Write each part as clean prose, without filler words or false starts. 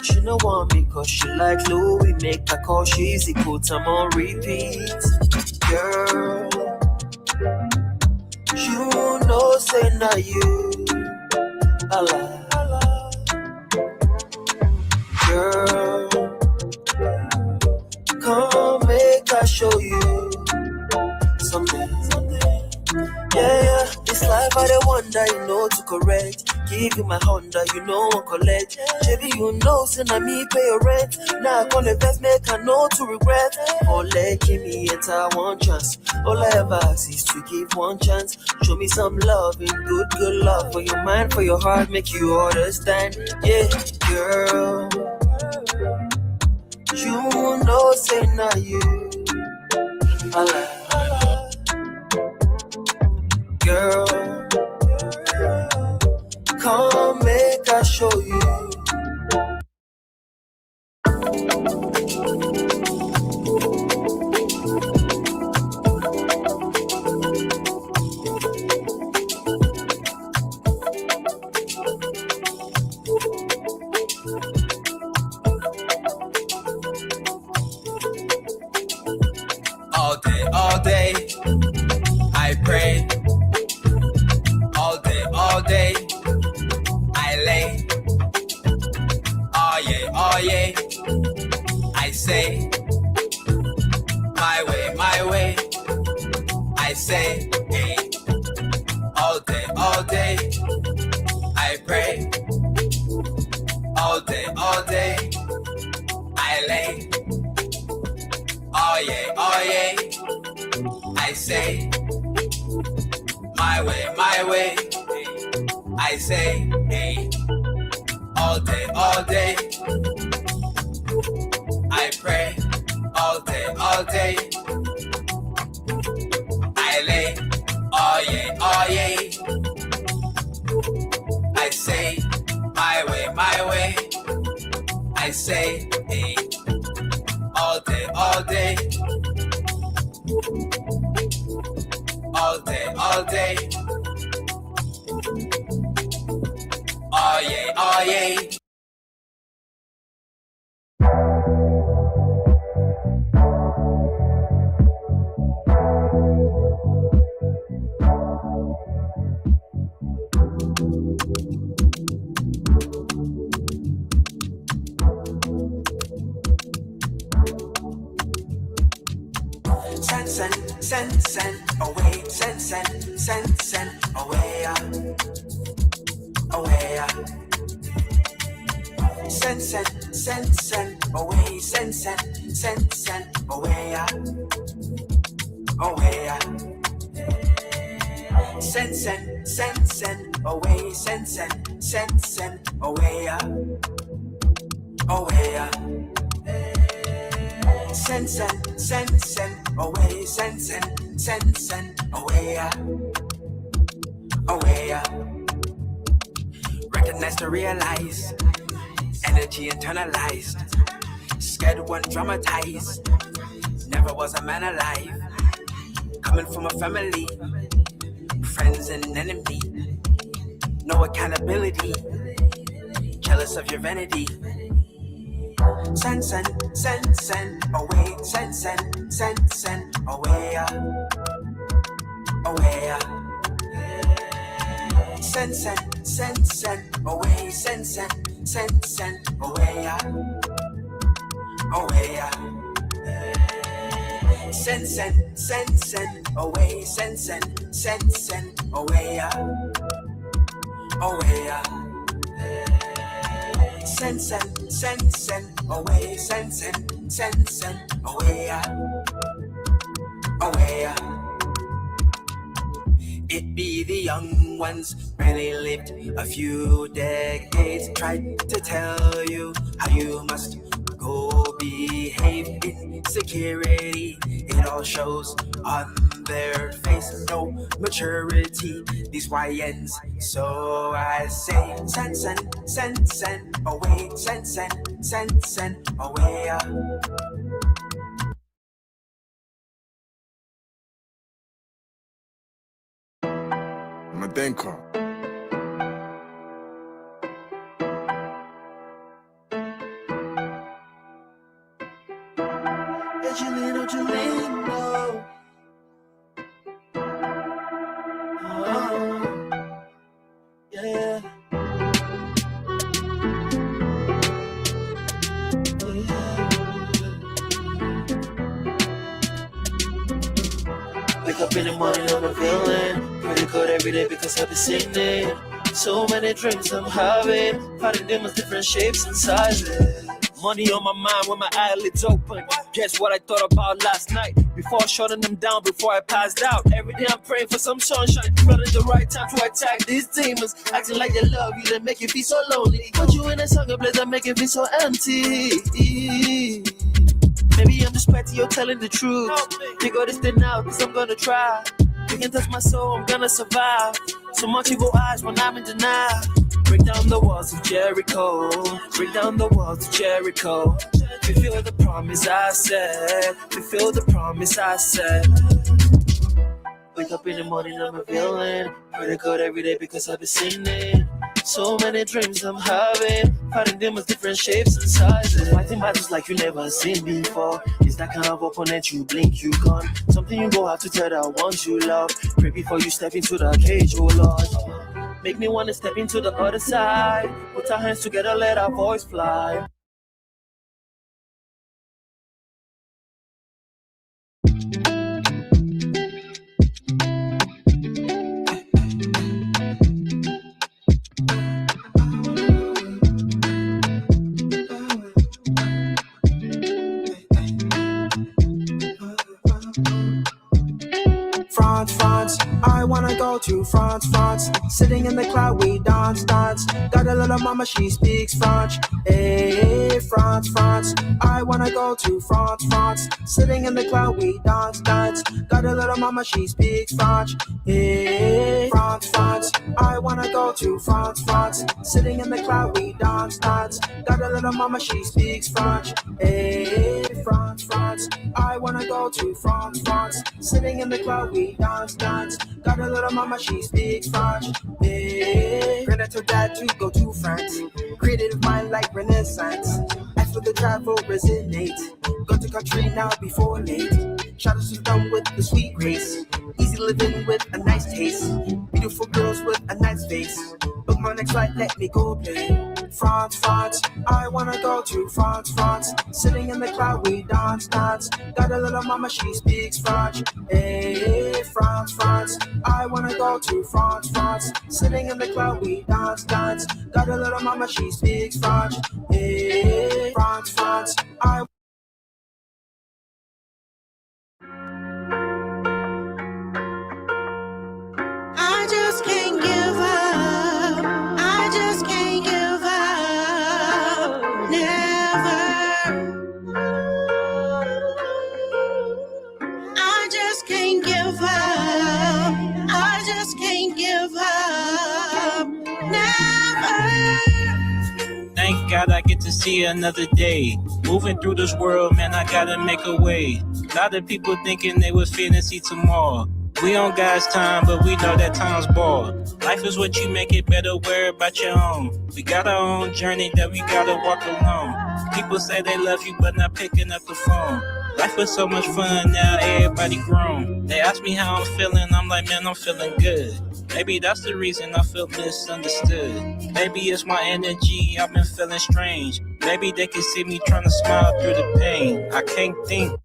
She no want me cause she like Louis. Make her call, she easy, put I'm on repeat. Girl, you know say na you I like. Girl, come make I show you something. Yeah, this life I don't wonder, you know to correct. Give you my Honda, you know I collect. Baby, you know, send me pay your rent. Now I call the best, make I know to regret. Ole, give me a one chance. All I ever ask is to give one chance. Show me some love and good love. For your mind, for your heart, make you understand. Yeah, girl, you know, say now you I like. Girl, come make I show you. All day, I pray. All day, I lay. Oh yeah, I say. My way, I say. Hey. All day, I pray. All day, I lay. Oh yeah, I say. My way, I say. Hey. All day, I pray. All day, I lay. Oh yeah, I say. My way, I say. Hey. All day, all day, oh yeah, oh yeah. Send away, send away, away. Send away, send away, away. Send away, send away, away. Send away, send away, away. Recognize to realize, energy internalized, scared one dramatized. Never was a man alive, coming from a family, friends and enemy, no accountability, jealous of your vanity. Send away, send away, away. Send away, send away, away. Send away, send away, away. Send away, send away, away. It be the young ones, barely lived a few decades, tried to tell you how you must go behave. Insecurity, it all shows on their face. No maturity, these YNs. So I say, send away, send away. Madenko. don't you lean, no. Oh, yeah. Wake up in the morning, I'm a villain. Pretty good every day because I've been singing. So many dreams I'm having, fighting demons, different shapes and sizes. Money on my mind when my eyelids open. Guess what I thought about last night? Before shutting them down, before I passed out. Every day I'm praying for some sunshine. Flooding the right time to attack these demons. Acting like they love you, they make you feel so lonely. Put you in a song and place that make you feel so empty. Maybe I'm just petty, you're telling the truth. You got this thing out, cause I'm gonna try. You can touch my soul, I'm gonna survive. So much evil eyes when I'm in denial. Break down the walls of Jericho. Break down the walls of Jericho. Fulfill the promise I said. Fulfill the promise I said. Wake up in the morning, I'm a villain. Pray to God every day because I've been sinning. So many dreams I'm having, fighting demons, different shapes and sizes. Fighting battles like you never seen before. It's that kind of opponent, you blink, you gone. Something you go have to tell that ones you love. Pray before you step into the cage, oh Lord. Make me wanna step into the other side. Put our hands together, let our voice fly. France, France, I wanna go to France, France. Sitting in the cloud, we dance, dance. Got a little mama, she speaks French. Hey, France, France, I wanna go to France, France. Sitting in the cloud, we dance, dance. Got a little mama, she speaks French. Hey, France, France, I wanna go to France, France. Sitting in the cloud, we dance, dance. Got a little mama, she speaks French. Hey, France, France, I wanna go to France, France. Sitting in the cloud, we dance, dance. Got a little mama, she speaks French. Hey, granted to dad to go to France. Creative mind like Renaissance. As for the travel, resonate. Go to country now before late. Shadows is done with the sweet grace. Easy living with a nice taste. Beautiful girls with a nice face. Book my next flight, let me go play. France, France, I wanna go to France, France. Sitting in the cloud, we dance, dance. Got a little mama, she speaks French. Hey, France, France, I wanna go to France, France. Sitting in the cloud, we dance, dance. Got a little mama, she speaks French. Hey, France, France, I just can't give up. I just can't give up. Never. I just can't give up. I just can't give up. Never. Thank God I get to see another day. Moving through this world, man, I gotta make a way. A lot of people thinking they was finna see tomorrow. We on God's time, but we know that time's ball. Life is what you make it better, worry about your own. We got our own journey that we gotta walk alone. People say they love you, but not picking up the phone. Life was so much fun, now everybody grown. They ask me how I'm feeling, I'm like, man, I'm feeling good. Maybe that's the reason I feel misunderstood. Maybe it's my energy, I've been feeling strange. Maybe they can see me trying to smile through the pain. I can't think.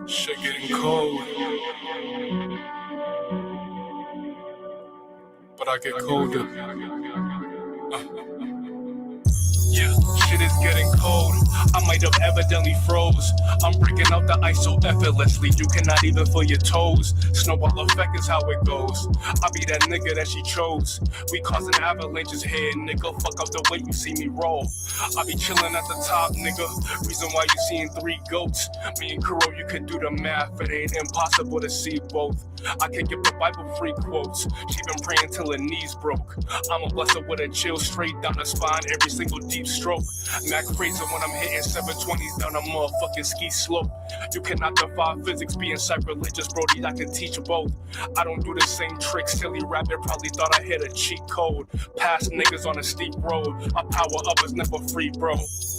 Shit getting cold, but I get colder. Yeah, shit shit is getting cold. I might have evidently froze. I'm breaking out the ice so effortlessly, you cannot even feel your toes. Snowball effect is how it goes. I be that nigga that she chose. We causing avalanches here, nigga. Fuck up the way you see me roll. I be chilling at the top, nigga. Reason why you seeing 3 goats. Me and Kuro, you can do the math. It ain't impossible to see both. I can give the Bible free quotes. She been praying till her knees broke. I'ma bless her with a chill straight down the spine, every single deep stroke. Mac Fraser when I'm hitting 720s down a motherfucking ski slope. You cannot defy physics being sacrilegious, Brody. I can teach both. I don't do the same tricks. Silly rabbit probably thought I hit a cheat code. Past niggas on a steep road. I power up is never free, bro.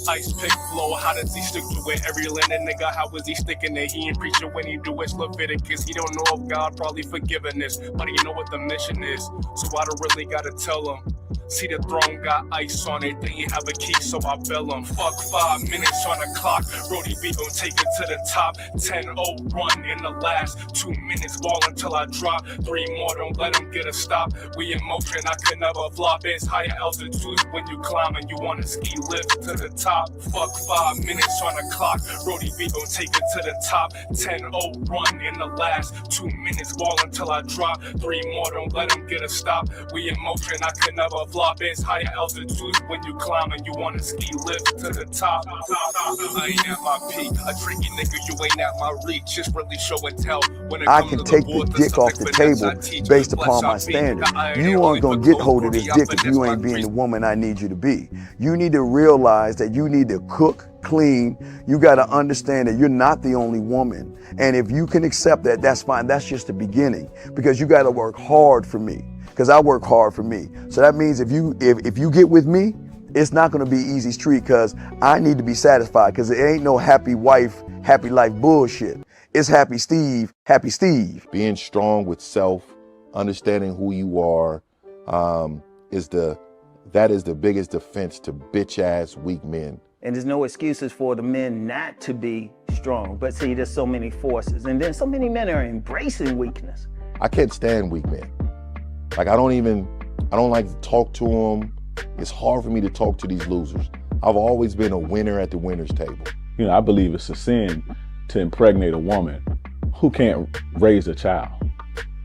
Ice pick flow, how does he stick to it? Every landed nigga, how is he sticking it? He ain't preaching when he do it's Leviticus. He don't know if God probably forgiving this, but he know what the mission is, so I don't really gotta tell him. See the throne got ice on it, they ain't have a key, so I bell him. Fuck 5 minutes on the clock, Brody B gon' take it to the top. 10-0 run in the last 2 minutes, ball until I drop. 3 more, don't let him get a stop. We in motion, I could never flop. It's higher altitudes when you climb and you wanna ski lift to the top. Fuck 5 minutes on the clock, Brody B gon' take it to the top. 10-0 run in the last 2 minutes, ball until I drop. 3 more, don't let him get a stop. We in motion, I could never flop. It's higher altitudes when you climb and you wanna ski lift to the top. I ain't at my peak, a tricky nigga, you ain't at my reach. It's really show and tell. When it I comes can to take the the dick off the table based upon my standard. You aren't gonna get hold of this dick if you ain't being the woman I need you to be. You need to realize that you need to cook, clean. You got to understand that you're not the only woman. And if you can accept that, that's fine. That's just the beginning, because you got to work hard for me, because I work hard for me. So that means if you get with me, it's not going to be easy street, because I need to be satisfied, because it ain't no happy wife, happy life bullshit. It's happy Steve, happy Steve. Being strong with self, understanding who you are, that is the biggest defense to bitch ass weak men. And there's no excuses for the men not to be strong. But see, there's so many forces. And then so many men are embracing weakness. I can't stand weak men. Like, I don't like to talk to them. It's hard for me to talk to these losers. I've always been a winner at the winner's table. You know, I believe it's a sin to impregnate a woman who can't raise a child,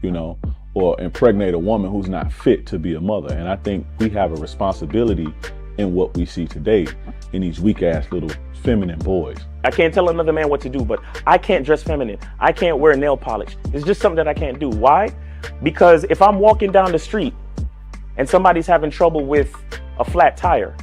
you know, or impregnate a woman who's not fit to be a mother. And I think we have a responsibility in what we see today in these weak ass little feminine boys. I can't tell another man what to do, but I can't dress feminine. I can't wear nail polish. It's just something that I can't do. Why? Because if I'm walking down the street and somebody's having trouble with a flat tire,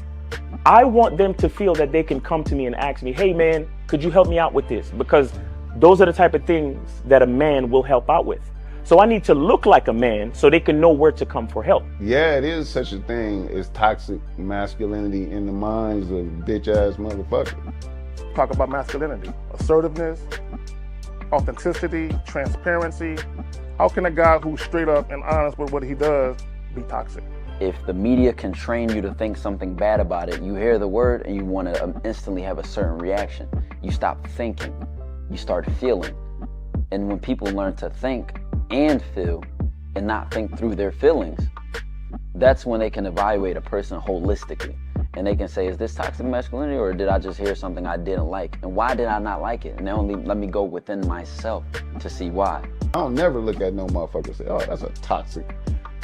I want them to feel that they can come to me and ask me, hey man, could you help me out with this? Because those are the type of things that a man will help out with. So I need to look like a man so they can know where to come for help. Yeah, it is such a thing as toxic masculinity in the minds of bitch ass motherfuckers. Talk about masculinity, assertiveness, authenticity, transparency. How can a guy who's straight up and honest with what he does be toxic? If the media can train you to think something bad about it, you hear the word and you want to instantly have a certain reaction. You stop thinking, you start feeling. And when people learn to think and feel and not think through their feelings, that's when they can evaluate a person holistically. And they can say, is this toxic masculinity, or did I just hear something I didn't like? And why did I not like it? And they only let me go within myself to see why. I don't never look at no motherfucker and say, oh, that's a toxic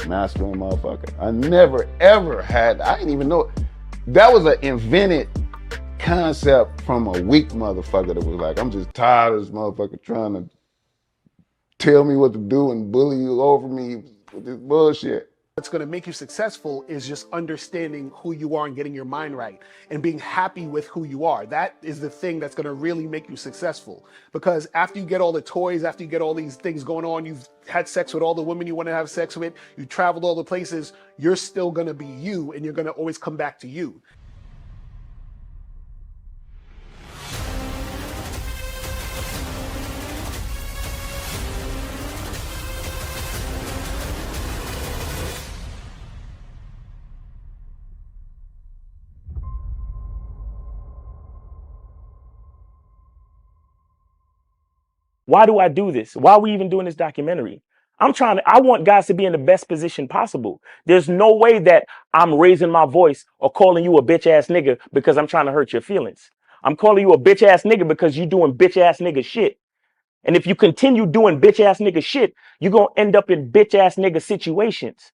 masculine motherfucker. I never ever had, I didn't even know. That was an invented concept from a weak motherfucker that was like, I'm just tired of this motherfucker trying to tell me what to do and bully you over me with this bullshit. What's going to make you successful is just understanding who you are and getting your mind right and being happy with who you are. That is the thing that's going to really make you successful. Because after you get all the toys, after you get all these things going on, you've had sex with all the women you want to have sex with, you traveled all the places, you're still going to be you, and you're going to always come back to you. Why do I do this? Why are we even doing this documentary? I want guys to be in the best position possible. There's no way that I'm raising my voice or calling you a bitch ass nigga because I'm trying to hurt your feelings. I'm calling you a bitch ass nigga because you're doing bitch ass nigga shit. And if you continue doing bitch ass nigga shit, you're going to end up in bitch ass nigga situations.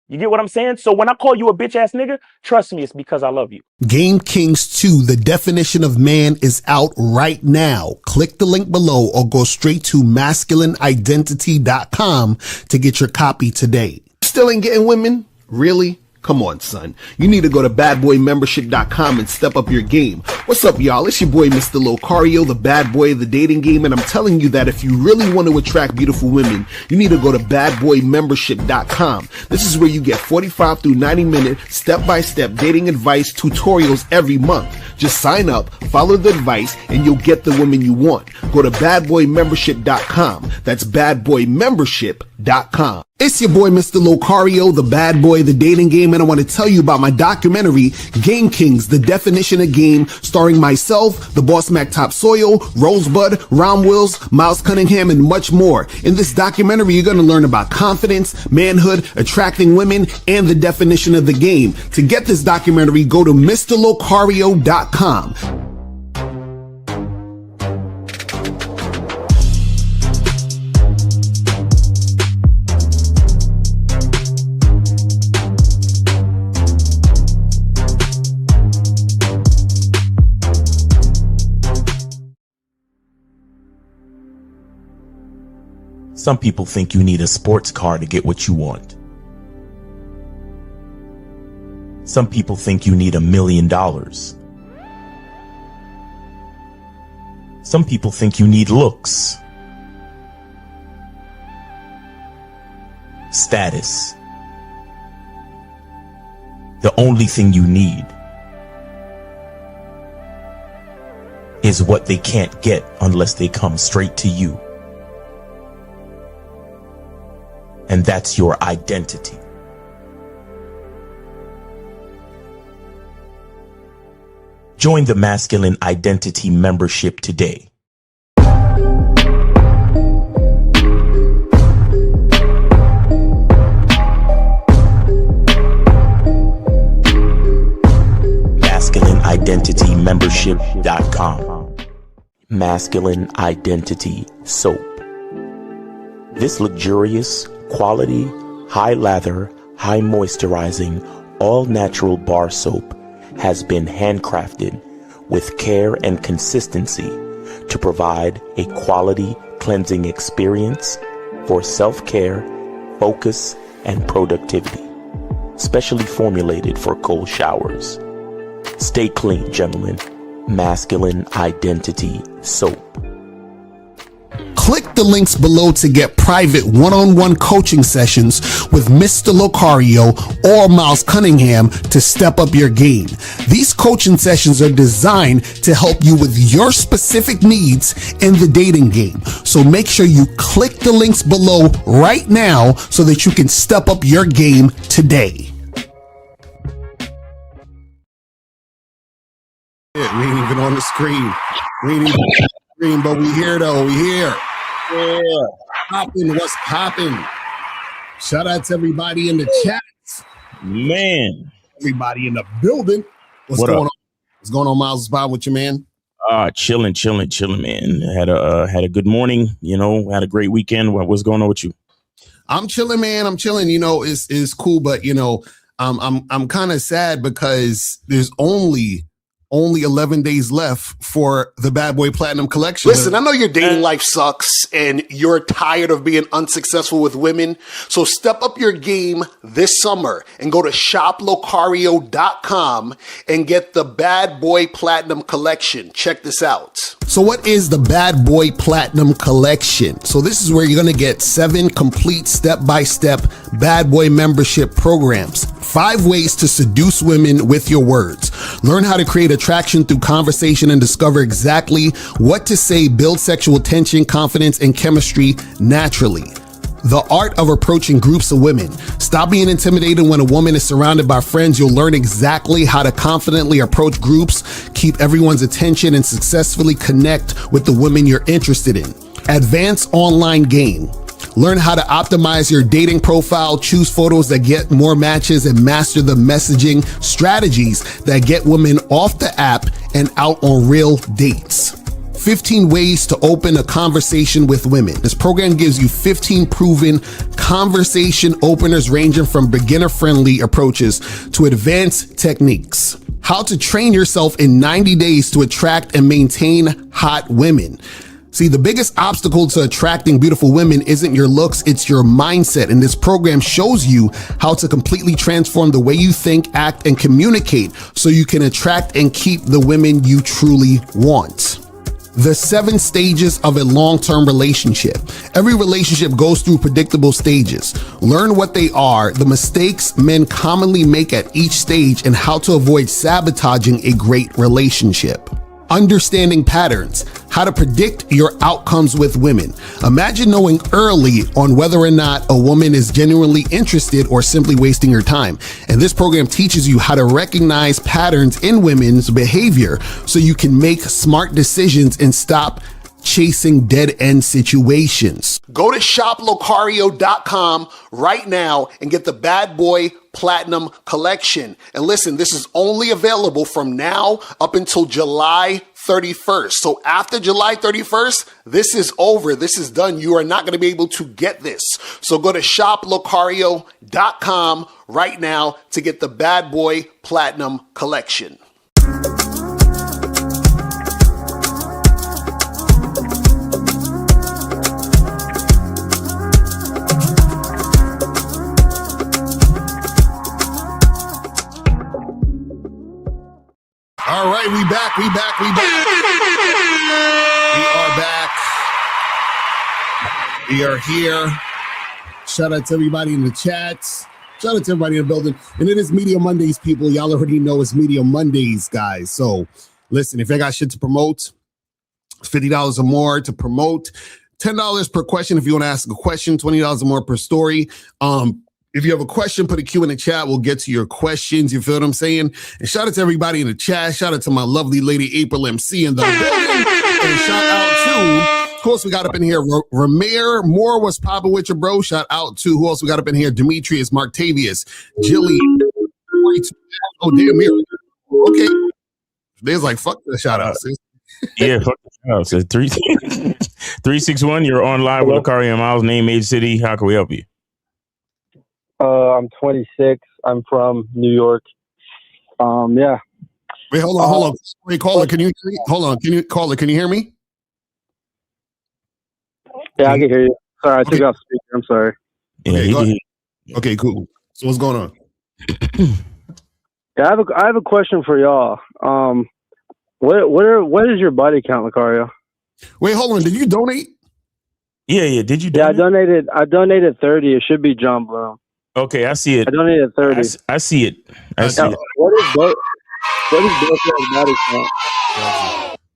You get what I'm saying? So when I call you a bitch ass nigga, trust me, it's because I love you. Game Kings 2, the definition of man, is out right now. Click the link below or go straight to masculineidentity.com to get your copy today. Still ain't getting women? Really? Come on, son. You need to go to badboymembership.com and step up your game. What's up, y'all? It's your boy, Mr. Locario, the bad boy of the dating game, and I'm telling you that if you really want to attract beautiful women, you need to go to badboymembership.com. This is where you get 45 through 90-minute step-by-step dating advice tutorials every month. Just sign up, follow the advice, and you'll get the women you want. Go to badboymembership.com. That's badboymembership.com. It's your boy, Mr. Locario, the bad boy of the dating game, and I want to tell you about my documentary, Game Kings, the definition of game, starring myself, the Boss Mac Topsoil, Rosebud, Ron Wills, Miles Cunningham, and much more. In this documentary, you're going to learn about confidence, manhood, attracting women, and the definition of the game. To get this documentary, go to MrLocario.com. Some people think you need a sports car to get what you want. Some people think you need $1 million. Some people think you need looks, status. The only thing you need is what they can't get unless they come straight to you. And that's your identity. Join the Masculine Identity membership today. MasculineIdentityMembership.com. Masculine Identity Soap. This luxurious, quality, high lather, high moisturizing, all natural bar soap has been handcrafted with care and consistency to provide a quality cleansing experience for self-care, focus, and productivity. Specially formulated for cold showers. Stay clean, gentlemen. Masculine Identity Soap. Click the links below to get private one-on-one coaching sessions with Mr. Locario or Miles Cunningham to step up your game. These coaching sessions are designed to help you with your specific needs in the dating game. So make sure you click the links below right now so that you can step up your game today. We ain't even on the screen. We ain't even on the screen, but we here though. We here. Yeah. Popping, what's popping? Shout out to everybody in the chat. Man. Everybody in the building. What's going on? What's going on, Miles? Bob with you, man? Chilling, man. Had a good morning, had a great weekend. What's going on with you? I'm chilling, man. I'm chilling. It's cool, but I'm kind of sad because there's only 11 days left for the Bad Boy Platinum Collection. Listen, I know your dating life sucks and you're tired of being unsuccessful with women. So step up your game this summer and go to shoplocario.com and get the Bad Boy Platinum Collection. Check this out. So what is the Bad Boy Platinum Collection? So this is where you're going to get 7 complete step-by-step Bad Boy membership programs. 5 ways to seduce women with your words. Learn how to create attraction through conversation and discover exactly what to say, build sexual tension, confidence, and chemistry naturally. The art of approaching groups of women. Stop being intimidated when a woman is surrounded by friends. You'll learn exactly how to confidently approach groups, keep everyone's attention, and successfully connect with the women you're interested in. Advanced online game. Learn how to optimize your dating profile, choose photos that get more matches, and master the messaging strategies that get women off the app and out on real dates. 15 ways to open a conversation with women. This program gives you 15 proven conversation openers ranging from beginner-friendly approaches to advanced techniques. How to train yourself in 90 days to attract and maintain hot women. See, the biggest obstacle to attracting beautiful women isn't your looks, it's your mindset. And this program shows you how to completely transform the way you think, act, and communicate so you can attract and keep the women you truly want. The 7 stages of a long-term relationship. Every relationship goes through predictable stages. Learn what they are, the mistakes men commonly make at each stage, and how to avoid sabotaging a great relationship. Understanding patterns, how to predict your outcomes with women. Imagine knowing early on whether or not a woman is genuinely interested or simply wasting your time. And this program teaches you how to recognize patterns in women's behavior so you can make smart decisions and stop chasing dead-end situations. Go to shoplocario.com right now and get the Bad Boy Platinum Collection. And listen, this is only available from now up until July 31st. So after July 31st, this is over. This is done. You are not going to be able to get this. So go to shoplocario.com right now to get the Bad Boy Platinum Collection. All right, we back. We are back. We are here. Shout out to everybody in the chats. Shout out to everybody in the building. And it is Media Mondays, people. Y'all already know it's Media Mondays, guys. So listen, if you got shit to promote, $50 or more to promote, $10 per question if you want to ask a question, $20 or more per story. If you have a question, put a Q in the chat. We'll get to your questions. You feel what I'm saying? And shout out to everybody in the chat. Shout out to my lovely lady, April MC in the building. And shout out to, of course, we got up in here, Ramir Moore was popping with your bro. Shout out to, who else we got up in here? Demetrius, Martavius, Jilly. Oh, damn, Mira. Okay. There's like, fuck the shout outs. Yeah, fuck the shout outs. 361, you're online with Lucario Miles, name, age, city. How can we help you? I'm 26. I'm from New York. Yeah. Wait, hold on. Wait, caller, can you hear me? Hold on. Can you hear me? Yeah, I can hear you. Sorry, I took off speaker. I'm sorry. Okay, cool. So what's going on? Yeah, I have a question for y'all. What is your body count, Lucario? Wait, hold on. Did you donate? Yeah. Did you donate? Yeah, I donated 30. It should be John Bloom. Okay, I see it. I donated 30. I see it. What is both body count?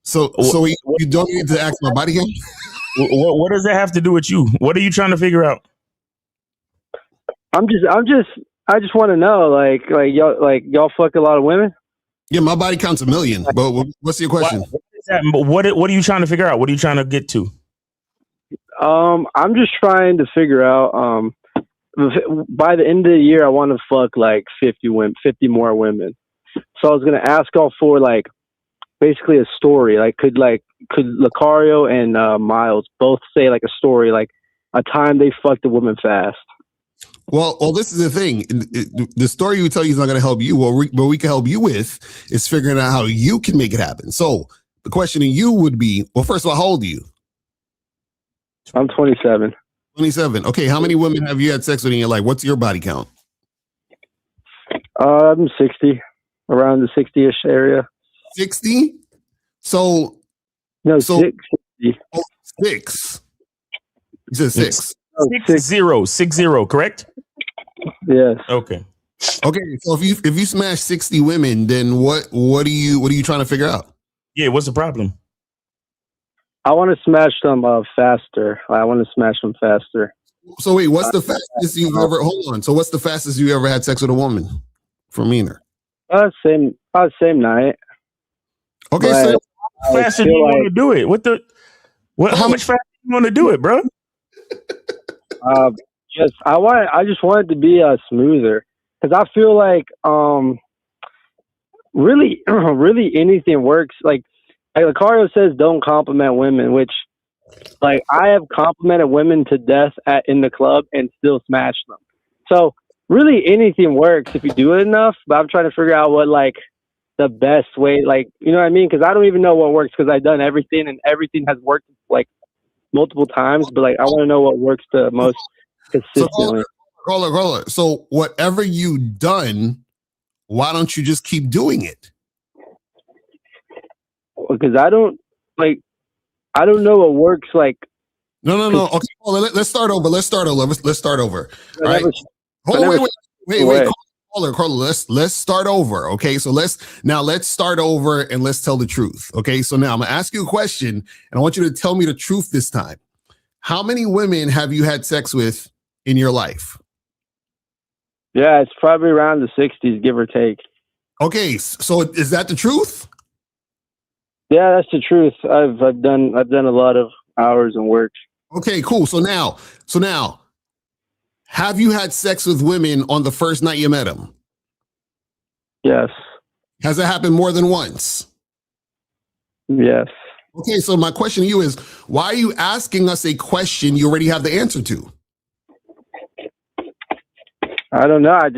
So you donated to ask my body count? What does that have to do with you? What are you trying to figure out? I just want to know, like y'all fuck a lot of women? Yeah, my body counts 1 million. But what's your question? What are you trying to figure out? What are you trying to get to? I'm just trying to figure out. By the end of the year, I want to fuck like 50 more women. So I was gonna ask y'all for like basically a story. Like, could Lucario and Miles both say like a story, like a time they fucked a woman fast? Well, this is the thing. The story we tell you is not going to help you. What we can help you with is figuring out how you can make it happen. So the question to you would be, well, first of all, how old are you? I'm 27. 27. Okay, how many women have you had sex with in your life? What's your body count? I'm 60, around the 60-ish area. 60? So no, so 60. Oh, 6. You said 6. 60, correct? Yes. Okay. So if you smash 60 women, then what are you trying to figure out? Yeah, what's the problem? I want to smash them faster. I want to smash them faster. So wait, what's the fastest you've ever? Hold on. So what's the fastest you ever had sex with a woman? For meaner. Same night. Okay, so how fast do you want to do it? How much faster do you want to do it, bro? I just want it to be smoother because I feel like really really anything works. Like Lucario says, don't compliment women, which like I have complimented women to death in the club and still smashed them. So really anything works if you do it enough. But I'm trying to figure out what like the best way, like, you know what I mean? Because I don't even know what works because I've done everything and everything has worked like multiple times. But like I want to know what works the most consistently. Caller. So whatever you done, why don't you just keep doing it? Because I don't know what works. Like no. Okay, let's start over. Let's start over. All right. Wait. Caller. Let's start over. Okay, so let's start over and let's tell the truth. Okay, so now I'm gonna ask you a question, and I want you to tell me the truth this time. How many women have you had sex with in your life? Yeah, it's probably around the 60s, give or take. Okay, so is that the truth? Yeah, that's the truth. I've done a lot of hours and work. Okay, cool. So now, have you had sex with women on the first night you met them? Yes. Has it happened more than once? Yes. Okay, so my question to you is, why are you asking us a question you already have the answer to? I don't know. I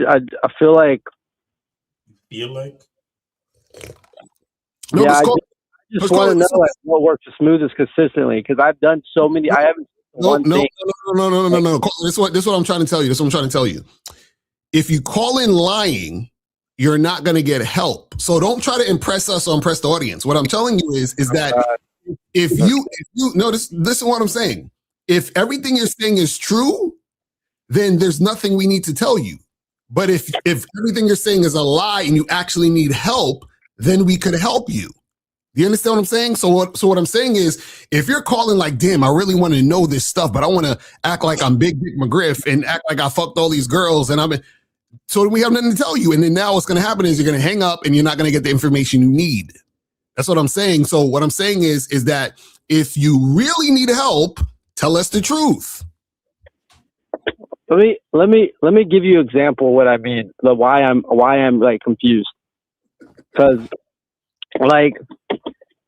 feel like. No, yeah, I just want to know like, what works the smoothest consistently because I've done so many. I haven't. No. This is what I'm trying to tell you. If you call in lying, you're not going to get help. So don't try to impress us or impress the audience. What I'm telling you is that if you listen to what I'm saying. If everything you're saying is true, then there's nothing we need to tell you. But if everything you're saying is a lie and you actually need help, then we could help you. You understand what I'm saying? So what I'm saying is, if you're calling like, damn, I really want to know this stuff, but I want to act like I'm Big Dick McGriff and act like I fucked all these girls, and so we have nothing to tell you. And then now what's going to happen is you're going to hang up and you're not going to get the information you need. That's what I'm saying. So what I'm saying is that if you really need help, tell us the truth. Let me give you an example of what I mean. Why I'm like confused. Because like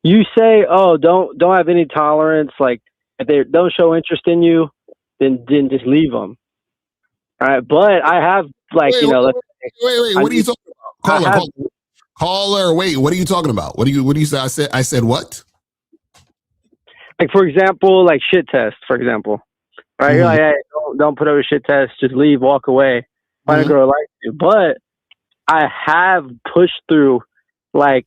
you say, oh, don't have any tolerance. Like if they don't show interest in you, then just leave them. All right, but I have like wait, what are you talking about? Caller, wait, what are you talking about? What do you say? I said what? Like for example, like shit test. For example, right? You're like, hey, don't put up a shit test. Just leave, walk away. Find a girl like you. But I have pushed through like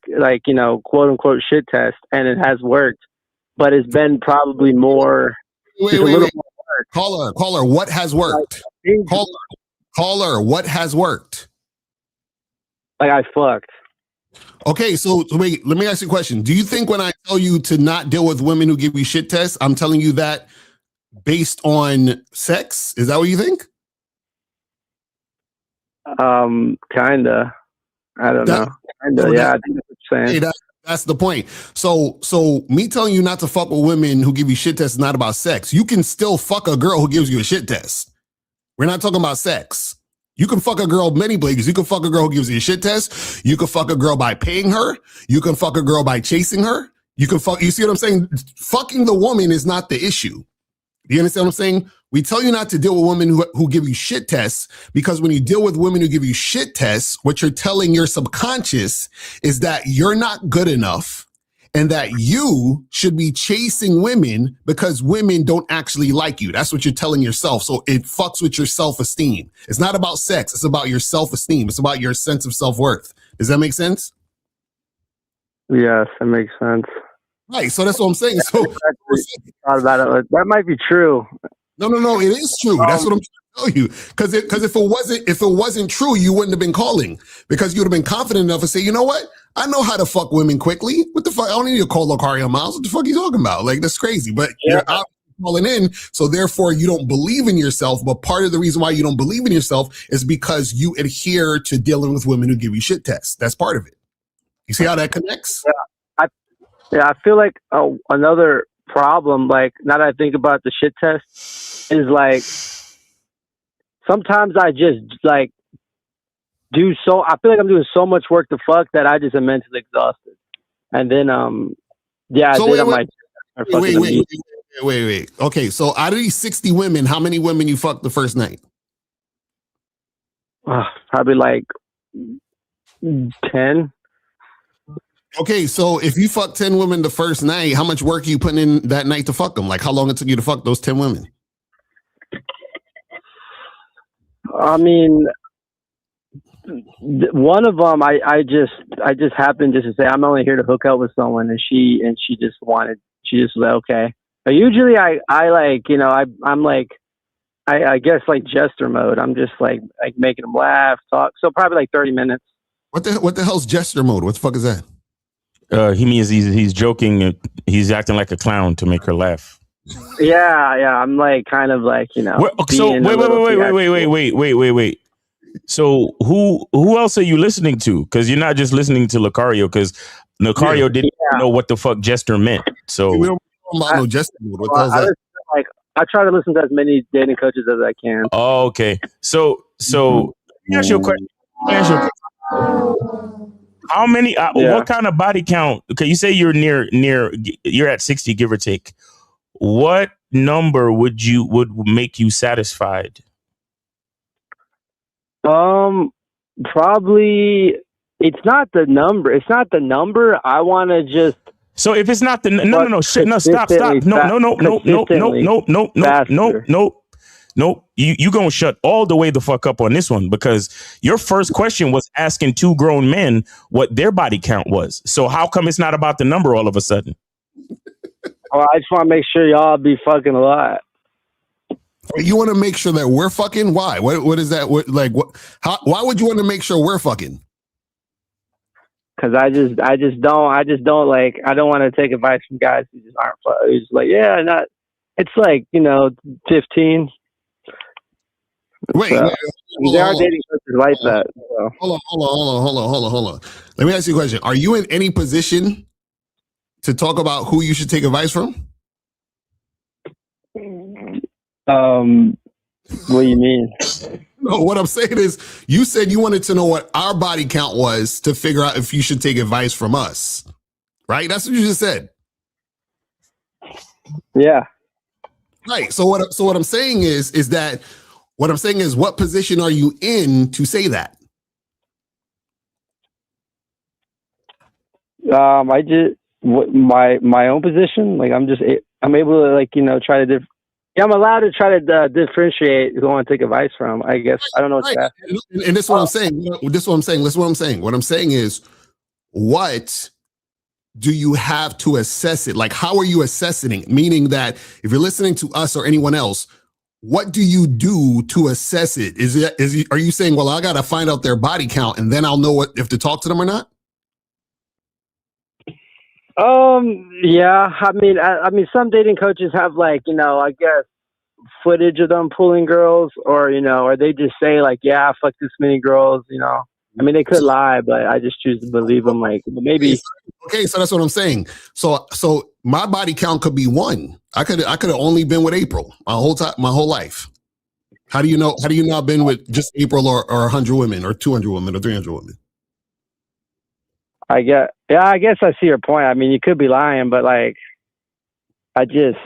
quote unquote shit test, and it has worked. But it's been probably more. Wait. Caller, what has worked? Caller, what has worked? Like I fucked. Okay, so wait, let me ask you a question. Do you think when I tell you to not deal with women who give you shit tests, I'm telling you that based on sex? Is that what you think? Kinda. I don't know. Kinda, yeah, I think that's what you're saying. Hey, that's the point. So me telling you not to fuck with women who give you shit tests is not about sex. You can still fuck a girl who gives you a shit test. We're not talking about sex. You can fuck a girl many ways. You can fuck a girl who gives you a shit test. You can fuck a girl by paying her. You can fuck a girl by chasing her. You see what I'm saying? Fucking the woman is not the issue. Do you understand what I'm saying? We tell you not to deal with women who give you shit tests because when you deal with women who give you shit tests, what you're telling your subconscious is that you're not good enough and that you should be chasing women because women don't actually like you. That's what you're telling yourself. So it fucks with your self-esteem. It's not about sex. It's about your self-esteem. It's about your sense of self-worth. Does that make sense? Yes, that makes sense. Right. So that's what I'm saying. So thought about it. That might be true. No, it is true. That's what I'm trying to tell you. Because if it wasn't true, you wouldn't have been calling because you would have been confident enough to say, you know what? I know how to fuck women quickly. What the fuck? I don't need to call Lucario Miles. What the fuck are you talking about? Like, that's crazy. But you're out calling in, so therefore you don't believe in yourself. But part of the reason why you don't believe in yourself is because you adhere to dealing with women who give you shit tests. That's part of it. You see how that connects? I feel like another problem, like now that I think about the shit test, is like sometimes I just like do so. I feel like I'm doing so much work to fuck that I just am mentally exhausted. And then yeah, So then I might start fucking wait. Okay, so out of these 60 women, how many women you fucked the first night? Probably like 10. Okay, so if you fuck 10 women the first night, how much work are you putting in that night to fuck them? Like, how long it took you to fuck those 10 women? I mean, one of them, I just happened just to say I'm only here to hook up with someone, and she just was like, okay. But usually I like, you know, I'm like, I guess like jester mode. I'm just like making them laugh, talk. So probably like 30 minutes. What the hell's jester mode? What the fuck is that? He means he's joking. He's acting like a clown to make her laugh. Yeah. I'm like kind of like, you know. So wait. So who else are you listening to? Because you're not just listening to Lucario. Because Lucario didn't know what the fuck jester meant. So we don't know about no jester mode. What the hell's that? I try to listen to as many dating coaches as I can. Oh, okay. So let me ask you a question. How many? What kind of body count? Okay, you say you're near. You're at 60, give or take. What number would make you satisfied? Probably. It's not the number. I want to just. So if it's not no, stop. No. You gonna shut all the way the fuck up on this one, because your first question was asking two grown men what their body count was. So how come it's not about the number all of a sudden? Oh, I just want to make sure y'all be fucking a lot. You want to make sure that we're fucking? Why? What is that? Why would you want to make sure we're fucking? Because I just don't like, I don't want to take advice from guys who just aren't who's like, yeah, not. It's like, you know, 15. Wait, there are dating coaches like that. So. Hold on. Let me ask you a question. Are you in any position to talk about who you should take advice from? What do you mean? No, what I'm saying is, you said you wanted to know what our body count was to figure out if you should take advice from us, right? That's what you just said. Yeah. Right. So what I'm saying is what position are you in to say that? I just my own position. Like I'm able to, like, you know, try to I'm allowed to try to differentiate who I want to take advice from. I guess I don't know what's that. And this is what I'm saying. This is what I'm saying. Listen, what I'm saying. What I'm saying is, what do you have to assess it? Like, how are you assessing it? Meaning that if you're listening to us or anyone else, what do you do to assess it? Are you saying, well, I got to find out their body count and then I'll know if to talk to them or not? Yeah. I mean, some dating coaches have, like, you know, I guess footage of them pulling girls, or, you know, or they just say like, yeah, I fucked this many girls, you know. I mean, they could lie, but I just choose to believe them. Like, maybe. Okay, so that's what I'm saying. So my body count could be 1. I could have only been with April my whole life. How do you know I've been with just April or 100 women or 200 women or 300 women? I guess I see your point. I mean, you could be lying, but like, I just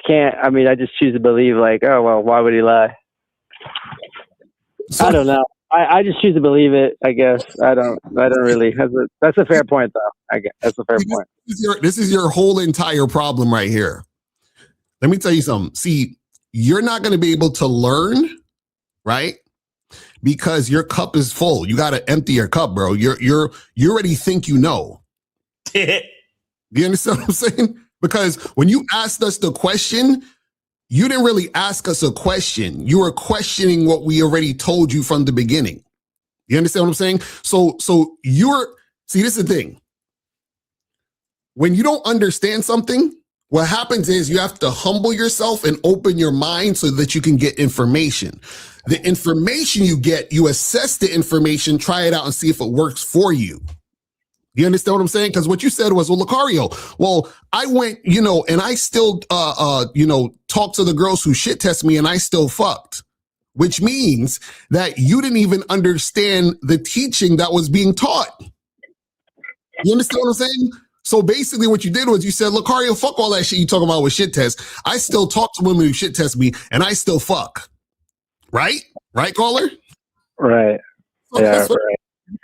can't. I mean, I just choose to believe, like, oh well, why would he lie? I don't know. I just choose to believe it. I guess I don't really. That's a fair point, though. I guess that's a fair point. This is your whole entire problem right here. Let me tell you something. See, you're not going to be able to learn, right? Because your cup is full. You got to empty your cup, bro. You already think you know. Do you understand what I'm saying? Because when you asked us the question, you didn't really ask us a question. You were questioning what we already told you from the beginning. You understand what I'm saying? So see, this is the thing. When you don't understand something, what happens is you have to humble yourself and open your mind so that you can get information. The information you get, you assess the information, try it out and see if it works for you. You understand what I'm saying? Because what you said was, well, Lucario, well, I went, you know, and I still, talked to the girls who shit test me and I still fucked. which means that you didn't even understand the teaching that was being taught. You understand what I'm saying? So basically what you did was you said, Lucario, fuck all that shit you talking about with shit tests. I still talk to women who shit test me and I still fuck. Right? Right, caller? Right. So Yeah, that's what, right.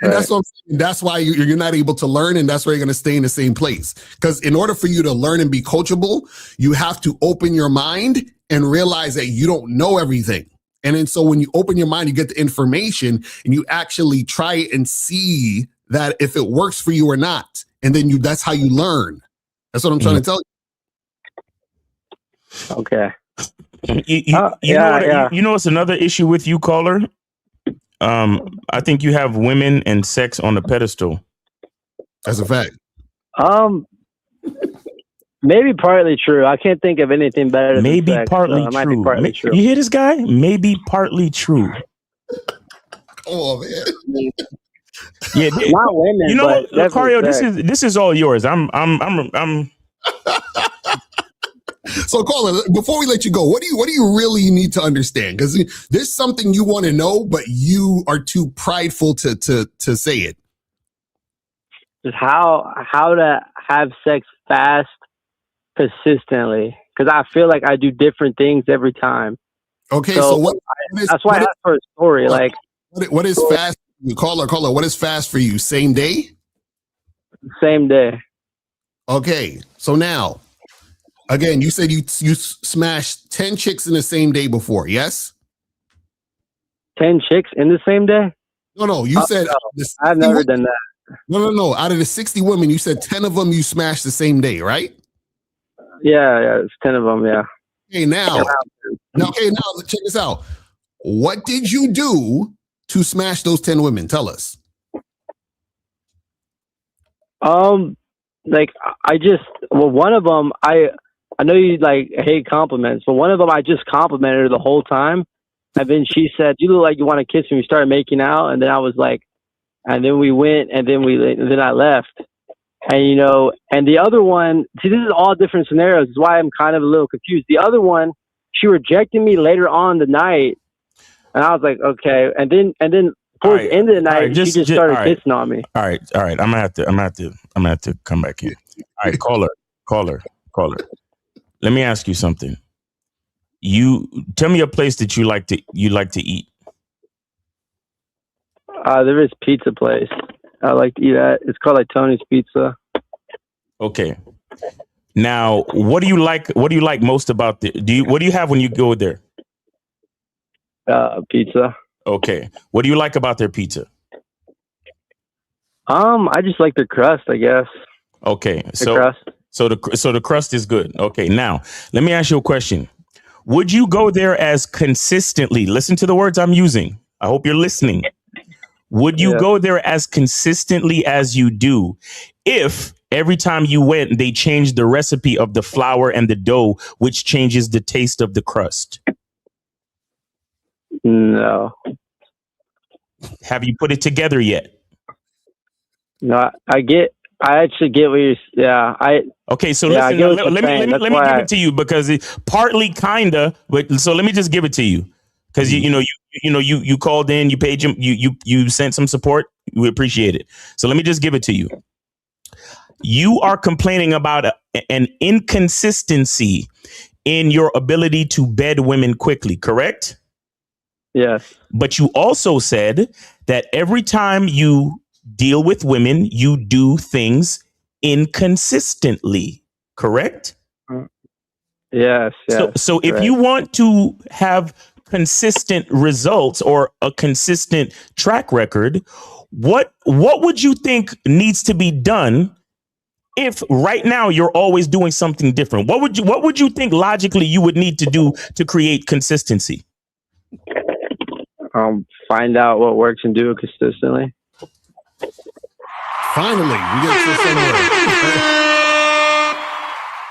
and that's what I'm saying. That's why you're not able to learn, and that's why you're going to stay in the same place. Because in order for you to learn and be coachable, you have to open your mind and realize that you don't know everything. And then so when you open your mind, you get the information and you actually try it and see that if it works for you or not. And then that's how you learn. That's what I'm trying to tell you. Okay. You know what's another issue with you, caller? I think you have women and sex on the pedestal. That's a fact. Maybe partly true. I can't think of anything better than Maybe sex, partly so it might true. be partly true. You hear this guy? Maybe partly true. Oh man. Yeah, not women. You know what, but Lucario? sex. This is all yours. I'm. So, caller, before we let you go, what do you really need to understand? Because there's something you want to know, but you are too prideful to say it. Just how to have sex fast, consistently. Because I feel like I do different things every time. Okay, so that's why I asked for a story. Like, what is fast? Caller, what is fast for you? Same day? Same day. Okay, so now. Again, you said you smashed 10 chicks in the same day before, yes? 10 chicks in the same day? No, you said... No, I've never done that. No. Out of the 60 women, you said 10 of them you smashed the same day, right? Yeah, it's 10 of them, yeah. Okay, now, check this out. What did you do to smash those 10 women? Tell us. Like, one of them, I know you like hate compliments, but one of them I just complimented her the whole time. And then she said, "You look like you want to kiss me." We started making out. And then I was like, and then we went and then I left. And, and the other one, see, this is all different scenarios. This is why I'm kind of a little confused. The other one, she rejected me later on the night. And I was like, okay. And then towards the end of the night, she just started kissing on me. All right. I'm gonna have to come back in. All right, caller. Let me ask you something. You tell me a place that you like to eat. There is pizza place I like to eat at. It's called like Tony's Pizza. Okay. Now, what do you like? What do you like most about what do you have when you go there? Pizza. Okay. What do you like about their pizza? I just like their crust, I guess. Okay. Crust. So the crust is good. Okay. Now, let me ask you a question. Would you go there as consistently? Listen to the words I'm using. I hope you're listening. Would you go there as consistently as you do if every time you went, they changed the recipe of the flour and the dough, which changes the taste of the crust? No. Have you put it together yet? No, I actually get what you're. Okay, so listen. Let me give it to you because partly kinda, but so let me just give it to you because you called in, you paid him, you sent some support. We appreciate it. So let me just give it to you. You are complaining about an inconsistency in your ability to bed women quickly, correct? Yes. But you also said that every time you deal with women, you do things inconsistently, correct? Yes. So if you want to have consistent results or a consistent track record, what would you think needs to be done if right now you're always doing something different? What would you think logically you would need to do to create consistency? Find out what works and do it consistently. Finally, we get to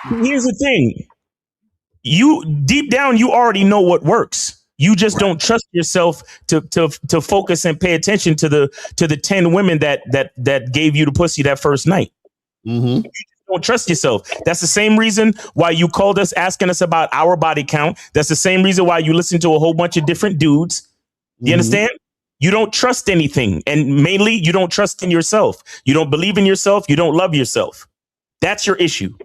somewhere. Here's the thing. You deep down, you already know what works. You just don't trust yourself to focus and pay attention to the 10 women that gave you the pussy that first night. Mm-hmm. You just don't trust yourself. That's the same reason why you called us asking us about our body count. That's the same reason why you listen to a whole bunch of different dudes. You understand? You don't trust anything. And mainly, you don't trust in yourself. You don't believe in yourself. You don't love yourself. That's your issue.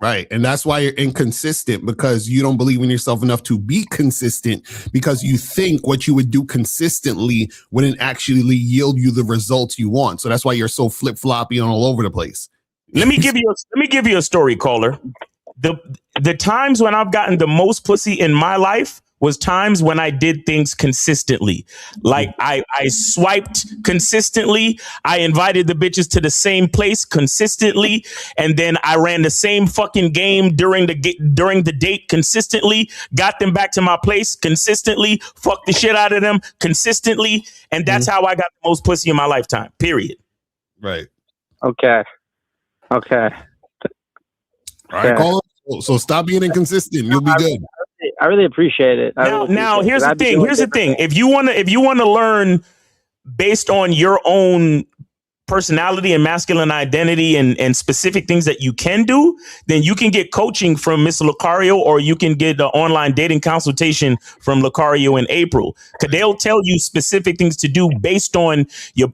Right. And that's why you're inconsistent, because you don't believe in yourself enough to be consistent, because you think what you would do consistently wouldn't actually yield you the results you want. So that's why you're so flip-floppy and all over the place. Let me give you a story, caller. The times when I've gotten the most pussy in my life was times when I did things consistently. Like I swiped consistently. I invited the bitches to the same place consistently. And then I ran the same fucking game during the date consistently, got them back to my place consistently, fucked the shit out of them consistently. And that's how I got the most pussy in my lifetime, period. Right. Okay. All right, call him. So stop being inconsistent. You'll be good. I really appreciate it. Now, here's the thing. If you want to learn based on your own personality and masculine identity and specific things that you can do, then you can get coaching from Miss Lucario, or you can get the online dating consultation from Lucario in April. Cause they'll tell you specific things to do based on your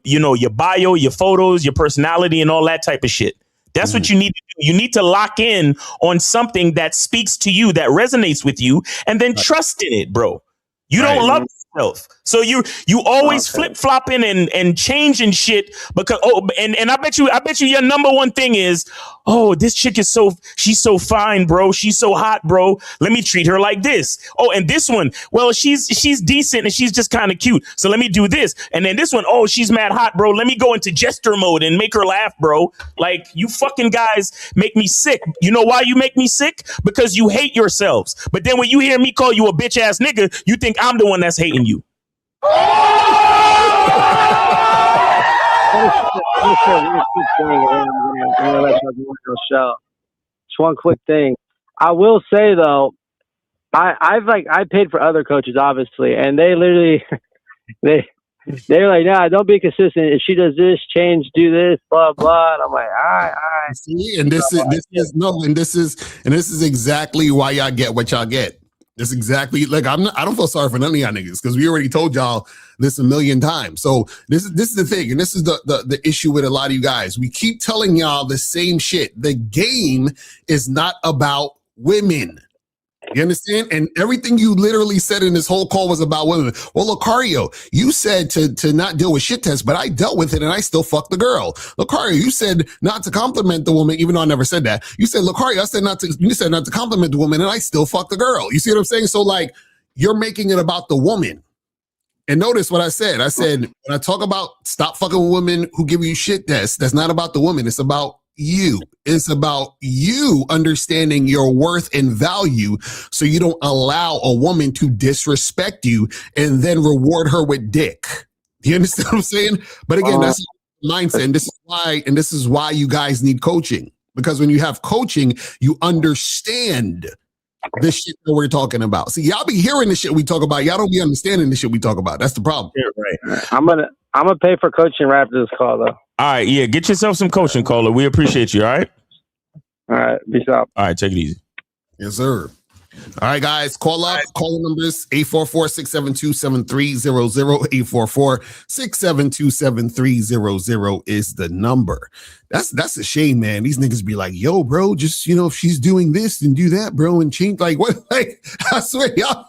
bio, your photos, your personality, and all that type of shit. That's what you need to do. You need to lock in on something that speaks to you, that resonates with you, and then trust in it, bro. You don't love yourself. So you always flip-flopping and changing shit because and I bet you your number one thing is, oh, this chick is she's so fine, bro. She's so hot, bro. Let me treat her like this. Oh, and this one, well, she's decent and she's just kind of cute. So let me do this. And then this one, oh, she's mad hot, bro. Let me go into jester mode and make her laugh, bro. Like, you fucking guys make me sick. You know why you make me sick? Because you hate yourselves. But then when you hear me call you a bitch ass nigga, you think I'm the one that's hating you. Just one quick thing. I will say though, I paid for other coaches obviously, and they literally they're like, nah, don't be consistent. If she does this, change, do this, blah blah. And I'm like, all right. See, and this is exactly why y'all get what y'all get. That's exactly, like, I don't feel sorry for none of y'all niggas, because we already told y'all this a million times. So this is the thing, and this is the issue with a lot of you guys. We keep telling y'all the same shit. The game is not about women. You understand? And everything you literally said in this whole call was about women. Well, Lucario, you said to not deal with shit tests, but I dealt with it and I still fucked the girl. Lucario, you said not to compliment the woman, even though I never said that. You said, Lucario, you said not to compliment the woman and I still fucked the girl. You see what I'm saying? So, like, you're making it about the woman. And notice what I said. I said, when I talk about stop fucking with women who give you shit tests, that's not about the woman. It's about you. It's about you understanding your worth and value, so you don't allow a woman to disrespect you and then reward her with dick. You understand what I'm saying? But again, that's mindset. And this is why you guys need coaching, because when you have coaching, you understand the shit that we're talking about. See, y'all be hearing the shit we talk about. Y'all don't be understanding the shit we talk about. That's the problem. Yeah, right. I'm gonna pay for coaching right after this call though. All right, yeah, get yourself some coaching, caller. We appreciate you. All right. All right, peace out. All right, take it easy. Yes, sir. All right, guys, call up. Call the numbers 844-672-7300. 844-672-7300 is the number. That's a shame, man. These niggas be like, yo, bro, just, if she's doing this, then do that, bro, and change. Like, what? Like, I swear, y'all.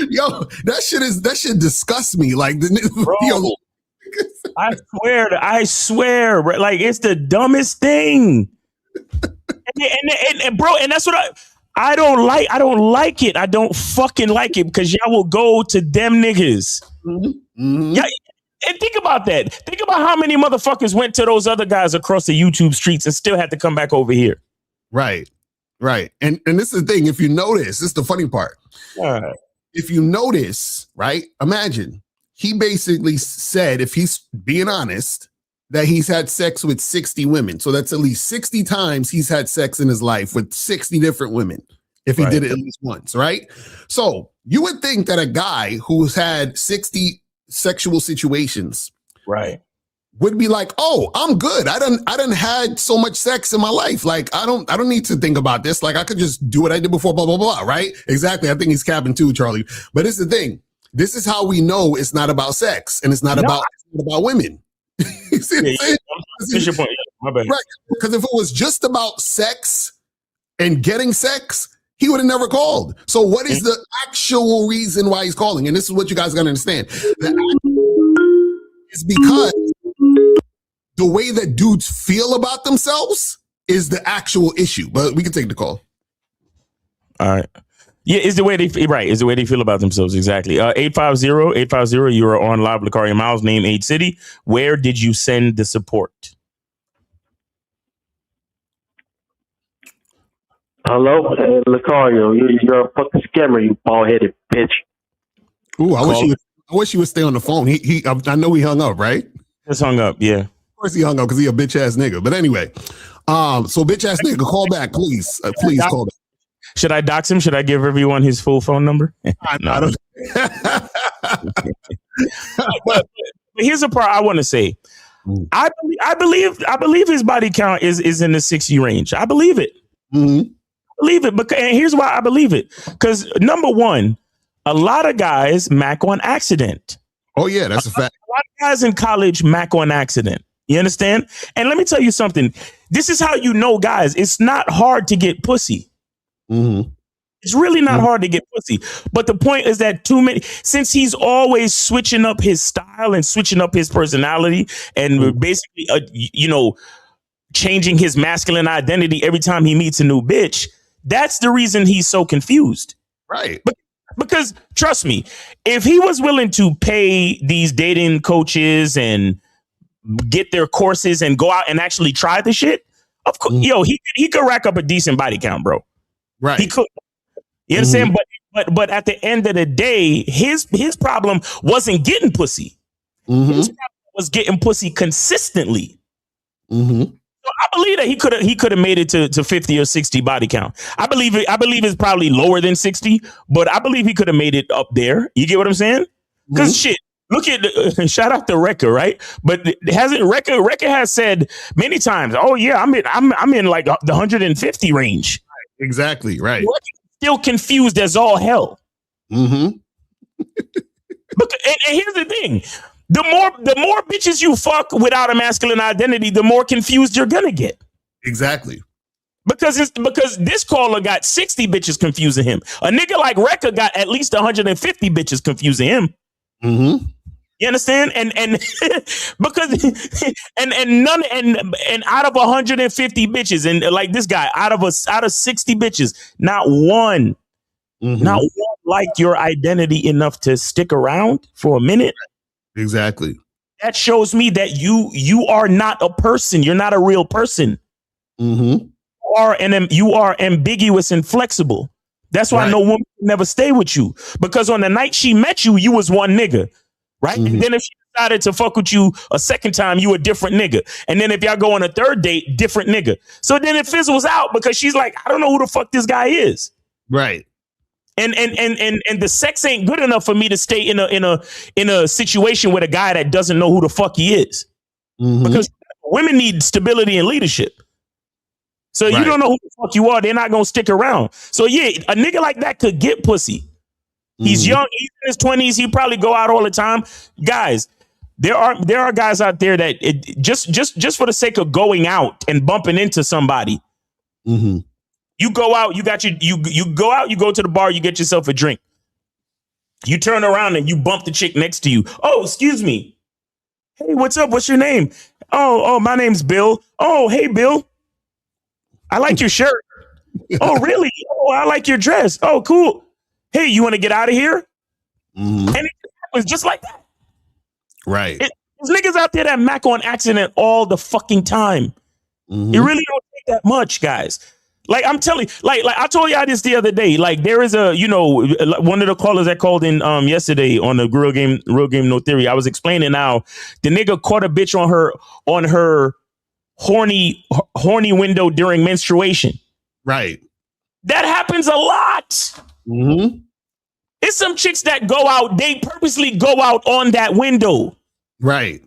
Yo, that shit disgusts me. Like, bro, yo, I swear, like, it's the dumbest thing. And bro, and that's what I don't like. I don't like it. I don't fucking like it, because y'all will go to them niggas. Mm-hmm. Yeah, and think about that. Think about how many motherfuckers went to those other guys across the YouTube streets and still had to come back over here. Right. And this is the thing. If you notice, this is the funny part. If you notice, right? Imagine he basically said, if he's being honest, that he's had sex with 60 women. So that's at least 60 times he's had sex in his life with 60 different women, if he did it at least once, right? So you would think that a guy who's had 60 sexual situations, right, would be like, oh, I'm good. I done had so much sex in my life. Like, I don't need to think about this. Like, I could just do what I did before, blah, blah, blah, right? Exactly. I think he's capping too, Charlie. But it's the thing. This is how we know it's not about sex and it's not about women. You see what I'm saying? That's your point. My bad. Right. Because if it was just about sex and getting sex, he would have never called. So what is the actual reason why he's calling? And this is what you guys got to understand. It's because the way that dudes feel about themselves is the actual issue. But we can take the call. All right. Yeah, it's the way they It's the way they feel about themselves. Exactly. 850-850. You are on live. Lacari Miles, name, age, city. Where did you send the support? Hello, Lucario. You're a fucking scammer, you bald-headed bitch. Ooh, I wish he would stay on the phone. I know he hung up, right? Just hung up, yeah. Of course he hung up because he a bitch ass nigga. But anyway, so bitch ass nigga, call back, please. Please call back. Should I dox him? Should I give everyone his full phone number? I don't. but here's the part I want to say. I believe his body count is in the 60 range. I believe it. Mm-hmm. Believe it. And here's why I believe it. Because number one, a lot of guys mac on accident. Oh yeah, that's a fact. A lot of guys in college mac on accident. You understand? And let me tell you something. This is how you know, guys. It's not hard to get pussy. Mm-hmm. It's really not hard to get pussy. But the point is that since he's always switching up his style and switching up his personality and basically, changing his masculine identity every time he meets a new bitch, that's the reason he's so confused. Right. Because trust me, if he was willing to pay these dating coaches and get their courses and go out and actually try the shit, of course, he could rack up a decent body count, bro. Right. He could. You understand? But at the end of the day, his problem wasn't getting pussy. His problem was getting pussy consistently. So I believe that he could have made it to 50 or 60 body count. I believe it's probably lower than 60, but I believe he could have made it up there. You get what I'm saying? Because shit, look at shout out to Rekka, right? But hasn't Rekka has said many times, oh yeah, I'm in like the 150 range. Exactly, right. Still confused as all hell. And here's the thing: the more bitches you fuck without a masculine identity, the more confused you're gonna get. Exactly. Because this caller got 60 bitches confusing him. A nigga like Rekka got at least 150 bitches confusing him. You understand? And because and out of 150 bitches, and like this guy, out of 60 bitches, not one liked your identity enough to stick around for a minute. Exactly. That shows me that you are not a person. You're not a real person. You are ambiguous and flexible. That's why no woman can never stay with you, because on the night she met you, you was one nigga. Right. And then if she decided to fuck with you a second time, you a different nigga. And then if y'all go on a third date, different nigga. So then it fizzles out because she's like, I don't know who the fuck this guy is. Right. And the sex ain't good enough for me to stay in a situation with a guy that doesn't know who the fuck he is. Because women need stability and leadership. So you don't know who the fuck you are, they're not gonna stick around. So yeah, a nigga like that could get pussy. He's young, he's in his 20s, he probably go out all the time. Guys, there are guys out there that just for the sake of going out and bumping into somebody. You go out, you go out, you go to the bar, you get yourself a drink. You turn around and you bump the chick next to you. Oh, excuse me. Hey, what's up? What's your name? Oh, my name's Bill. Oh, hey, Bill. I like your shirt. Oh, really? Oh, I like your dress. Oh, cool. Hey, you want to get out of here? And it was just like that. Right. There's niggas out there that mac on accident all the fucking time. It really don't take that much, guys. Like I'm telling you, like I told y'all this the other day. Like there is one of the callers that called in yesterday on the Real Game No Theory. I was explaining how the nigga caught a bitch on her horny window during menstruation. Right. That happens a lot. It's some chicks that go out, they purposely go out on that window. Right.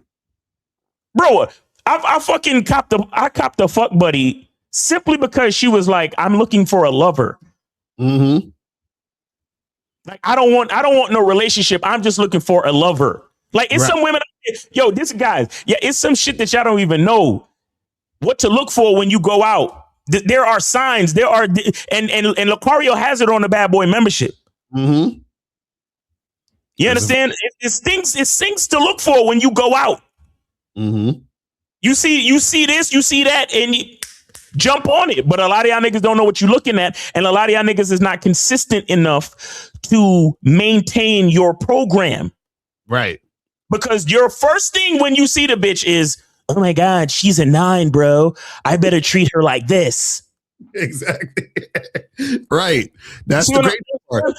Bro, I fucking copped the fuck buddy simply because she was like, I'm looking for a lover. Mm-hmm. Like, I don't want no relationship. I'm just looking for a lover. Like, it's some women, yo, this guys, it's some shit that y'all don't even know what to look for when you go out. There are signs. There are, and Lucario has it on the Bad Boy membership. Mm-hmm. You understand? It's things to look for when you go out. Mm-hmm. You see this, you see that, and you jump on it. But a lot of y'all niggas don't know what you're looking at, and a lot of y'all niggas is not consistent enough to maintain your program. Right. Because your first thing when you see the bitch is, oh my God, she's a 9, bro. I better treat her like this. Exactly. Right. That's the great part.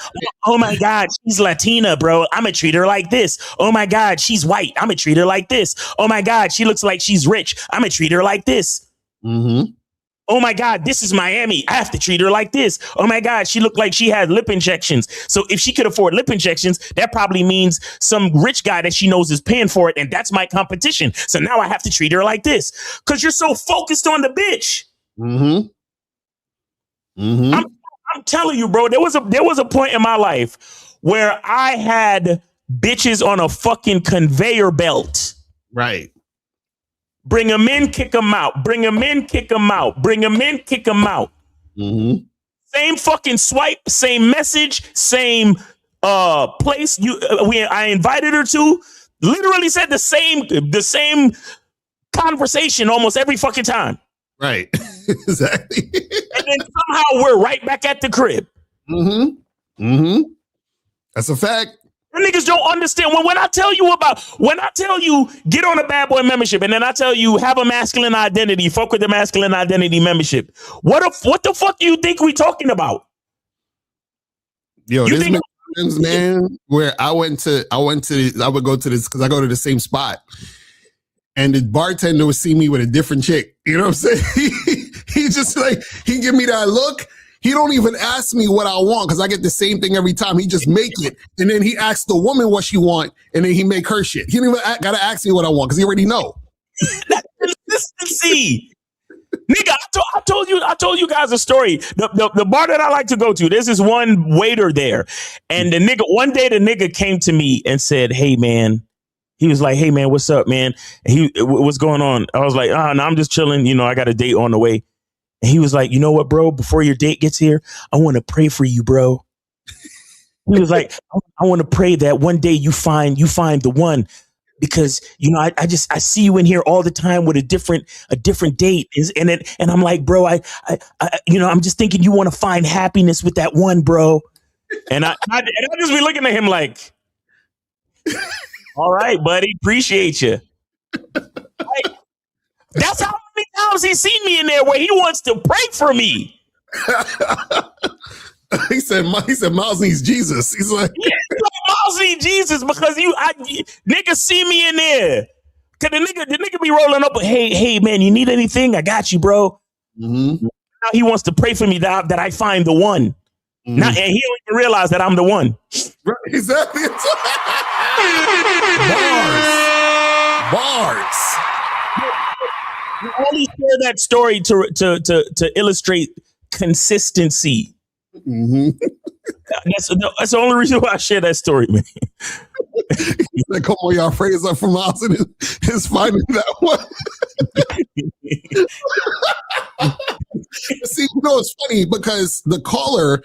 Oh my God, she's Latina, bro. I'm gonna treat her like this. Oh my God, she's white. I'm gonna treat her like this. Oh my God, she looks like she's rich. I'm gonna treat her like this. Mm-hmm. Oh my God, this is Miami. I have to treat her like this. Oh my God, she looked like she had lip injections. So if she could afford lip injections, that probably means some rich guy that she knows is paying for it. And that's my competition. So now I have to treat her like this. Because you're so focused on the bitch. Mm-hmm. Mm-hmm. I'm telling you, bro, there was a point in my life where I had bitches on a fucking conveyor belt. Right. Bring them in, kick them out. Bring them in, kick them out. Bring them in, kick them out. Mm-hmm. Same fucking swipe, same message, same place. I invited her to. Literally said the same conversation almost every fucking time. Right. Exactly. And then somehow we're right back at the crib. Mm-hmm. Mm-hmm. That's a fact. The niggas don't understand when I tell you get on a Bad Boy membership, and then I tell you have a masculine identity, fuck with the masculine identity membership. What the fuck do you think we talking about? Yo, there's been times, man, where I would go to this because I go to the same spot, and the bartender would see me with a different chick. You know what I'm saying? He just like he give me that look. He don't even ask me what I want because I get the same thing every time. He just make it, and then he asks the woman what she want, and then he make her shit. He don't even gotta ask me what I want because he already know. That consistency, nigga. I told you guys a story. The bar that I like to go to, there's this one waiter there, and one day the nigga came to me and said, "Hey man," he was like, "Hey man, what's up, man?" And what's going on? I was like, "Oh no, I'm just chilling. You know, I got a date on the way." And he was like, you know what, bro? Before your date gets here, I want to pray for you, bro. He was like, I want to pray that one day you find the one, because you know I see you in here all the time with a different date, and I'm like, bro, I I'm just thinking you want to find happiness with that one, bro. And I just be looking at him like, all right, buddy, appreciate you. Like, that's how many times he's seen me in there where he wants to pray for me. He said Miles needs Jesus. He's like, yeah, Miles needs Jesus because niggas see me in there. Cause the nigga be rolling up with, hey man, you need anything? I got you, bro. Mm-hmm. Now he wants to pray for me that I find the one. Mm-hmm. Now, and he don't even realize that I'm the one. Right, exactly. Bars. You only share that story to illustrate consistency. Mm-hmm. That's the only reason why I share that story, man. Like, come on, y'all phrase up from Miles and his finding that one. See, you know, it's funny because the caller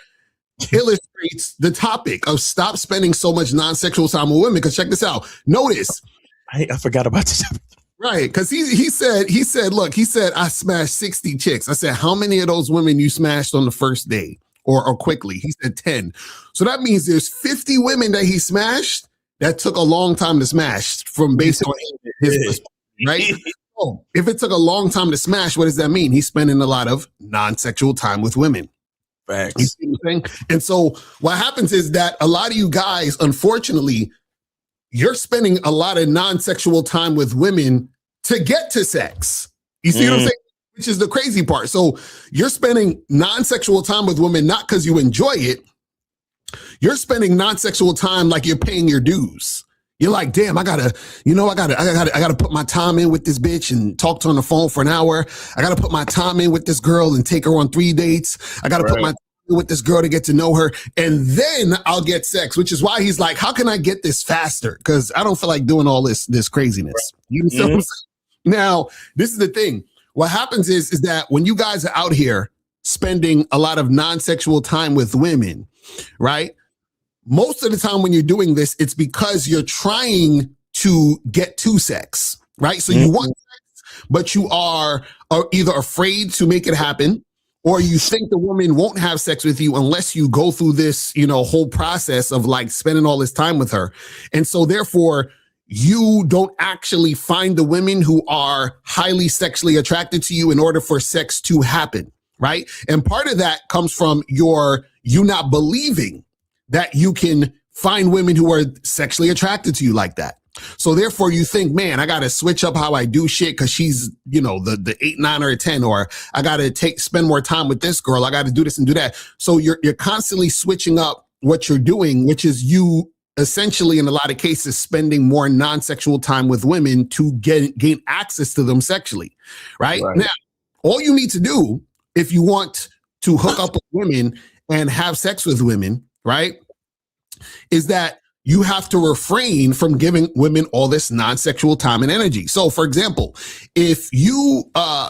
illustrates the topic of stop spending so much non-sexual time with women. Because check this out. Notice. I forgot about this. Right, because he said, look, I smashed 60 chicks. I said, how many of those women you smashed on the first day or quickly? He said 10. So that means there's 50 women that he smashed that took a long time to smash from based on his perspective, right? So if it took a long time to smash, what does that mean? He's spending a lot of non-sexual time with women. Facts. You see what I'm saying? And so what happens is that a lot of you guys, unfortunately, you're spending a lot of non-sexual time with women to get to sex. You see what I'm saying? Which is the crazy part. So you're spending non-sexual time with women not because you enjoy it. You're spending non-sexual time like you're paying your dues. You're like, damn, I gotta put my time in with this bitch and talk to her on the phone for an hour. I gotta put my time in with this girl and take her on 3 dates. I gotta put my time in with this girl to get to know her, and then I'll get sex. Which is why he's like, how can I get this faster? Because I don't feel like doing all this craziness. You know what I'm saying? Now, this is the thing. What happens is that when you guys are out here spending a lot of non-sexual time with women, right? Most of the time when you're doing this, it's because you're trying to get to sex, right? So you want sex, but you are either afraid to make it happen, or you think the woman won't have sex with you unless you go through this, whole process of like spending all this time with her. And so therefore, you don't actually find the women who are highly sexually attracted to you in order for sex to happen, right? And part of that comes from you not believing that you can find women who are sexually attracted to you like that. So therefore you think, man, I got to switch up how I do shit because she's, the 8, 9, or a 10, or I got to spend more time with this girl. I got to do this and do that. So you're constantly switching up what you're doing, which is you essentially, in a lot of cases, spending more non-sexual time with women to gain access to them sexually, right? Now, all you need to do if you want to hook up with women and have sex with women, right, is that you have to refrain from giving women all this non-sexual time and energy. So, for example, if you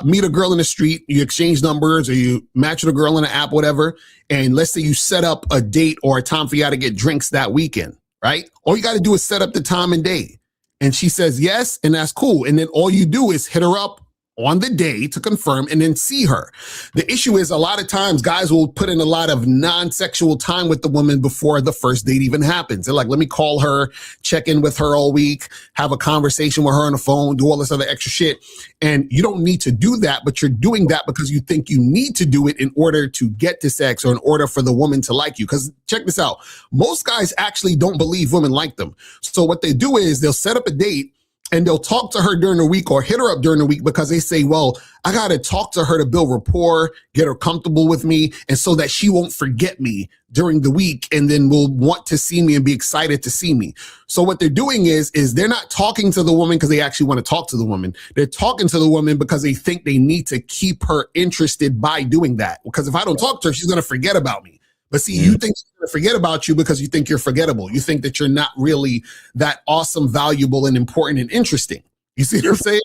meet a girl in the street, you exchange numbers, or you match with a girl in an app, whatever, and let's say you set up a date or a time for you to get drinks that weekend, right? All you got to do is set up the time and day. And she says yes, and that's cool. And then all you do is hit her up on the day to confirm and then see her. The issue is a lot of times guys will put in a lot of non-sexual time with the woman before the first date even happens. They're like, let me call her, check in with her all week, have a conversation with her on the phone, do all this other extra shit. And you don't need to do that, but you're doing that because you think you need to do it in order to get to sex or in order for the woman to like you. Because check this out. Most guys actually don't believe women like them. So what they do is they'll set up a date and they'll talk to her during the week or hit her up during the week because they say, well, I got to talk to her to build rapport, get her comfortable with me, and so that she won't forget me during the week and then will want to see me and be excited to see me. So what they're doing is they're not talking to the woman because they actually want to talk to the woman. They're talking to the woman because they think they need to keep her interested by doing that. Because if I don't talk to her, she's going to forget about me. But see, you think she's going to forget about you because you think you're forgettable. You think that you're not really that awesome, valuable, and important and interesting. You see what I'm saying?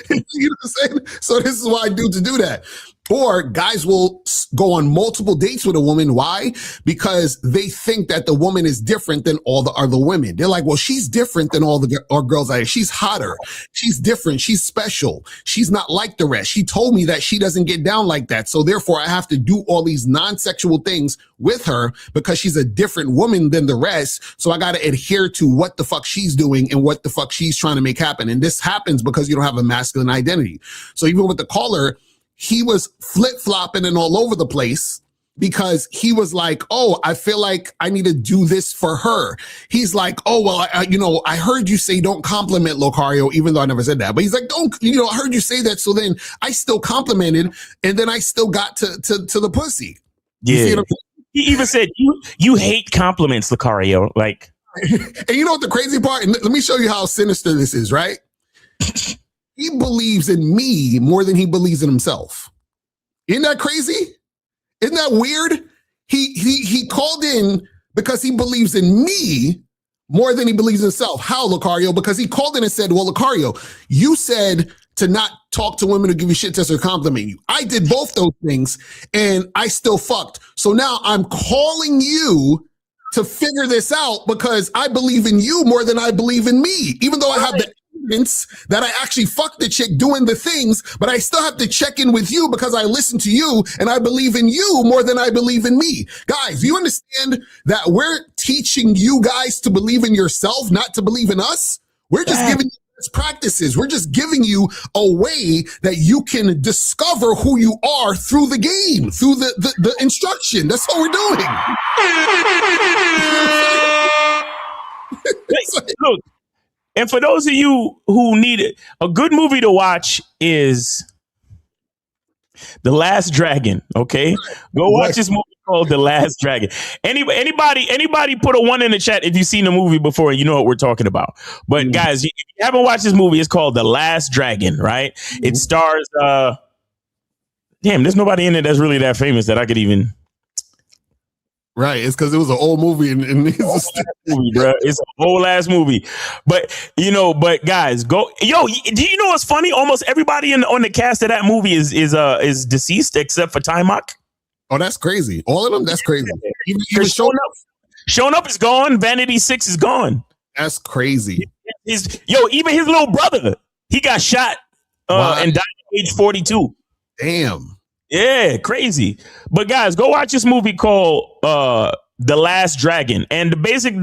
You know what I'm saying? So this is why dudes do that. Or guys will go on multiple dates with a woman. Why? Because they think that the woman is different than all the other women. They're like, well, she's different than all the girls out here. She's hotter. She's different. She's special. She's not like the rest. She told me that she doesn't get down like that. So therefore, I have to do all these non-sexual things with her because she's a different woman than the rest. So I got to adhere to what the fuck she's doing and what the fuck she's trying to make happen. And this happens because you don't have a masculine identity. So even with the caller, he was flip-flopping and all over the place because he was like, oh, I feel like I need to do this for her. He's like, oh, well, I heard you say don't compliment Locario, even though I never said that. But he's like, I heard you say that. So then I still complimented and then I still got to the pussy. You see what I'm saying? He even said, you hate compliments, Locario. Like, and you know what the crazy part? And let me show you how sinister this is, right? He believes in me more than he believes in himself. Isn't that crazy? Isn't that weird? He called in because he believes in me more than he believes in himself. How, Locario? Because he called in and said, well, Locario, you said to not talk to women who give you shit tests or compliment you. I did both those things and I still fucked. So now I'm calling you to figure this out because I believe in you more than I believe in me, even though I have the evidence that I actually fucked the chick doing the things, but I still have to check in with you because I listen to you and I believe in you more than I believe in me. Guys, do you understand that we're teaching you guys to believe in yourself, not to believe in us? We're just giving you best practices. We're just giving you a way that you can discover who you are through the game, through the instruction. That's what we're doing. Look, and for those of you who need it, a good movie to watch is The Last Dragon. Okay, go watch this movie. called The Last Dragon. Anybody put a 1 in the chat if you've seen the movie before and you know what we're talking about. But guys, if you haven't watched this movie, it's called The Last Dragon, right? It stars there's nobody in it that's really that famous that I could even. Right, it's because it was an old movie and movie, bro. It's a whole ass movie. But guys, go. Yo, do you know what's funny? Almost everybody on the cast of that movie is deceased except for Timok. Oh, that's crazy. All of them? That's crazy. Even Showing up is gone. Vanity 6 is gone. That's crazy. Even his little brother, he got shot and died at age 42. Damn. Yeah, crazy. But guys, go watch this movie called The Last Dragon. And the basic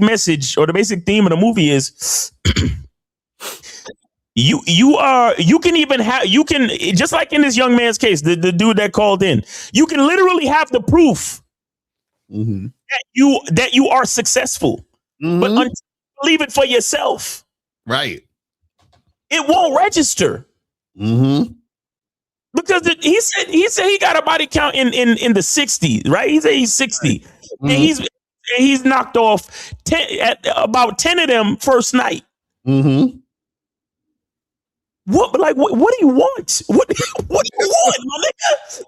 message or the basic theme of the movie is you can just like in this young man's case, the dude that called in, you can literally have the proof that you are successful. But until you believe it for yourself, right, it won't register. Because he said he got a body count in the 60s, right? He said he's 60. And he's knocked off about 10 of them first night. What do you want? What do you want, my nigga?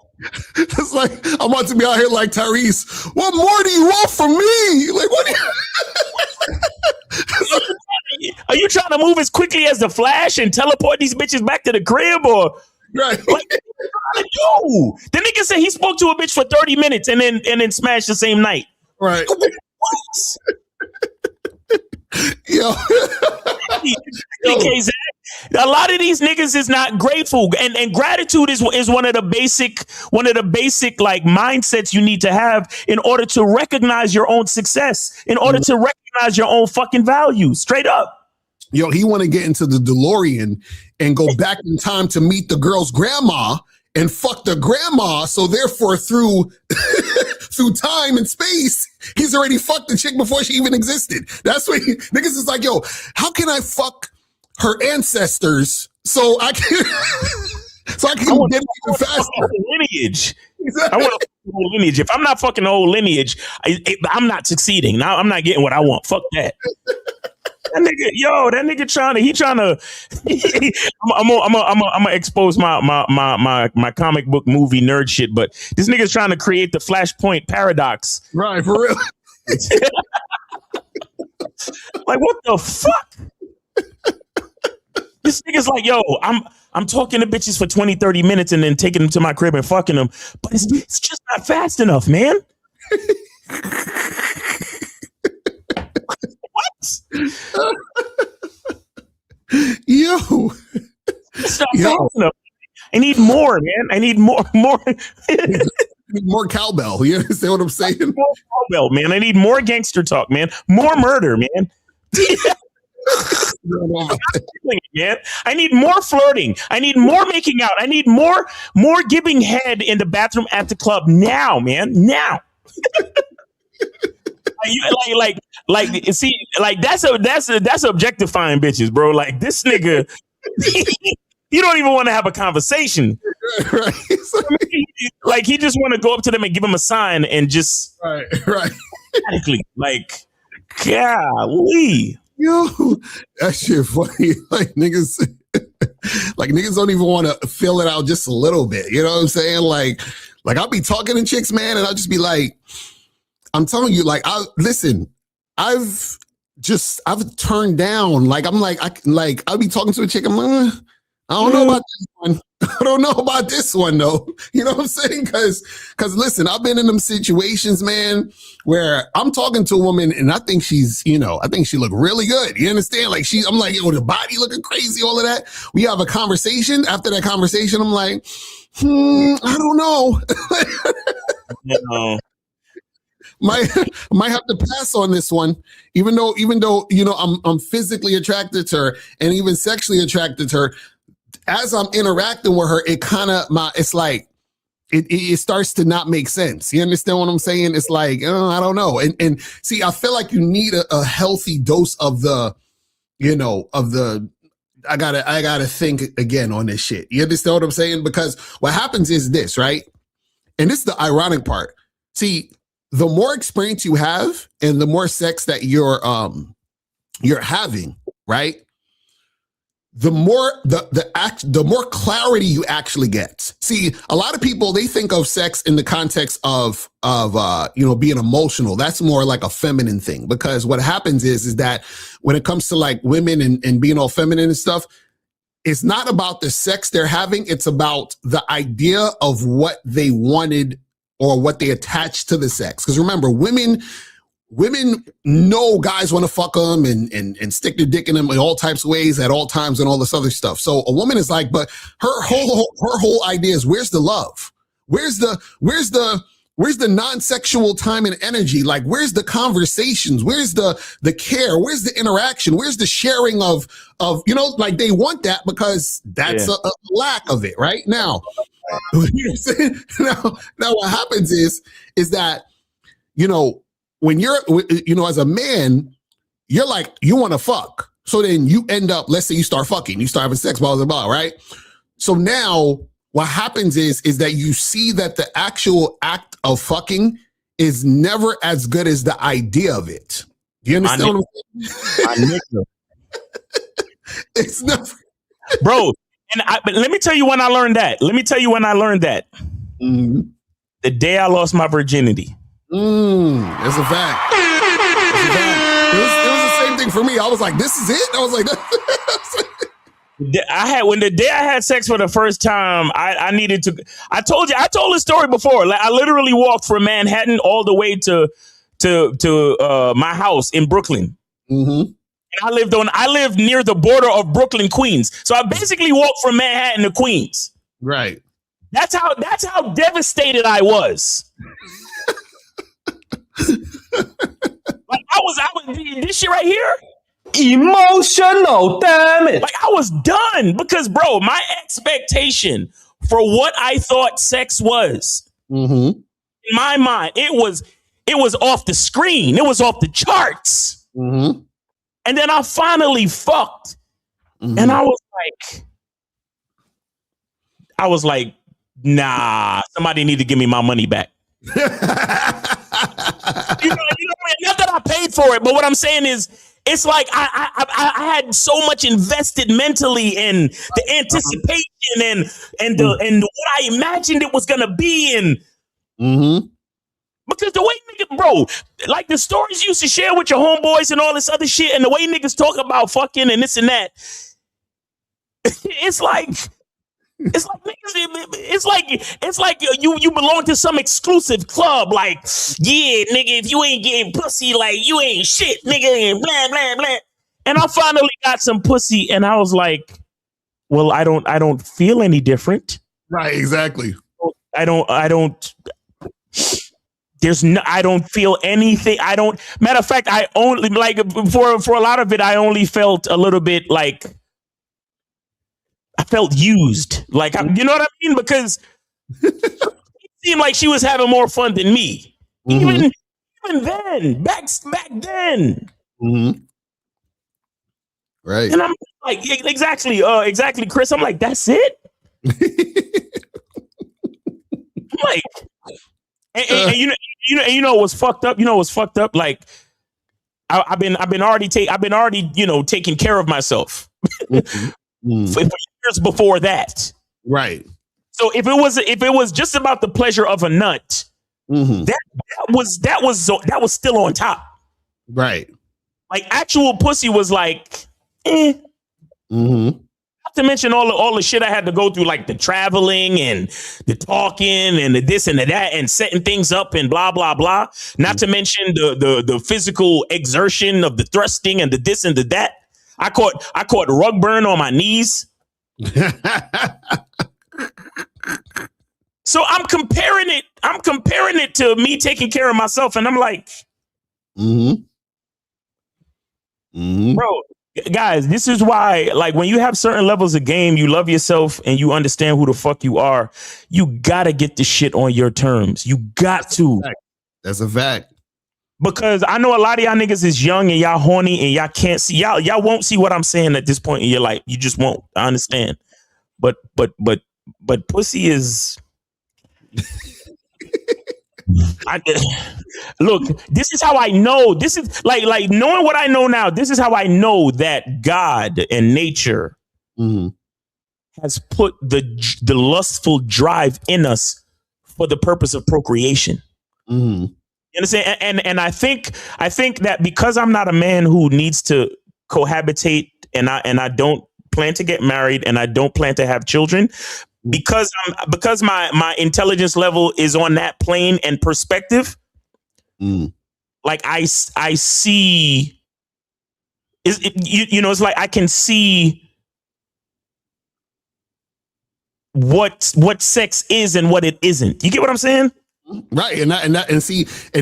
It's like I'm about to be out here like Tyrese. What more do you want from me? Like, what do you Are you trying to move as quickly as the Flash and teleport these bitches back to the crib, or right? Like, what are you trying to do? The nigga said he spoke to a bitch for 30 minutes and then smashed the same night. Right. What? Yo. A lot of these niggas is not grateful, and gratitude is one of the basic like mindsets you need to have in order to recognize your own success, in order to recognize your own fucking value. Straight up. Yo, he want to get into the DeLorean and go back in time to meet the girl's grandma and fuck the grandma. So therefore, through time and space, he's already fucked the chick before she even existed. That's what niggas is like, yo, how can I fuck her ancestors so I can get even faster? Lineage. Exactly. I want a whole lineage. If I'm not fucking the whole lineage, I'm not succeeding. Now I'm not getting what I want. Fuck that. I'm gonna expose my comic book movie nerd shit, but this nigga's trying to create the Flashpoint paradox. Right, for real. Like, what the fuck? This nigga's like, yo, I'm talking to bitches for 20, 30 minutes and then taking them to my crib and fucking them, but it's just not fast enough, man. Yo. I need more, man. I need more. More cowbell. You understand what I'm saying? More cowbell, man. I need more gangster talk, man. More murder, man. Man, I need more flirting. I need more making out. I need more giving head in the bathroom at the club now, man. Now. That's objectifying bitches, bro. Like, this nigga, he don't even want to have a conversation. Right. Like, he just want to go up to them and give them a sign and just right. Like, golly. Yo, that shit funny. Like, niggas don't even want to fill it out just a little bit. You know what I'm saying? Like I'll be talking to chicks, man, and I'll just be like, I'm telling you, like, I've turned down. Like, I'm like, I'll be talking to a chick. I'm like, I don't know about this one. I don't know about this one though. You know what I'm saying? Cause listen, I've been in them situations, man, where I'm talking to a woman and I think she look really good. You understand? Like, I'm like, yo, the body looking crazy, all of that. We have a conversation. After that conversation, I'm like, I don't know. Might have to pass on this one, even though I'm physically attracted to her and even sexually attracted to her. As I'm interacting with her, it's like it starts to not make sense. You understand what I'm saying? It's like, I don't know. And see, I feel like you need a healthy dose of I gotta think again on this shit. You understand what I'm saying? Because what happens is this, right? And this is the ironic part. See, the more experience you have and the more sex that you're having, right? The more the more clarity you actually get. See, a lot of people, they think of sex in the context of being emotional. That's more like a feminine thing, because what happens is that when it comes to like women and being all feminine and stuff, it's not about the sex they're having. It's about the idea of what they wanted or what they attached to the sex. Because remember, women know guys want to fuck them and stick their dick in them in all types of ways at all times and all this other stuff. So a woman is like, but her whole idea is, where's the love? Where's the non-sexual time and energy? Like, where's the conversations? Where's the care? Where's the interaction? Where's the sharing of like, they want that because that's a lack of it right now. Now what happens is that, when you're, as a man, you're like, you want to fuck. So then you end up, let's say you start fucking, you start having sex, blah, blah, blah, right? So now what happens is that you see that the actual act of fucking is never as good as the idea of it. Do you understand what I'm saying? It's never. Bro, but let me tell you when I learned that. Mm-hmm. The day I lost my virginity. That's a fact. It was the same thing for me. I was like, this is it? I was like, the day I had sex for the first time, I needed to. I told the story before. Like, I literally walked from Manhattan all the way to my house in Brooklyn. Mm-hmm. And I lived near the border of Brooklyn, Queens. So I basically walked from Manhattan to Queens. Right. That's how devastated I was. Like, I was this shit right here. Emotional, damn it. Like, I was done because, bro, my expectation for what I thought sex was, in my mind, it was off the screen. It was off the charts. Mm-hmm. And then I finally fucked. And I was like, nah, somebody need to give me my money back. Not that I paid for it, but what I'm saying is, it's like I had so much invested mentally in the anticipation and what I imagined it was gonna be, and because the way niggas, bro, like the stories you used to share with your homeboys and all this other shit, and the way niggas talk about fucking and this and that, it's like you belong to some exclusive club. Like, yeah, nigga, if you ain't getting pussy, like, you ain't shit, nigga, and blah blah blah. And I finally got some pussy, and I was like, well, I don't feel any different. Right, exactly. I don't feel anything. Matter of fact, I only, like, for a lot of it, I only felt a little bit like I felt used. Like, you know what I mean? Because it seemed like she was having more fun than me. Even then, back then. Right. And I'm like, exactly, Chris. I'm like, that's it? I'm like, and you know what's fucked up? Like, I've been already taking care of myself for years before that. Right. So if it was just about the pleasure of a nut, that was still on top. Right. Like, actual pussy was like, Not to mention all the shit I had to go through, like the traveling and the talking and the this and the that and setting things up and blah blah blah. Not to mention the physical exertion of the thrusting and the this and the that. I caught rug burn on my knees. So I'm comparing it to me taking care of myself, and I'm like, bro, guys, this is why, like, when you have certain levels of game, you love yourself and you understand who the fuck you are, you gotta get the shit on your terms. You got to. That's a fact. Because I know a lot of y'all niggas is young and y'all horny and y'all can't see, y'all won't see what I'm saying at this point in your life. You just won't. I understand. But pussy is Look, this is how I know. This is like knowing what I know now. This is how I know that God and nature has put the lustful drive in us for the purpose of procreation. You understand? And I think that because I'm not a man who needs to cohabitate, and I don't plan to get married, and I don't plan to have children, because my intelligence level is on that plane and perspective. Like I see, it's like I can see what sex is and what it isn't. You get what I'm saying? Right, and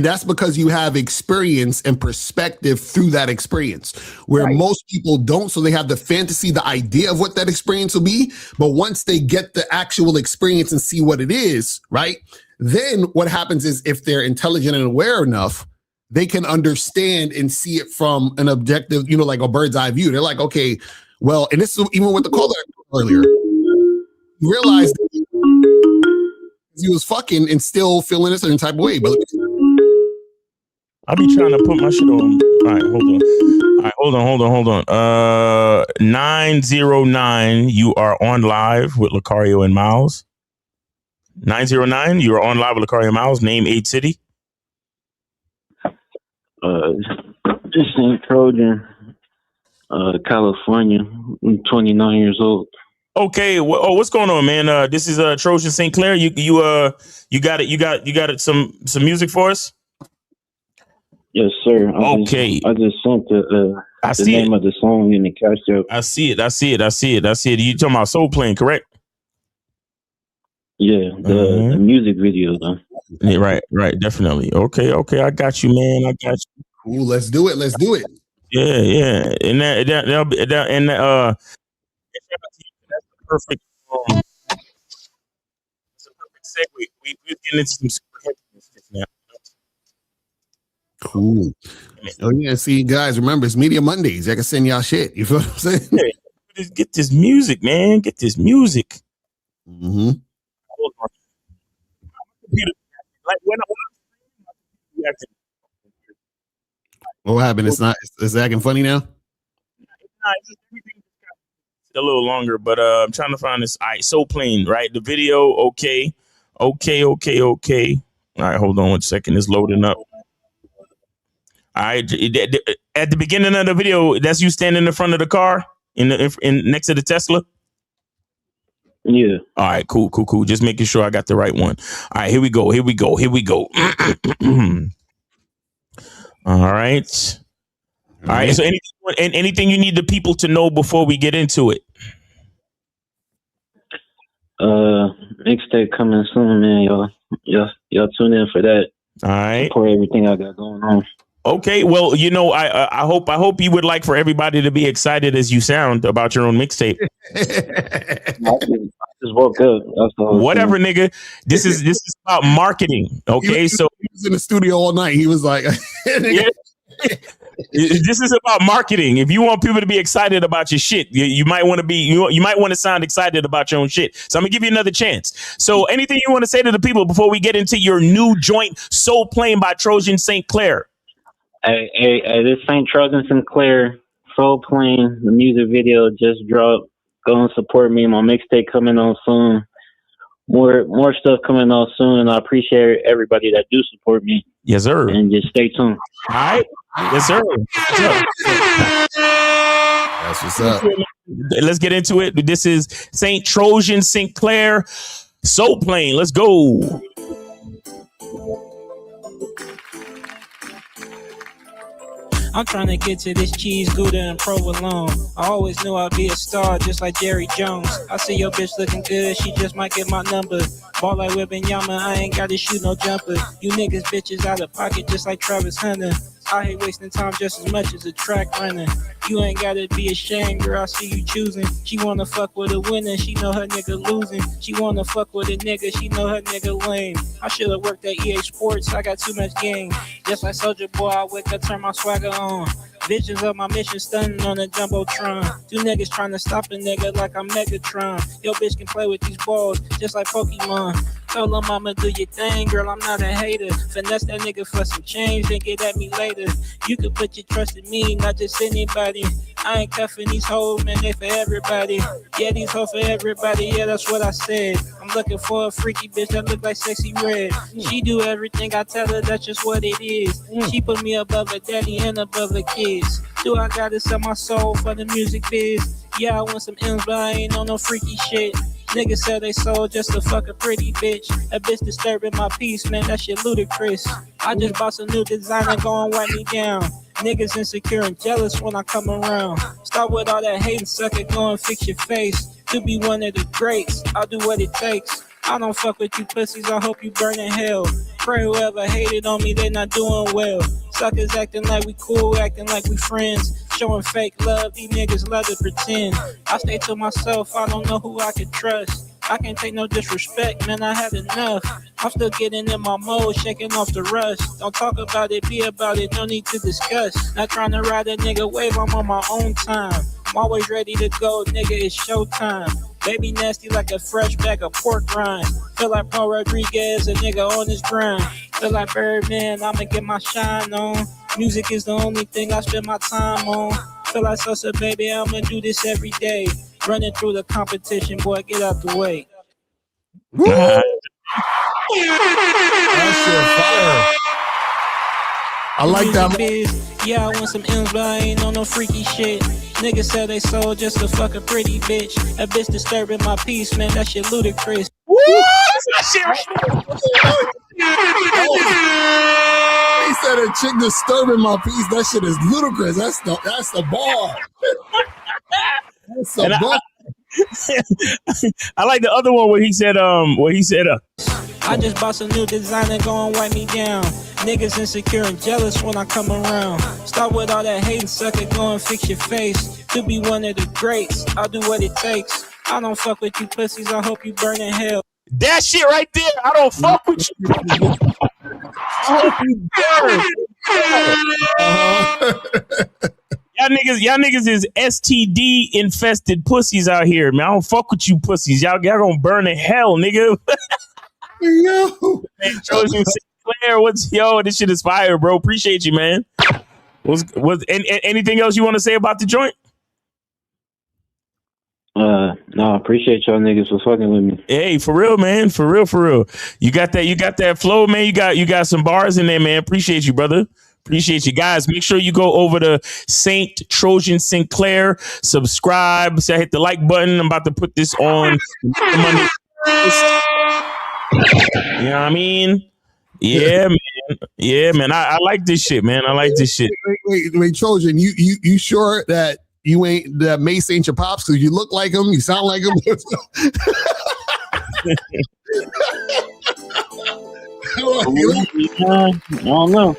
that's because you have experience and perspective through that experience, where most people don't. So they have the fantasy, the idea of what that experience will be, but once they get the actual experience and see what it is, right? Then what happens is, if they're intelligent and aware enough, they can understand and see it from an objective, like a bird's eye view. They're like, okay, well, and this is even with the caller earlier. You realize that he was fucking and still feeling a certain type of way. But I'll be trying to put my shit on. All right, hold on. 909, you are on live with Lucario and Miles. 909, you are on live with Lucario and Miles. Name, age, city. Just St. Trojan, California. I'm 29 years old. Okay, what's going on, man? This is Trojan St. Clair. You got it. Some music for us. Yes, sir. I just sent the name of the song in the cash app. I see it. You talking about Soul Plane, correct? Yeah, the music video though. Yeah, right, definitely. Okay, I got you, man. I got you. Cool, let's do it. Yeah, and that's the perfect. It's a perfect segue. We're getting into some super heaviness now. Cool. Oh yeah, see, guys, remember it's Media Mondays. I can send y'all shit. You feel what I'm saying? Yeah, get this music, man. Get this music. Mm-hmm. Like when what happened? It's acting funny now. A little longer, but I'm trying to find this. All right, Soul Plane, right? The video, okay. All right, hold on 1 second. It's loading up. All right, at the beginning of the video, that's you standing in front of the car in next to the Tesla. Yeah. All right, cool. Just making sure I got the right one. All right, here we go. All right. So anything you need the people to know before we get into it? Mixtape coming soon, man. Y'all tune in for that. All right. Support everything I got going on. Okay, well, I hope you would like for everybody to be excited as you sound about your own mixtape. I just woke up. That's the whole whatever, thing. nigga. This is about marketing. Okay, he was in the studio all night. He was like, yeah. This is about marketing. If you want people to be excited about your shit, you might want to sound excited about your own shit. So I'm gonna give you another chance. So anything you want to say to the people before we get into your new joint, Soul Plane by Trojan St. Clair? Hey, this St. Trojan St. Clair, Soul Plane. The music video just dropped. Go and support me. My mixtape coming on soon. More stuff coming on soon, and I appreciate everybody that do support me. Yes, sir. And just stay tuned. All right. Yes, sir. That's what's up. Let's get into it. This is St. Trojan St. Clair, Soul Plane. Let's go. I'm trying to get to this cheese, Gouda, and provolone. I always knew I'd be a star, just like Jerry Jones. I see your bitch looking good, she just might get my number. Ball like Wembanyama, I ain't gotta shoot no jumper. You niggas bitches out of pocket, just like Travis Hunter. I hate wasting time just as much as a track runner. You ain't gotta be ashamed, girl, I see you choosing. She wanna fuck with a winner, she know her nigga losing. She wanna fuck with a nigga, she know her nigga lame. I should've worked at EA Sports, I got too much game. Just like Soulja Boy, I wake up, turn my swagger on. Visions of my mission stunning on a Jumbotron. Two niggas trying to stop a nigga like I'm Megatron. Yo bitch can play with these balls just like Pokemon. Told him I'ma do your thing, girl, I'm not a hater. Finesse that nigga for some change, then get at me later. You can put your trust in me, not just anybody. I ain't cuffing these hoes, man, they for everybody. Yeah, these hoes for everybody, yeah, that's what I said. I'm looking for a freaky bitch that look like Sexy Red. She do everything I tell her, that's just what it is. She put me above her daddy and above her kids. Do I gotta sell my soul for the music biz? Yeah, I want some M's, but I ain't on no freaky shit. Niggas sell they soul just to fuck a pretty bitch. A bitch disturbing my peace, man, that shit ludicrous. I just bought some new designer, go and wipe me down. Niggas insecure and jealous when I come around. Start with all that hate and suck it, go and fix your face. To be one of the greats, I'll do what it takes. I don't fuck with you pussies, I hope you burn in hell. Pray whoever hated on me, they not doing well. Suckers acting like we cool, acting like we friends. Showing fake love, these niggas love to pretend. I stay to myself, I don't know who I can trust. I can't take no disrespect, man, I had enough. I'm still getting in my mode, shaking off the rust. Don't talk about it, be about it, no need to discuss. Not trying to ride a nigga wave, I'm on my own time. I'm always ready to go, nigga, it's showtime. Baby nasty like a fresh bag of pork rind. Feel like Paul Rodriguez, a nigga on his grind. Feel like Birdman, I'ma get my shine on. Music is the only thing I spend my time on. Feel like Sosa, baby, I'ma do this every day. Running through the competition, boy, get out the way. That shit fire. I like that. Yeah, I want some M's, but I ain't on no freaky shit. Niggas sell they soul just to fuck a pretty bitch. A bitch disturbing my peace, man, that shit ludicrous. Woo! That shit He said a chick disturbing my peace. That shit is ludicrous. That's the bar. That's the bar. I like the other one where he said I just bought some new designer, go and wipe me down. Niggas insecure and jealous when I come around. Start with all that hate and suck it, go and fix your face. To be one of the greats, I'll do what it takes. I don't fuck with you pussies, I hope you burn in hell. that shit right there. I don't fuck with you. I hope you burn. Y'all niggas is STD infested pussies out here, man. I don't fuck with you pussies. Y'all gonna burn in hell, nigga. Yo, man, Trojan Sinclair, this shit is fire, bro. Appreciate you, man. Anything else you want to say about the joint? No, I appreciate y'all niggas for fucking with me. Hey, for real, man. For real. You got that flow, man. You got some bars in there, man. Appreciate you, brother. Appreciate you guys. Make sure you go over to Saint Trojan Sinclair, subscribe, hit the like button. I'm about to put this on Monday. You know what I mean? Yeah, man. Yeah, man. I like this shit, man. I like this shit. Wait, Trojan, you sure that you ain't that Mace ain't your pops? Because you look like him, you sound like him. I don't know.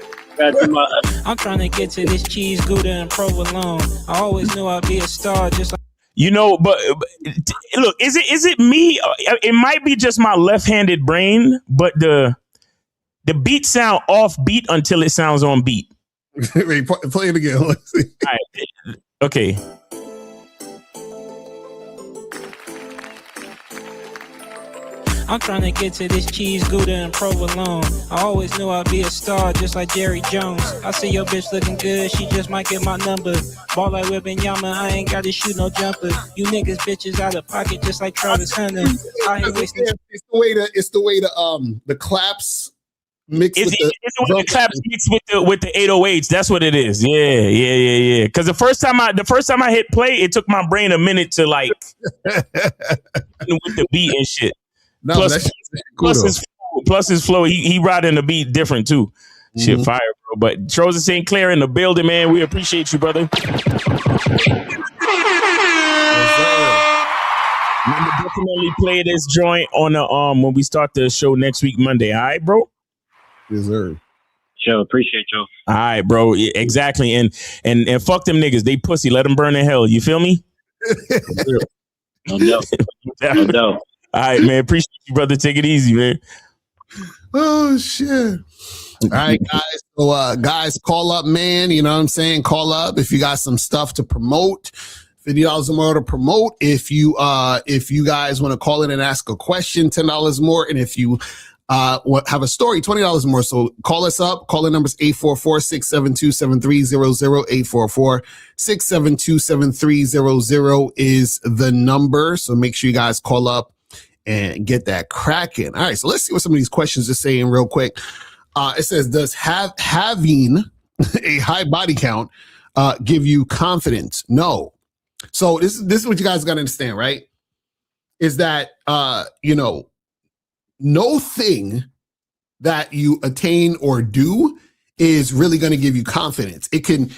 I'm trying to get to this cheese Gouda and provolone. I always knew I'd be a star, just like. But look, is it me? It might be just my left-handed brain, but the beat sound off beat until it sounds on beat. Wait, play it again. Let's see. All right. Okay. I'm trying to get to this cheese Gouda and provolone. I always knew I'd be a star, just like Jerry Jones. I see your bitch looking good, she just might get my number. Ball like Wembanyama, I ain't gotta shoot no jumper. You niggas bitches out of pocket, just like Travis Hunter. It's the way the claps mix with the claps mix with the 808s. That's what it is. Yeah. Because the first time I hit play, it took my brain a minute to like with the beat and shit. No, plus his flow, he riding the beat different too. Mm-hmm. Shit fire, bro. But Trojan Sinclair in the building, man. We appreciate you, brother. Remember, definitely play this joint on the when we start the show next week, Monday. All right, bro? Yes, sir. Sure, appreciate you. All right, bro. Yeah, exactly. And fuck them niggas. They pussy. Let them burn in hell. You feel me? No doubt. No doubt. All right, man. Appreciate you, brother. Take it easy, man. Oh, shit. All right, guys. So, guys, call up, man. You know what I'm saying? Call up if you got some stuff to promote. $50 or more to promote. If you guys want to call in and ask a question, $10 more. And if you have a story, $20 more. So call us up. Call in numbers 844-672-7300. 844-672-7300 is the number. So make sure you guys call up and get that cracking. All right, so let's see what some of these questions are saying real quick. It says, does having a high body count give you confidence? No. So this is what you guys got to understand, right? Is that, no thing that you attain or do is really going to give you confidence. It can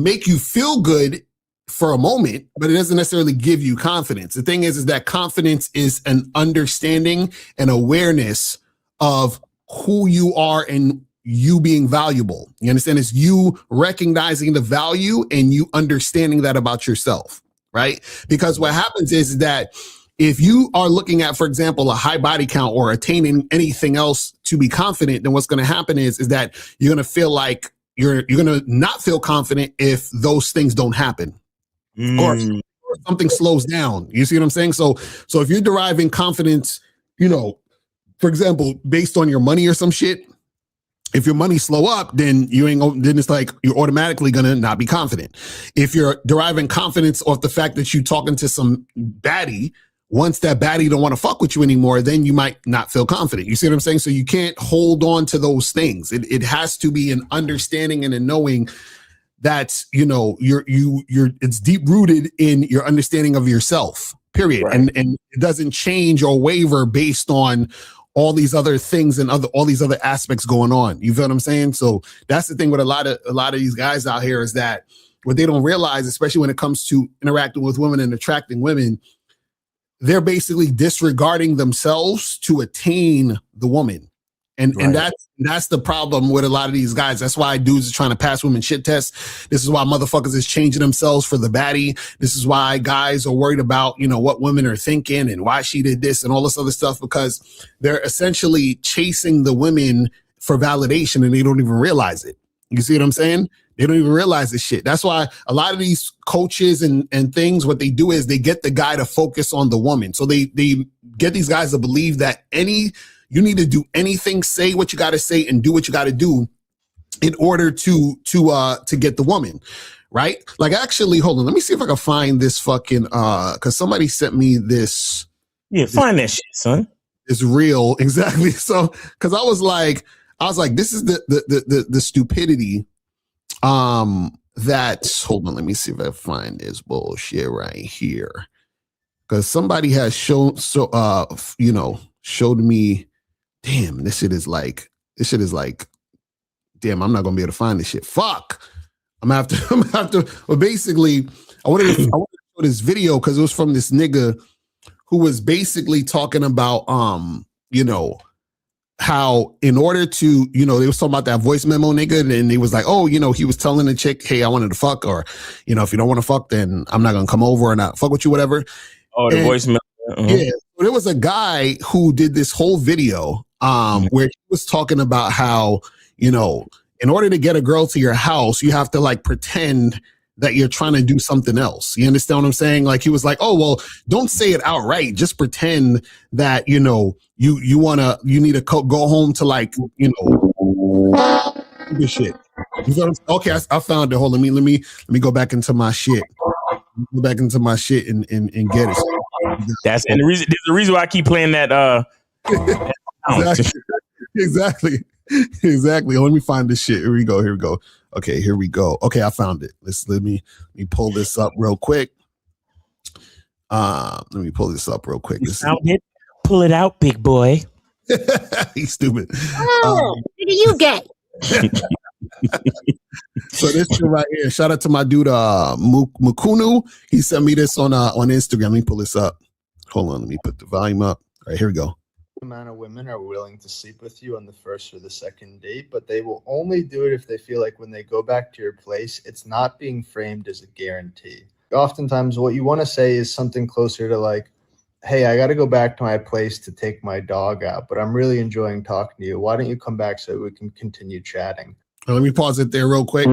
make you feel good for a moment, but it doesn't necessarily give you confidence. The thing is that confidence is an understanding and awareness of who you are and you being valuable. You understand? It's you recognizing the value and you understanding that about yourself, right? Because what happens is that if you are looking at, for example, a high body count or attaining anything else to be confident, then what's going to happen is that you're going to feel like you're going to not feel confident if those things don't happen. Or something slows down. You see what I'm saying? So if you're deriving confidence, for example, based on your money or some shit, if your money slow up, then then it's like you're automatically gonna not be confident. If you're deriving confidence off the fact that you're talking to some baddie, once that baddie don't want to fuck with you anymore, then you might not feel confident. You see what I'm saying? So you can't hold on to those things. It has to be an understanding and a knowing that's, it's deep rooted in your understanding of yourself, period. Right. And it doesn't change or waver based on all these other things and all these other aspects going on. You feel what I'm saying? So that's the thing with a lot of these guys out here is that what they don't realize, especially when it comes to interacting with women and attracting women, they're basically disregarding themselves to attain the woman. And right. and that's the problem with a lot of these guys. That's why dudes are trying to pass women shit tests. This is why motherfuckers is changing themselves for the baddie. This is why guys are worried about, what women are thinking and why she did this and all this other stuff, because they're essentially chasing the women for validation and they don't even realize it. You see what I'm saying? They don't even realize this shit. That's why a lot of these coaches and things, what they do is they get the guy to focus on the woman. So they get these guys to believe that you need to do anything, say what you got to say, and do what you got to do in order to get the woman, right? Like, actually, hold on. Let me see if I can find this fucking because somebody sent me this. Yeah, find that shit, son. It's real, exactly. So, because I was like, this is the stupidity. That hold on. Let me see if I find this bullshit right here, because somebody has showed me. Damn, this shit is like, damn, I'm not gonna be able to find this shit. Fuck. I'm gonna have to, well, basically, I wanted to show this video because it was from this nigga who was basically talking about, how in order to, they was talking about that voice memo nigga, and he was like, oh, he was telling the chick, hey, I wanted to fuck, or, if you don't want to fuck, then I'm not gonna come over and not fuck with you, whatever. Oh, the voice memo. Uh-huh. Yeah. There was a guy who did this whole video where he was talking about how, in order to get a girl to your house, you have to like pretend that you're trying to do something else. You understand what I'm saying? Like, he was like, oh, well, don't say it outright. Just pretend that, you need to go home to like, this shit. Okay, I found it. Hold on, let me go back into my shit. Go back into my shit and get it. There's the reason why I keep playing that. Exactly. Let me find this shit. Here we go. Okay, here we go. Okay, I found it. Let me pull this up real quick. Let me pull this up real quick. You found it? Pull it out, big boy. He's stupid. Oh, what do you get? So this shit right here. Shout out to my dude Mukunu. He sent me this on Instagram. Let me pull this up. Hold on, let me put the volume up. All right, here we go. Amount of women are willing to sleep with you on the first or the second date, but they will only do it if they feel like when they go back to your place, it's not being framed as a guarantee. Oftentimes what you want to say is something closer to like, hey, I got to go back to my place to take my dog out, but I'm really enjoying talking to you. Why don't you come back so we can continue chatting? Let me pause it there real quick.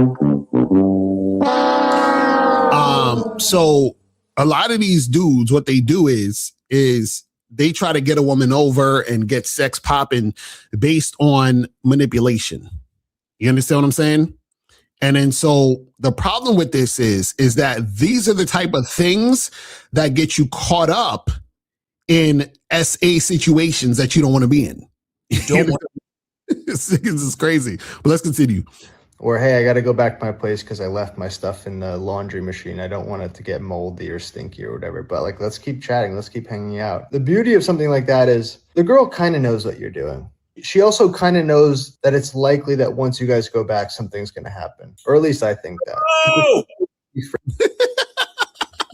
So a lot of these dudes, what they do is they try to get a woman over and get sex popping based on manipulation. You understand what I'm saying? And then so the problem with this is that these are the type of things that get you caught up in SA situations that you don't want to be in. This is crazy. But let's continue. Or, hey, I got to go back to my place because I left my stuff in the laundry machine. I don't want it to get moldy or stinky or whatever. But, like, let's keep chatting. Let's keep hanging out. The beauty of something like that is the girl kind of knows what you're doing. She also kind of knows that it's likely that once you guys go back, something's going to happen. Or at least I think that.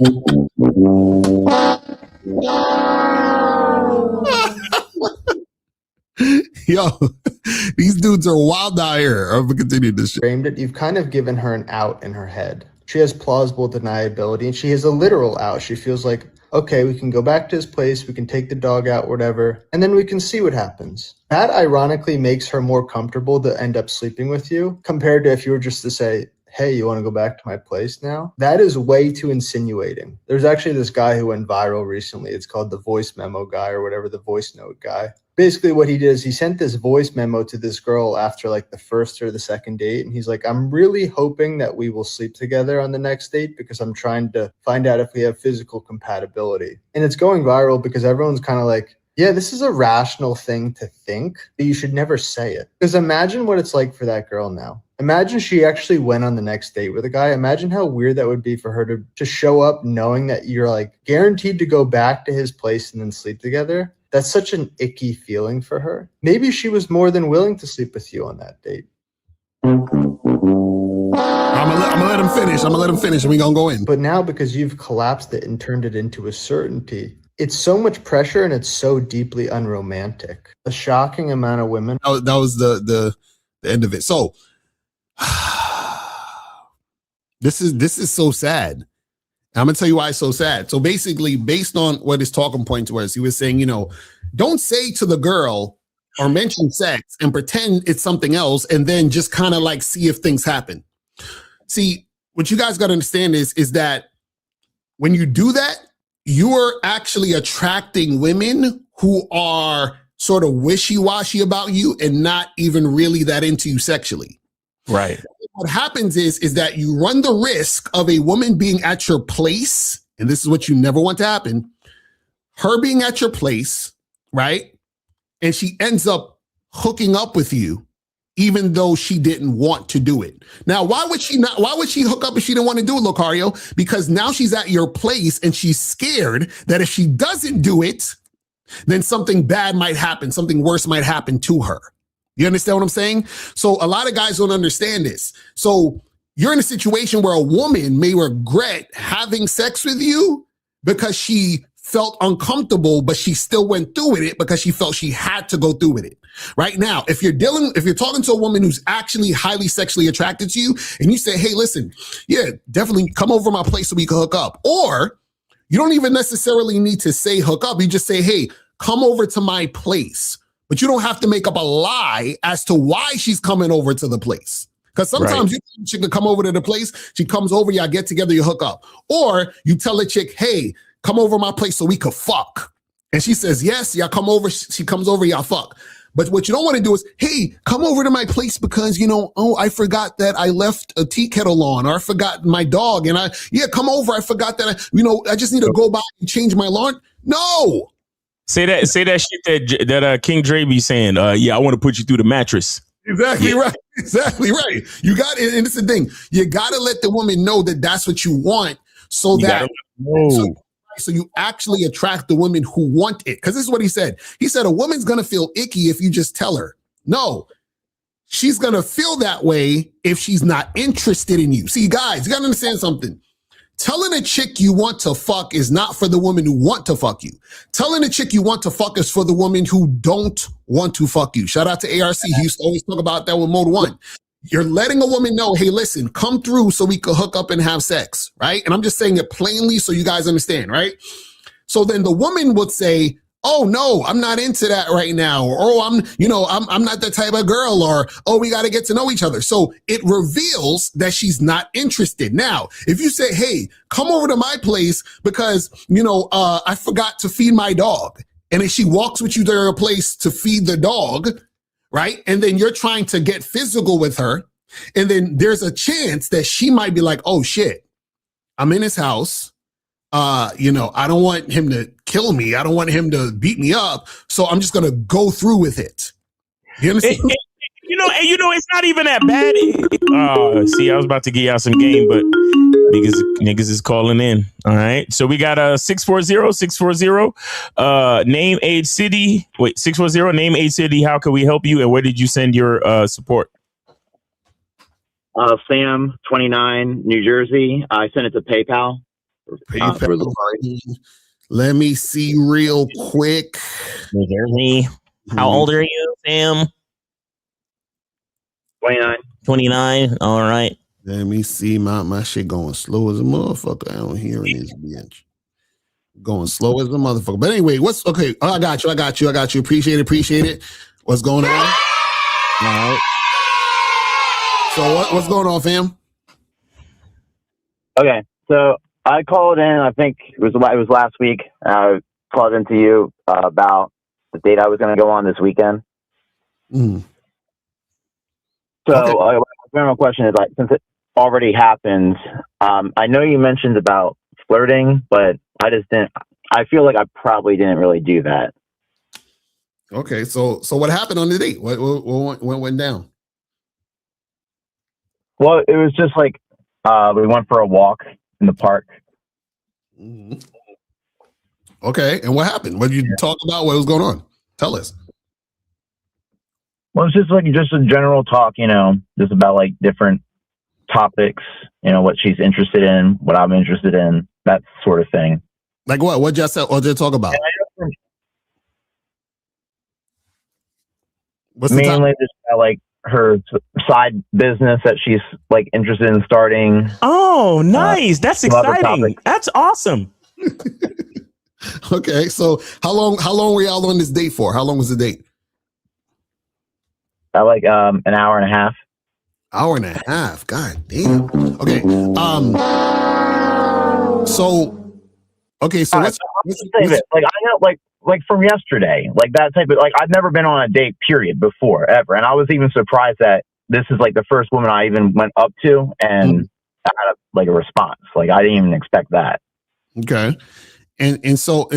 Oh! Yo, these dudes are wild out here. I'm gonna continue this shit. Framed it. You've kind of given her an out in her head. She has plausible deniability, and she has a literal out. She feels like, okay, we can go back to his place, we can take the dog out, whatever, and then we can see what happens. That ironically makes her more comfortable to end up sleeping with you compared to if you were just to say, hey, you want to go back to my place now? That is way too insinuating. There's actually this guy who went viral recently. It's called the voice memo guy or whatever, the voice note guy. Basically what he did is he sent this voice memo to this girl after like the first or the second date. And he's like, I'm really hoping that we will sleep together on the next date because I'm trying to find out if we have physical compatibility. And it's going viral because everyone's kind of like, yeah, this is a rational thing to think, but you should never say it. Because imagine what it's like for that girl now. Imagine she actually went on the next date with a guy. Imagine how weird that would be for her to show up knowing that you're like guaranteed to go back to his place and then sleep together. That's such an icky feeling for her. Maybe she was more than willing to sleep with you on that date. I'm gonna let him finish. I'm gonna let him finish and we're gonna go in. But now because you've collapsed it and turned it into a certainty, it's so much pressure and it's so deeply unromantic. A shocking amount of women. That was the end of it. So this is so sad. I'm gonna tell you why it's so sad. So basically, based on what his talking point was, he was saying, don't say to the girl or mention sex and pretend it's something else and then just kind of like see if things happen. See, what you guys got to understand is that when you do that, you are actually attracting women who are sort of wishy-washy about you and not even really that into you sexually. Right. What happens is that you run the risk of a woman being at your place, and this is what you never want to happen, her being at your place, right? And she ends up hooking up with you, even though she didn't want to do it. Now, why would she hook up if she didn't want to do it, Lucario? Because now she's at your place and she's scared that if she doesn't do it, then something bad might happen, something worse might happen to her. You understand what I'm saying? So a lot of guys don't understand this. So you're in a situation where a woman may regret having sex with you because she felt uncomfortable, but she still went through with it because she felt she had to go through with it. Right now, if you're talking to a woman who's actually highly sexually attracted to you and you say, hey, listen, yeah, definitely come over my place so we can hook up. Or you don't even necessarily need to say hook up. You just say, hey, come over to my place. But you don't have to make up a lie as to why she's coming over to the place. Because sometimes she can come over to the place, she comes over, y'all get together, you hook up. Or you tell a chick, hey, come over my place so we could fuck. And she says, yes, y'all come over, she comes over, y'all fuck. But what you don't want to do is, hey, come over to my place because, I forgot that I left a tea kettle on, or I forgot my dog. And come over, I forgot that, I just need to go by and change my lawn. No. Say that shit that King Dre be saying. I want to put you through the mattress. Exactly right. Exactly right. You got it. And it's the thing. You got to let the woman know that that's what you want so you actually attract the women who want it. Because this is what he said. He said a woman's going to feel icky if you just tell her. No, she's going to feel that way if she's not interested in you. See, guys, you got to understand something. Telling a chick you want to fuck is not for the women who want to fuck you. Telling a chick you want to fuck is for the women who don't want to fuck you. Shout out to ARC. He used to always talk about that with Mode 1. You're letting a woman know, hey, listen, come through so we could hook up and have sex, right? And I'm just saying it plainly so you guys understand, right? So then the woman would say, oh no, I'm not into that right now, or oh, I'm not that type of girl, or oh, we got to get to know each other. So it reveals that she's not interested. Now, if you say, hey, come over to my place because I forgot to feed my dog, and then she walks with you to her place to feed the dog, right? And then you're trying to get physical with her, and then there's a chance that she might be like, oh shit, I'm in his house. I don't want him to kill me. I don't want him to beat me up. So I'm just going to go through with it. You understand? It's not even that bad. See, I was about to give y'all some game, but niggas is calling in. All right. So we got 640-640, name, age, city. Wait, 640, name, age, city. How can we help you? And where did you send your support? Sam, 29, New Jersey. I sent it to PayPal. Let me see real quick. New Jersey. How old are you, Sam? 29. 29. All right. Let me see. My shit going slow as a motherfucker. I don't hear any bitch. Going slow as a motherfucker. But anyway, okay? Oh, I got you. Appreciate it. What's going on? All right. So what's going on, fam? Okay, so I called in. I think it was last week. I called into you about the date I was going to go on this weekend. Mm. So my general question is, like, since it already happened, I know you mentioned about flirting, but I just didn't. I feel like I probably didn't really do that. Okay, so what happened on the date? What went down? Well, it was just like we went for a walk in the park. Mm-hmm. Okay, and what happened? What did you talk about? What was going on? Tell us. Well, it's just a general talk, just about like different topics, what she's interested in, what I'm interested in, that sort of thing. Like what? What did you talk about? Mainly just about like her side business that she's like interested in starting. Oh, nice. That's exciting. That's awesome. Okay, so how long were y'all on this date for? How long was the date? Like an hour and a half. Hour and a half. God damn. Okay. So let's say this. Like, I know, like from yesterday, like that type of, like, I've never been on a date period before ever, and I was even surprised that this is like the first woman I even went up to and had a response. Like, I didn't even expect that. Okay. And so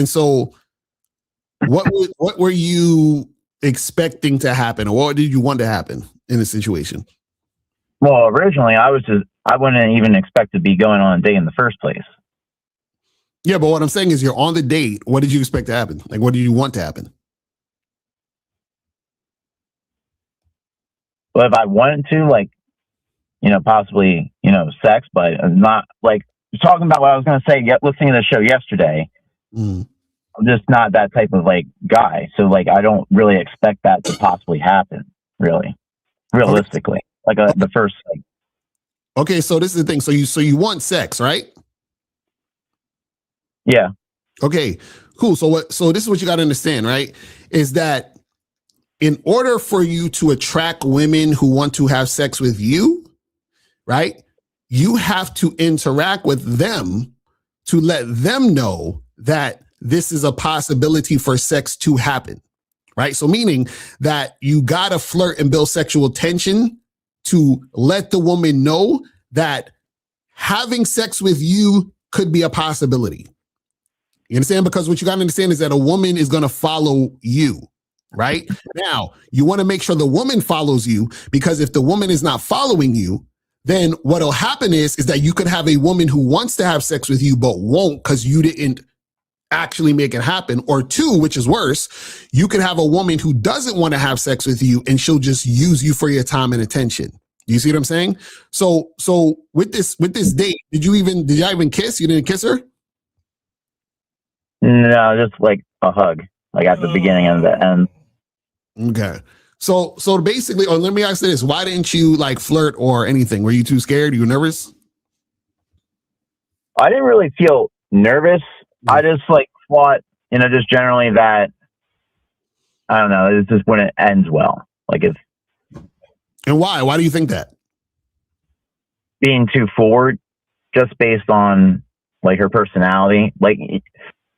what were you expecting to happen, or what did you want to happen in this situation? Well, originally I wouldn't even expect to be going on a date in the first place. Yeah, but what I'm saying is, you're on the date. What did you expect to happen? Like, what did you want to happen? Well, if I wanted to, like, possibly, sex, but not like talking about what I was going to say. Listening to the show yesterday, I'm just not that type of like guy. So like, I don't really expect that to possibly happen. Really, realistically, the first. Like, okay, so this is the thing. So you want sex, right? Yeah. Okay, cool. So this is what you got to understand, right? Is that in order for you to attract women who want to have sex with you, right? You have to interact with them to let them know that this is a possibility for sex to happen, right? So meaning that you got to flirt and build sexual tension to let the woman know that having sex with you could be a possibility. You understand? Because what you got to understand is that a woman is going to follow you, right? Now, you want to make sure the woman follows you, because if the woman is not following you, then what'll happen is that you could have a woman who wants to have sex with you but won't because you didn't actually make it happen. Or two, which is worse, you could have a woman who doesn't want to have sex with you and she'll just use you for your time and attention. You see what I'm saying? So with this date, did y'all even kiss? You didn't kiss her? No, just like a hug, like at the beginning and the end. Okay. So basically, or let me ask you this: why didn't you like flirt or anything? Were you too scared? You were nervous? I didn't really feel nervous. I just like thought just generally that, I don't know, it's just when it ends well. Like if. And why? Why do you think that? Being too forward, just based on like her personality. Like,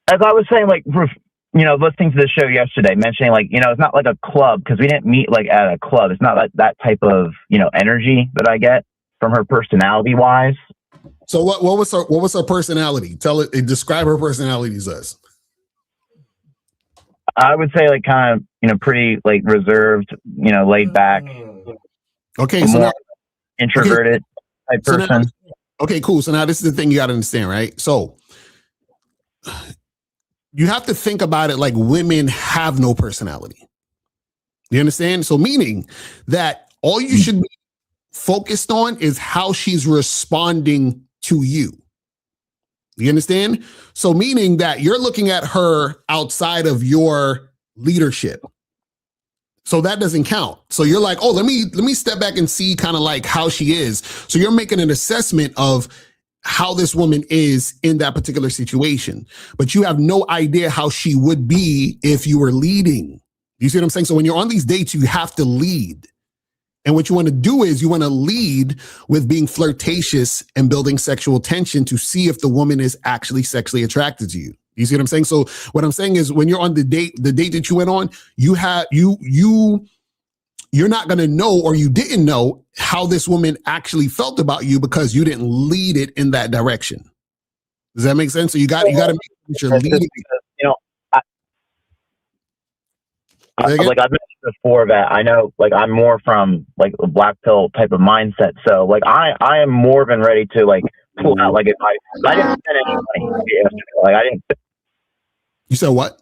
as I was saying, like, listening to the show yesterday, mentioning like, it's not like a club, because we didn't meet like at a club. It's not like that type of, energy that I get from her personality wise. So what was her personality? Describe her personality to us. I would say like kind of, pretty like reserved, laid back. Okay. So now, introverted type person. Okay, cool. So now this is the thing you got to understand, right? So you have to think about it like women have no personality. You understand? So meaning that all you should be focused on is how she's responding to you. You understand? So meaning that you're looking at her outside of your leadership. So that doesn't count. So you're like, oh, let me step back and see kind of like how she is. So you're making an assessment of how this woman is in that particular situation, but you have no idea how she would be if you were leading. You see what I'm saying? So when you're on these dates, you have to lead. And what you want to do is you want to lead with being flirtatious and building sexual tension to see if the woman is actually sexually attracted to you. You see what I'm saying? So what I'm saying is when you're on the date that you went on, you're not going to know, or you didn't know how this woman actually felt about you because you didn't lead it in that direction. Does that make sense? So you got to make sure you're leading. Like I've mentioned before that I know, like I'm more from like a black pill type of mindset. So like I am more than ready to like pull out. Like if I didn't spend any money yesterday. Like I didn't. You said what?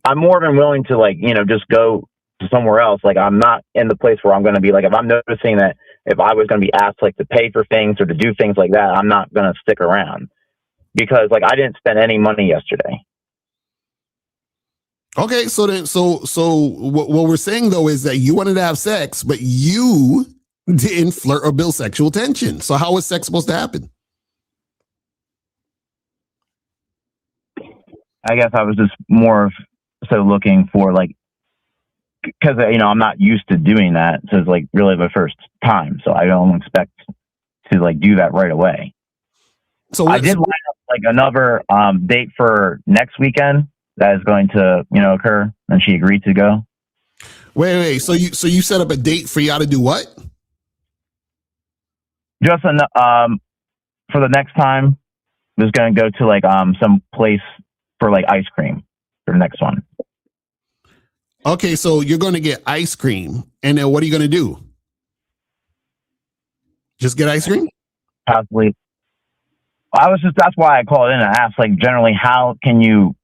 I'm more than willing to like, just go to somewhere else. Like I'm not in the place where I'm going to be like, if I'm noticing that if I was going to be asked like to pay for things or to do things like that, I'm not going to stick around because like I didn't spend any money yesterday. Okay, so what we're saying though is that you wanted to have sex, but you didn't flirt or build sexual tension. So how is sex supposed to happen? I guess I was just more so looking for like, because I'm not used to doing that, so it's like really the first time. So I don't expect to like do that right away. So I did line up like another date for next weekend. That is going to, occur, and she agreed to go. Wait. So you set up a date for y'all to do what? Just for the next time, I was going to go to like some place for like ice cream for the next one. Okay, so you're going to get ice cream, and then what are you going to do? Just get ice cream? Possibly. That's why I called in and asked, like, generally, how can you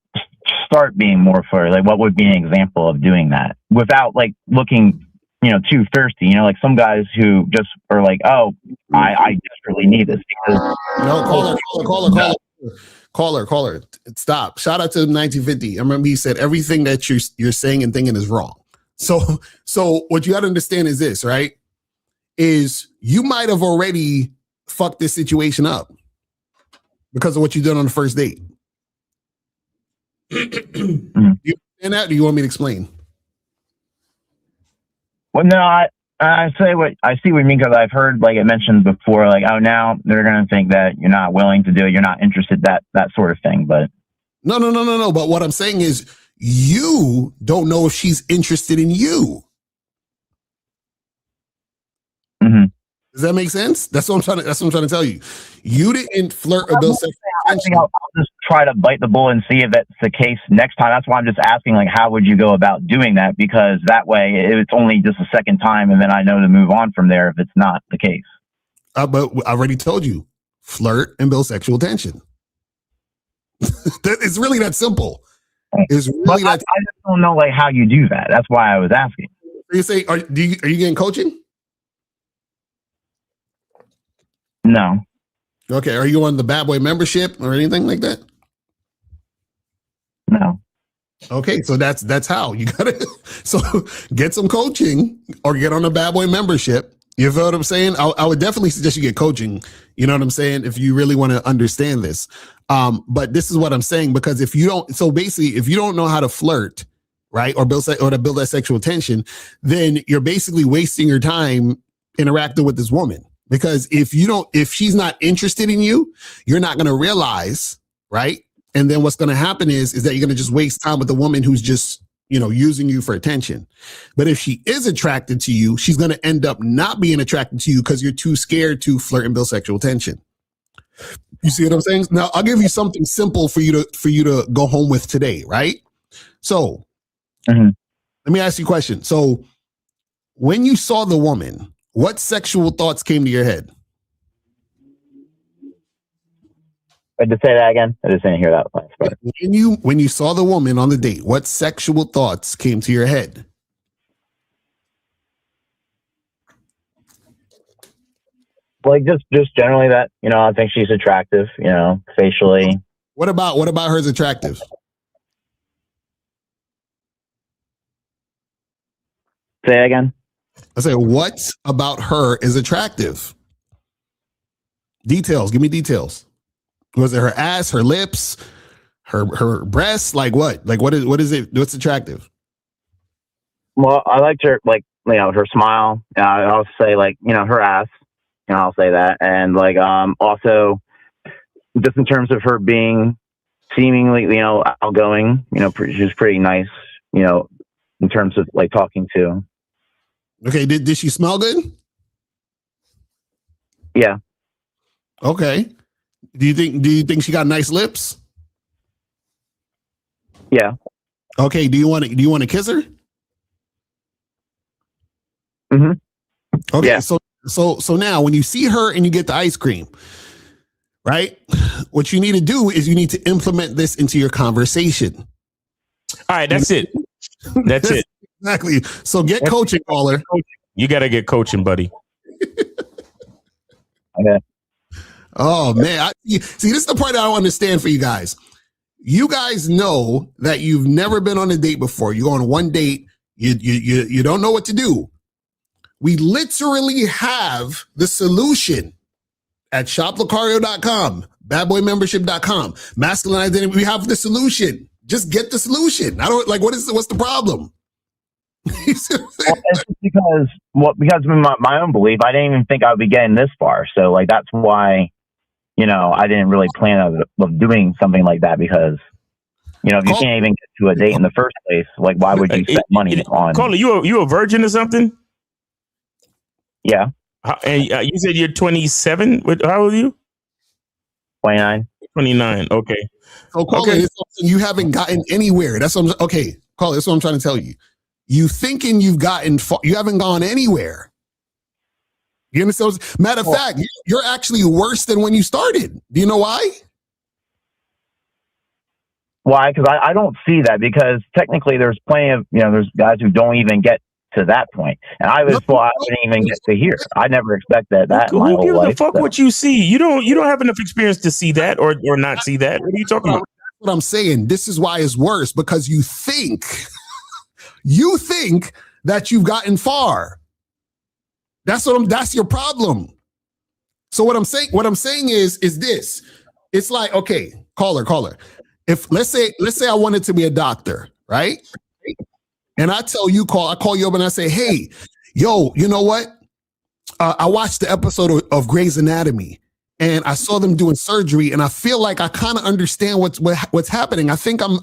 start being more flirty? Like, what would be an example of doing that without like looking, too thirsty? Like some guys who just are like, oh, I desperately need this because no, caller, stop. Shout out to 1950. I remember he said everything that you're saying and thinking is wrong. So what you got to understand is this, right? Is you might have already fucked this situation up because of what you did on the first date. You understand that? Or do you want me to explain? Well, no, I see what you mean, because I've heard like it mentioned before, like, oh, now they're going to think that you're not willing to do it, you're not interested, that sort of thing. But no. But what I'm saying is you don't know if she's interested in you. Mm-hmm. Does that make sense? That's what I'm trying to tell you. You didn't flirt or build sexual tension. I think I'll just try to bite the bullet and see if that's the case next time. That's why I'm just asking, like, how would you go about doing that? Because that way it's only just a second time, and then I know to move on from there if it's not the case. But I already told you, flirt and build sexual tension. It's really that simple. It's really I just don't know like how you do that. That's why I was asking. You say, are you getting coaching? No. Okay. Are you on the Bad Boy membership or anything like that? No. Okay. So that's how you gotta, so get some coaching or get on a Bad Boy membership. You feel what I'm saying? I would definitely suggest you get coaching. You know what I'm saying? If you really want to understand this. But this is what I'm saying, because if you don't know how to flirt, right, or to build that sexual tension, then you're basically wasting your time interacting with this woman. Because if she's not interested in you, you're not going to realize, right? And then what's going to happen is that you're going to just waste time with a woman who's just, using you for attention. But if she is attracted to you, she's going to end up not being attracted to you because you're too scared to flirt and build sexual tension. You see what I'm saying? Now, I'll give you something simple for you to go home with today, right? So, let me ask you a question. So, when you saw the woman, what sexual thoughts came to your head? To say that again, I just didn't hear that last part. When you saw the woman on the date, what sexual thoughts came to your head? Like just generally that, I think she's attractive, facially. What about her's attractive? Say that again. I say, what about her is attractive? Details. Give me details. Was it her ass, her lips, her breasts? Like what? Like what is it? What's attractive? Well, I liked her, her smile. I'll say her ass. I'll say that. And also just in terms of her being seemingly, outgoing, she was pretty nice, in terms of talking to. Okay. Did she smell good? Yeah. Okay. Do you think she got nice lips? Yeah. Okay. Do you want to kiss her? Mm-hmm. Okay. Yeah. So now when you see her and you get the ice cream, right? What you need to do is you need to implement this into your conversation. All right. That's it. That's it. Exactly. So get coaching, caller. You got to get coaching, buddy. Okay. Oh man, see, this is the part I don't understand for you guys. You guys know that you've never been on a date before. You go on one date, you don't know what to do. We literally have the solution at shoplocario.com, badboymembership.com, masculine identity. We have the solution. Just get the solution. I don't what's the problem? It's because of my own belief, I didn't even think I would be getting this far. So that's why, I didn't really plan on doing something like that, because, if you can't even get to a date in the first place, why would you spend money on? Caller, you a virgin or something? Yeah. And you said you're 27. How old are you? 29. 29. Okay. So caller, you haven't gotten anywhere. That's what caller, that's what I'm trying to tell you. You thinking you've gotten far, you haven't gone anywhere. You understand? Matter of fact, you're actually worse than when you started. Do you know why? Why? Because I don't see that, because technically there's plenty of, there's guys who don't even get to that point. And I wouldn't even get to here. I never expected that in my whole life. Who gives a fuck what you see? You don't have enough experience to see that or not see that. What are you talking about? That's what I'm saying. This is why it's worse, because you think that you've gotten far. That's your problem. So what I'm saying is this. It's like, okay, caller. If let's say I wanted to be a doctor, right? And I tell you, I call you up and I say, hey, yo, you know what? I watched the episode of Grey's Anatomy and I saw them doing surgery, and I feel like I kind of understand what's happening. I think I'm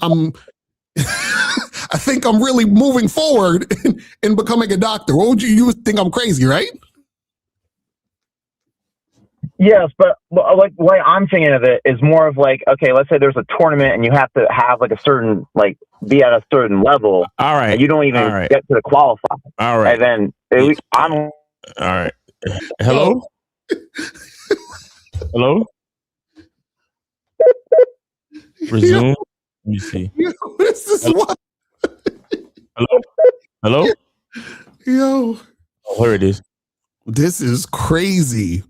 I think I'm really moving forward in becoming a doctor. What would you think I'm crazy, right? Yes, but the way I'm thinking of it is more of okay, let's say there's a tournament and you have to have a certain, be at a certain level. All right. And you don't even get to the qualify. All right. And then I'm... All right. Hello? Hello? Resume. Let me see. This is what? Hello? Yo. Oh, here it is. This is crazy.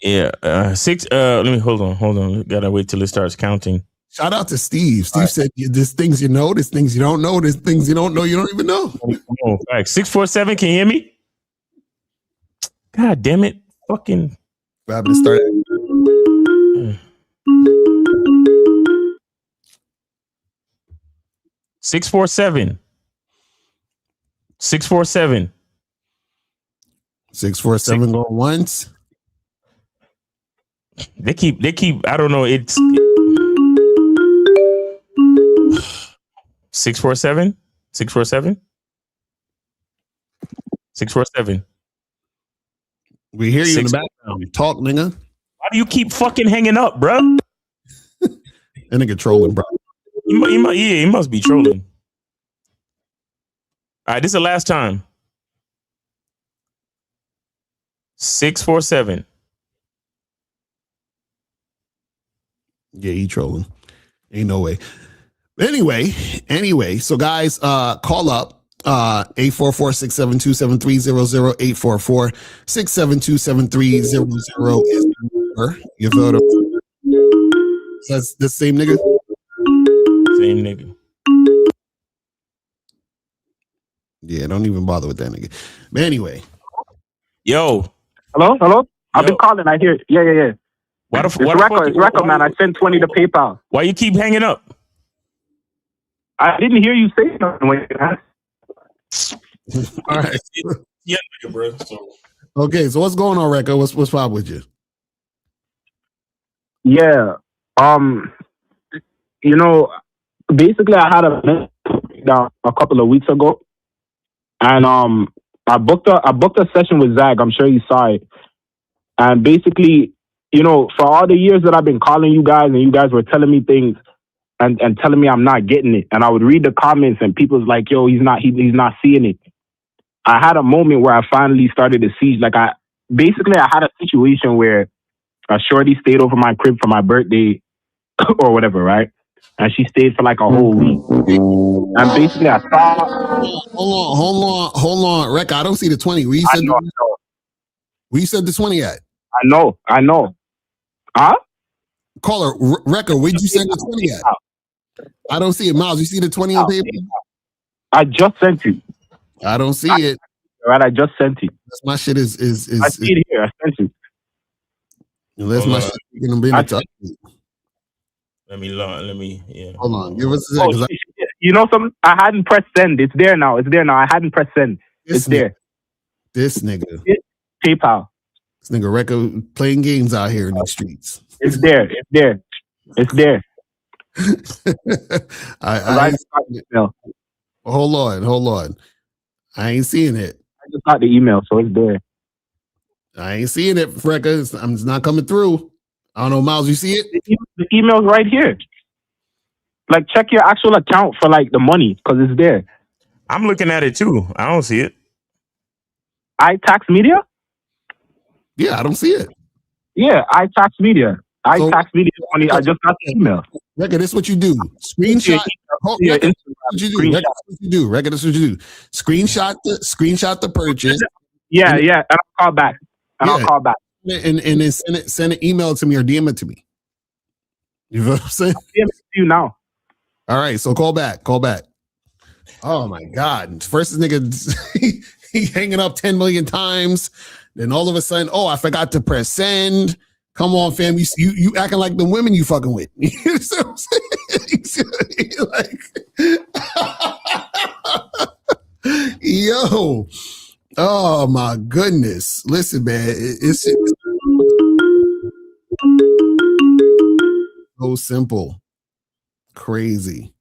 Yeah. 6. Let me hold on. Gotta wait till it starts counting. Shout out to Steve. Steve said there's things you know, there's things you don't know, there's things you don't know, you don't even know. Oh, right. 647, can you hear me? God damn it. Fucking. What happened to start? 647. 647. 647 going once. They keep, I don't know, it's 647. 647. 647. We hear you in the background. Talk, nigga. Why do you keep fucking hanging up, bro? That nigga trolling, bro. He must be trolling. All right, this is the last time. 647. Yeah, he trolling. Ain't no way. Anyway, so guys, call up 844-672-7300, 844-672-7300 is the number. You vote up. That's the same nigga? Same nigga. Yeah, don't even bother with that nigga. But anyway. Yo. Hello? I've been calling. I hear. Yeah. It's record, man. I sent 20 to PayPal. Why you keep hanging up? I didn't hear you say something. All right. Yeah, bro. So. Okay, so what's going on, Rekka? What's up with you? Yeah. Basically I had a couple of weeks ago. And I booked a session with Zag. I'm sure you saw it. And basically, for all the years that I've been calling you guys and you guys were telling me things and telling me I'm not getting it. And I would read the comments and people's like, yo, he's not seeing it. I had a moment where I finally started to see, I had a situation where a shorty stayed over my crib for my birthday or whatever, right? And she stayed for like a whole week. And basically I saw... Hold on. Rekka, I don't see the 20. Where you said the 20 at? I know. Huh? Caller, Rekka, where'd you send the 20 at? I don't see it. Miles, you see the 20 on paper? I just sent you. I don't see it. All right, I just sent it. My shit is I see it here. I sent it. Unless my shit is going to be Let me, yeah. Hold on. Give us a second. You know something? I hadn't pressed send. It's there now. I hadn't pressed send. It's there. This nigga. PayPal. This nigga Rekka playing games out here in the streets. It's there. Hold on. I ain't seeing it. I just got the email, so it's there. I ain't seeing it, Rekka. It's not coming through. I don't know, Miles, you see it? The email's right here. Check your actual account for the money, because it's there. I'm looking at it too. I don't see it. iTax Media? Yeah, I don't see it. Yeah, iTax Media. iTax Media money. I just got the email. Rekka, this is what you do. Screenshot. Rekka, this is what you do. Screenshot the purchase. Yeah. And I'll call back. I'll call back. And then send an email to me or DM it to me. You know what I'm saying? I'll DM it to you now. All right, so call back. Oh my God! First, this nigga he hanging up 10 million times. Then all of a sudden, I forgot to press send. Come on, fam. You acting like the women you fucking with. You know what I'm saying? Yo. Oh my goodness. Listen, man. It's so simple. Crazy.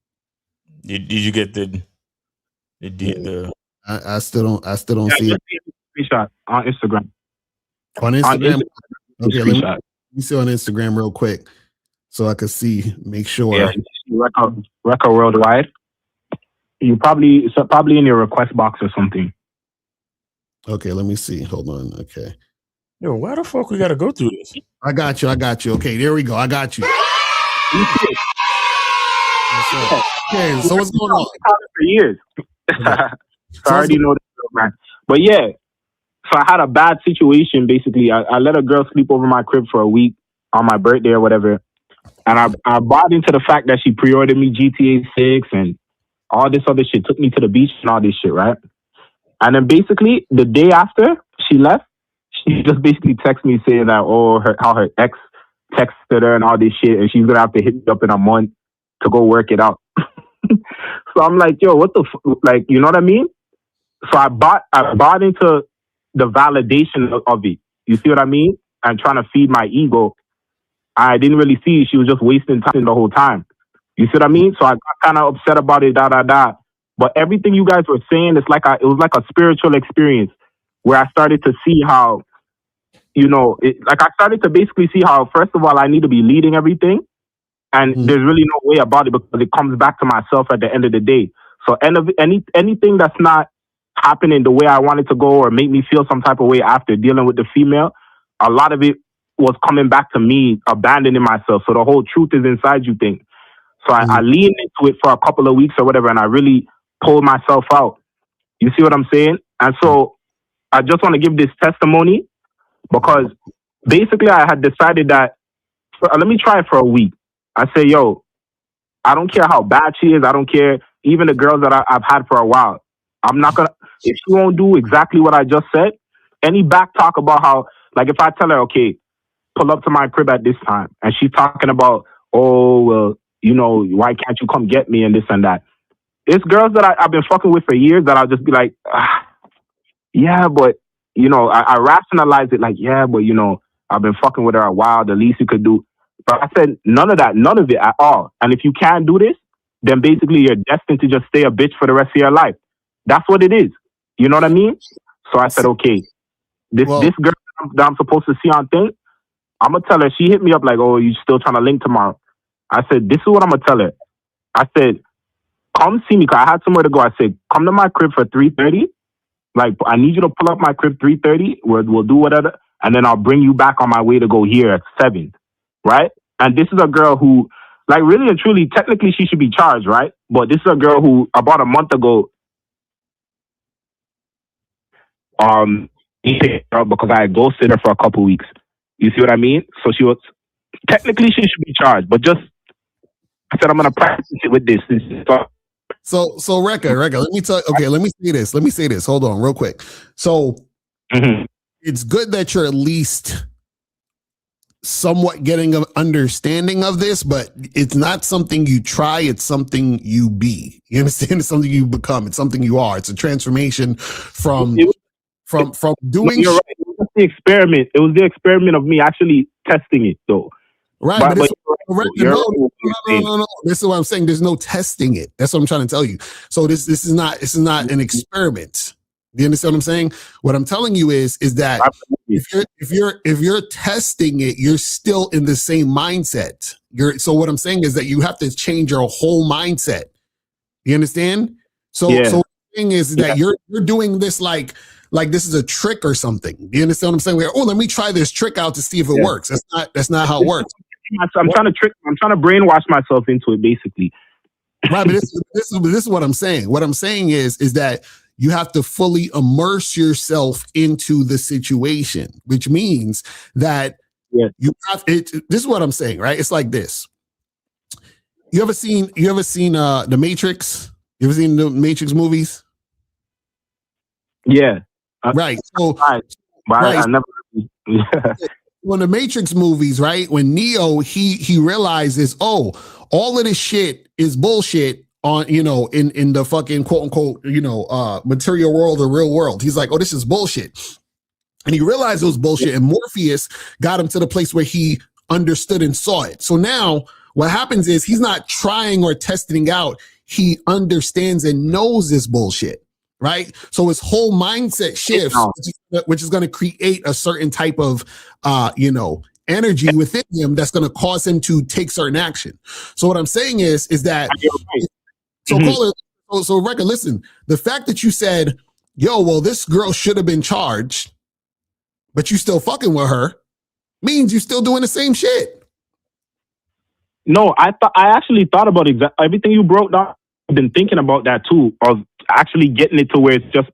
Did you get the I still don't see it. Screenshot on Instagram. On Instagram? Okay, let me see on Instagram real quick so I can make sure. Yeah, Rekka Worldwide. It's probably in your request box or something. Okay, let me see. Hold on. Okay. Yo, why the fuck we gotta go through this? I got you. Okay, there we go. I got you. Okay, so what's going on? For years. I already know this, man. But yeah, so I had a bad situation. Basically, I let a girl sleep over my crib for a week on my birthday or whatever, and I bought into the fact that she pre-ordered me GTA 6 and all this other shit. Took me to the beach and all this shit, right? And then basically the day after she left, she just basically texted me saying that how her ex texted her and all this shit, and she's gonna have to hit me up in a month to go work it out. So I'm like, yo, what the like, you know what I mean? So I bought into the validation of it. You see what I mean? And trying to feed my ego. I didn't really see she was just wasting time the whole time. You see what I mean? So I got kind of upset about it, But everything you guys were saying, it was like a spiritual experience where I started to see how, I started to basically see how, first of all, I need to be leading everything. And there's really no way about it because it comes back to myself at the end of the day. So anything that's not happening the way I want it to go or make me feel some type of way after dealing with the female, a lot of it was coming back to me abandoning myself. So the whole truth is inside you thing. So I leaned into it for a couple of weeks or whatever, and I really pulled myself out. You see what I'm saying? And so I just want to give this testimony because basically I had decided that let me try it for a week. I say, yo, I don't care how bad she is. I don't care. Even the girls that I've had for a while. I'm not going to, if she won't do exactly what I just said, any back talk about how, like if I tell her, okay, pull up to my crib at this time, and she's talking about, oh, well, why can't you come get me and this and that. It's girls that I've been fucking with for years that I'll just be like, yeah, but, I rationalize it like, yeah, but, I've been fucking with her a while. The least you could do. But I said, none of that, none of it at all. And if you can't do this, then basically you're destined to just stay a bitch for the rest of your life. That's what it is. You know what I mean? So I said, okay, this girl that I'm supposed to see on thing, I'm going to tell her. She hit me up like, oh, you still trying to link tomorrow? I said, this is what I'm going to tell her. I said, come see me, because I had somewhere to go. I said, come to my crib for 3:30. Like, I need you to pull up my crib 3:30. We'll do whatever. And then I'll bring you back on my way to go here at 7. Right? And this is a girl who, like, really and truly, technically she should be charged, right? But this is a girl who, about a month ago, he picked her up because I had ghosted her for a couple weeks. You see what I mean? So technically she should be charged, but just, I said, I'm going to practice it with this. So Rekka, let me say this. Hold on real quick. So it's good that you're at least somewhat getting an understanding of this, but it's not something you try, it's something you be. You understand? It's something you become, it's something you are. It's a transformation from doing You're right. It was the experiment. It was the experiment of me actually testing it though. Right, but no. This is what I'm saying. There's no testing it. That's what I'm trying to tell you. So this is not an experiment. Do you understand what I'm saying? What I'm telling you is that if you're testing it, you're still in the same mindset. So what I'm saying is that you have to change your whole mindset. You understand? So the thing is that you're doing this like this is a trick or something. Do you understand what I'm saying? Oh, let me try this trick out to see if it works. That's not how it works. I'm trying to brainwash myself into it, basically. Right, but this is what I'm saying. What I'm saying is that you have to fully immerse yourself into the situation, which means that you have it. This is what I'm saying, right? It's like this. You ever seen The Matrix? You ever seen the Matrix movies? Yeah. Right. So I never. When the Matrix movies, right? When Neo he realizes, oh, all of this shit is bullshit on, in the fucking quote unquote, material world or real world. He's like, oh, this is bullshit. And he realized it was bullshit. And Morpheus got him to the place where he understood and saw it. So now what happens is he's not trying or testing out. He understands and knows this bullshit. Right. So his whole mindset shifts, which is going to create a certain type of, energy within him that's going to cause him to take certain action. So what I'm saying is that, so Rekka, listen, the fact that you said, yo, well, this girl should have been charged, but you still fucking with her means you're still doing the same shit. No, I actually thought about everything you broke down. I've been thinking about that too, of actually getting it to where it's just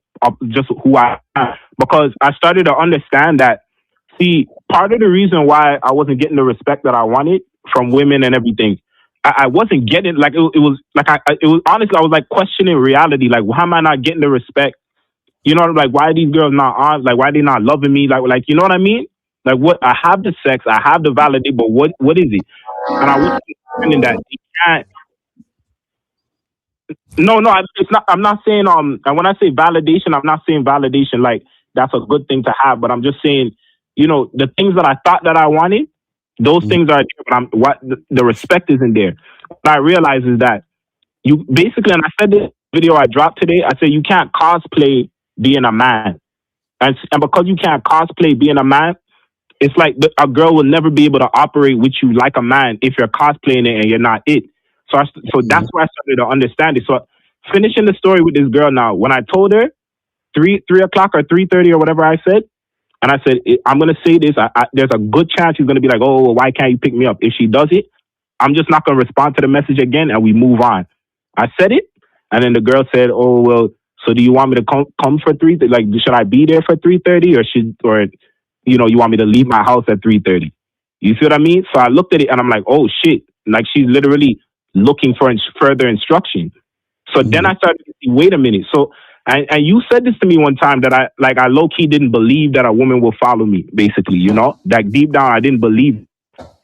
who I am, because I started to understand that. See, part of the reason why I wasn't getting the respect that I wanted from women and everything, I wasn't getting, like, it was like it was honestly, I was like questioning reality, like, why am I not getting the respect? You know, like, why are these girls not on? Like, why are they not loving me? Like, you know what I mean? Like, what, I have the sex, I have the validity, but what is it? And I was understanding that you can't. No, it's not. I'm not saying and when I say validation, I'm not saying validation like that's a good thing to have, but I'm just saying, the things that I thought that I wanted, those things are there, but the respect isn't there. What I realize is that you basically, and I said this video I dropped today, I said you can't cosplay being a man, and because you can't cosplay being a man, it's like a girl will never be able to operate with you like a man if you're cosplaying it and you're not it. So that's why I started to understand it. So finishing the story with this girl now, when I told her 3 o'clock or 3:30 or whatever I said, and I said, I'm going to say this, there's a good chance she's going to be like, oh, why can't you pick me up? If she does it, I'm just not going to respond to the message again and we move on. I said it, and then the girl said, oh, well, so do you want me to come for 3? Like, should I be there for 3:30 or you want me to leave my house at 3:30? You see what I mean? So I looked at it and I'm like, oh shit. Like she's literally looking for further instruction. So then I started to see, wait a minute. So, and you said this to me one time that I low key didn't believe that a woman will follow me, basically, like deep down, I didn't believe.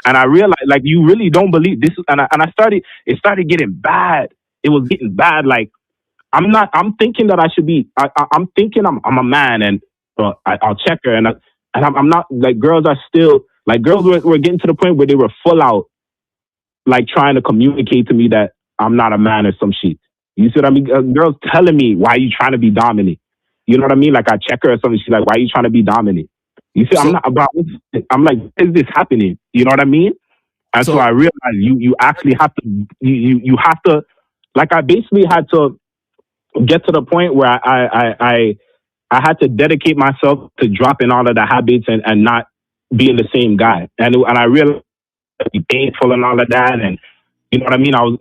And I realized like, you really don't believe this. And it started getting bad. It was getting bad. Like I'm thinking that I should be, I'm thinking I'm a man and I'll check her. And I'm not, like, girls are still, like, girls were getting to the point where they were full out, like, trying to communicate to me that I'm not a man or some shit. You see what I mean? Girls telling me, why are you trying to be dominant? You know what I mean? Like, I check her or something, she's like, why are you trying to be dominant? You see, I'm like, is this happening? You know what I mean? And so I realized you actually have to, you have to, like, I basically had to get to the point where I had to dedicate myself to dropping all of the habits and not being the same guy. And I realized it'd be painful and all of that. And you know what I mean? I was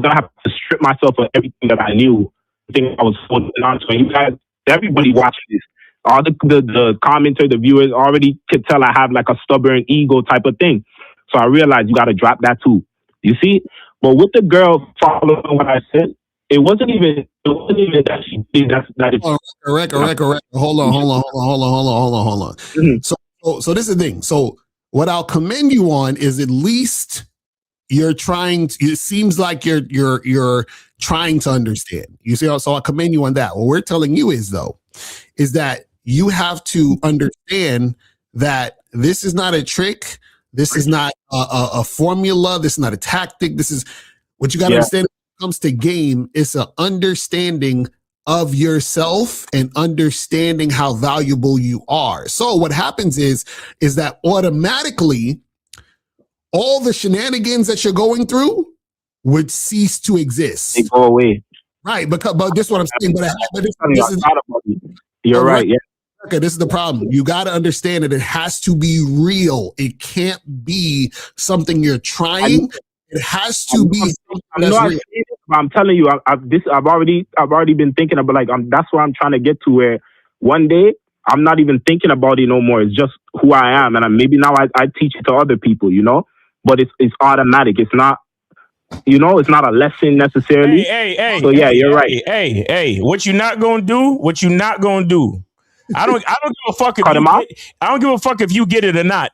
gonna have to strip myself of everything that I knew. I think I was holding on to. And you guys, everybody watching this, all the commenters, the viewers already could tell I have like a stubborn ego type of thing. So I realized you got to drop that too. You see? But with the girl following what I said, it wasn't even that she did that. Correct. Hold on. So this is the thing. So what I'll commend you on is at least you're trying to, it seems like you're trying to understand. You see, so I commend you on that. What we're telling you is that you have to understand that this is not a trick. This is not a formula. This is not a tactic. This is what you got to understand. Comes to game, it's an understanding of yourself and understanding how valuable you are. So what happens is that automatically all the shenanigans that you're going through would cease to exist. They go away. Right, but this is what I'm saying. You're right. Yeah. Okay, this is the problem. You got to understand that it has to be real. It can't be something you're trying. It has to be something that's real. I'm telling you, I've already been thinking about, like, that's where I'm trying to get to, where one day I'm not even thinking about it no more. It's just who I am, and maybe now I teach it to other people, but it's automatic. It's not, it's not a lesson necessarily. Hey. So yeah, you're right. Hey, what you not gonna do? I don't give a fuck if I don't give a fuck if you get it or not.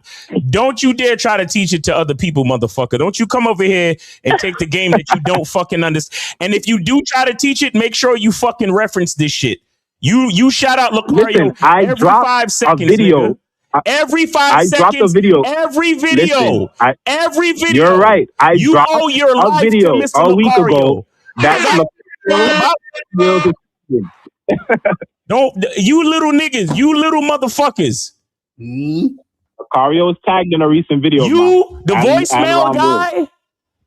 Don't you dare try to teach it to other people, motherfucker. Don't you come over here and take the game that you don't fucking understand. And if you do try to teach it, make sure you fucking reference this shit. You shout out Lucario every 5 seconds. Video. Every 5 seconds. Every video. You're right. You owe your life video to Mr. a week Lucario. ago. That's Don't, you little niggas, you little motherfuckers. Lucario was tagged in a recent video. The voicemail guy,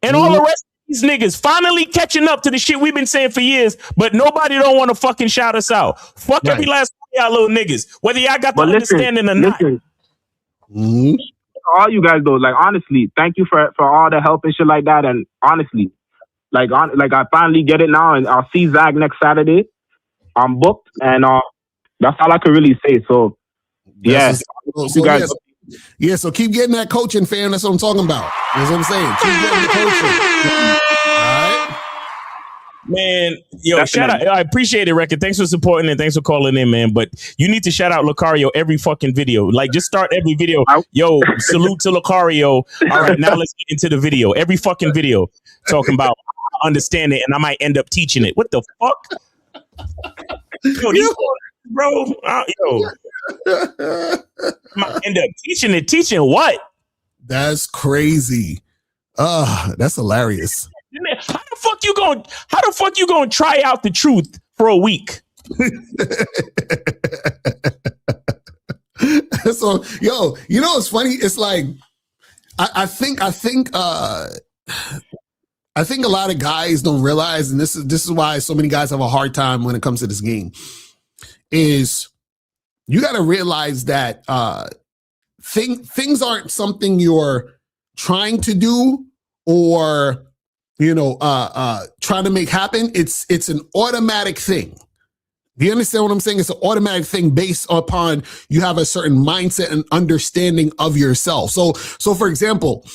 and all the rest of these niggas finally catching up to the shit we've been saying for years, but nobody don't want to fucking shout us out. Fuck every last one of y'all little niggas, whether y'all got the understanding or not. All you guys though, like, honestly, thank you for all the help and shit like that. And honestly, like I finally get it now, and I'll see Zach next Saturday. I'm booked, and that's all I can really say. So, yeah, so keep getting that coaching, fam. That's what I'm talking about. That's what I'm saying. Keep getting the coaching. All right, man. Yo, shout out. I appreciate it, Record. Thanks for supporting and thanks for calling in, man. But you need to shout out Lucario every fucking video. Like, just start every video. Yo, salute to Lucario. All right, now let's get into the video. Every fucking video talking about understand it, and I might end up teaching it. What the fuck? Yo, bro, I might end up teaching it. Teaching what? That's crazy. That's hilarious. How the fuck you gonna try out the truth for a week? So, yo, you know what's funny? It's like I think a lot of guys don't realize, and this is why so many guys have a hard time when it comes to this game, is you got to realize that things aren't something you're trying to do or trying to make happen. It's an automatic thing. Do you understand what I'm saying? It's an automatic thing based upon you have a certain mindset and understanding of yourself. So for example,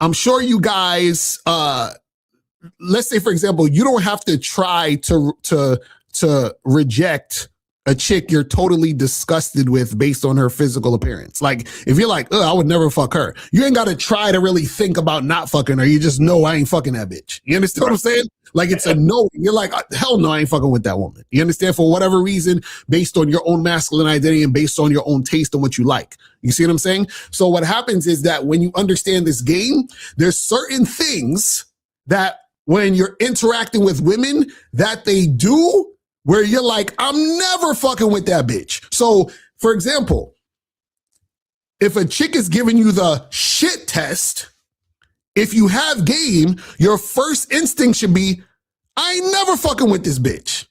I'm sure you guys, let's say, for example, you don't have to try to reject a chick you're totally disgusted with based on her physical appearance. Like, if you're like, I would never fuck her, you ain't got to try to really think about not fucking her. You just know I ain't fucking that bitch. You understand what I'm saying? Like, it's a no. You're like, hell no, I ain't fucking with that woman. You understand? For whatever reason, based on your own masculine identity and based on your own taste and what you like. You see what I'm saying? So what happens is that when you understand this game, there's certain things that when you're interacting with women that they do where you're like, I'm never fucking with that bitch. So, for example, if a chick is giving you the shit test, if you have game, your first instinct should be, I ain't never fucking with this bitch.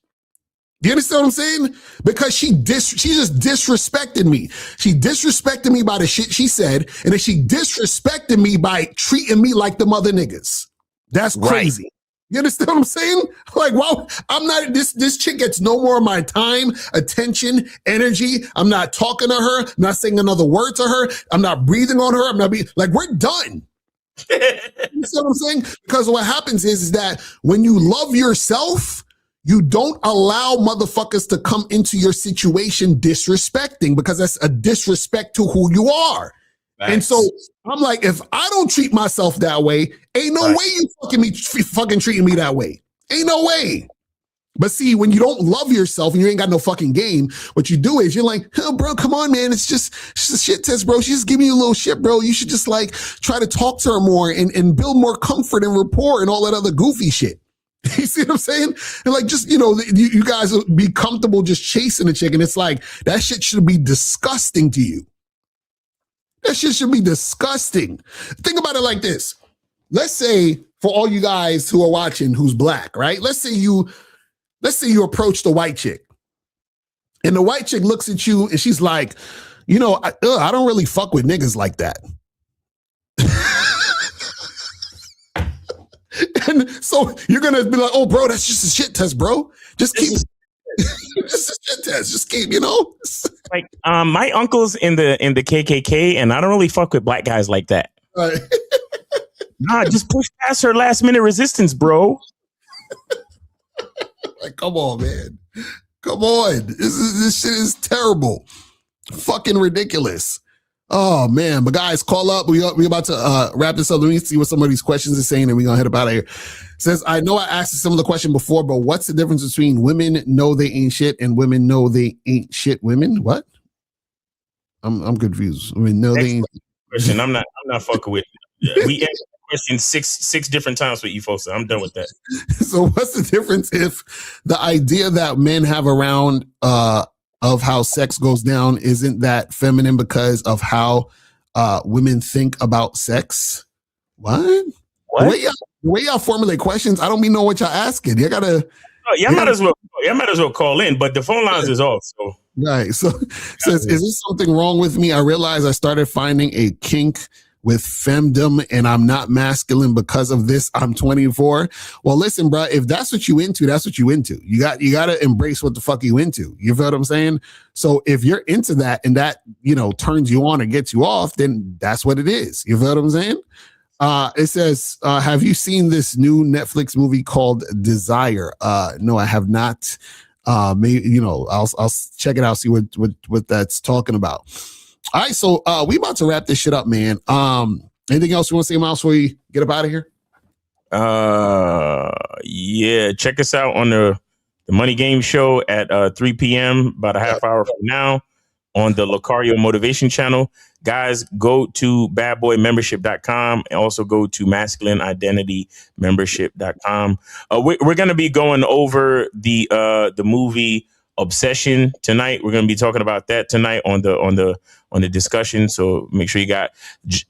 Do you understand what I'm saying? Because she just disrespected me. She disrespected me by the shit she said, and then she disrespected me by treating me like the mother niggas. That's crazy. Right. You understand what I'm saying? Like, well, I'm not, this chick gets no more of my time, attention, energy. I'm not talking to her, I'm not saying another word to her. I'm not breathing on her. I'm not like, we're done. You see what I'm saying? Because what happens is that when you love yourself, you don't allow motherfuckers to come into your situation disrespecting, because that's a disrespect to who you are. Nice. And so I'm like, if I don't treat myself that way, ain't no way you fucking treating me that way. Ain't no way. But see, when you don't love yourself and you ain't got no fucking game, what you do is you're like, oh, bro, come on, man. It's just a shit test, bro. She's just giving you a little shit, bro. You should just like try to talk to her more and build more comfort and rapport and all that other goofy shit. You see what I'm saying? And like, just, you guys will be comfortable just chasing a chick. And it's like, that shit should be disgusting to you. That shit should be disgusting. Think about it like this. Let's say, for all you guys who are watching who's black, right? Let's say you approach the white chick, and the white chick looks at you and she's like, I don't really fuck with niggas like that. And so you're going to be like, oh, bro, that's just a shit test, bro. Just keep just a shit test. Just keep, Like, my uncle's in the KKK, and I don't really fuck with black guys like that. Right. Nah, just push past her last minute resistance, bro. Like, come on, man. Come on. This shit is terrible. Fucking ridiculous. Oh, man. But guys, call up. We about to wrap this up. Let me see what some of these questions are saying, and we're going to head up out of here. It says, I know I asked a similar question before, but what's the difference between women know they ain't shit and women know they ain't shit women? What? I'm confused. Women know they ain't question. I'm not fucking with it. We answered the question six different times with you folks. So I'm done with that. So what's the difference if the idea that men have around of how sex goes down isn't that feminine because of how women think about sex? What? The way y'all formulate questions, I don't even know what y'all asking. You gotta. Y'all might as well call in, but the phone lines is off. So right. So it says, is there something wrong with me? I realized I started finding a kink with femdom, and I'm not masculine because of this. I'm 24. Well, listen, bro, if that's what you into, that's what you into. You got to embrace what the fuck you into. You feel what I'm saying? So if you're into that and that, turns you on or gets you off, then that's what it is. You feel what I'm saying? It says, have you seen this new Netflix movie called Desire? No, I have not. Maybe, I'll check it out, see what that's talking about. All right, so we about to wrap this shit up, man. Anything else you want to say, Miles, before we get up out of here? Yeah, check us out on the Money Game Show at 3 p.m. about a half hour from now on the Lucario Motivation Channel. Guys, go to badboymembership.com and also go to masculineidentitymembership.com. We're going to be going over the movie Obsession tonight. We're going to be talking about that tonight on the discussion. So make sure you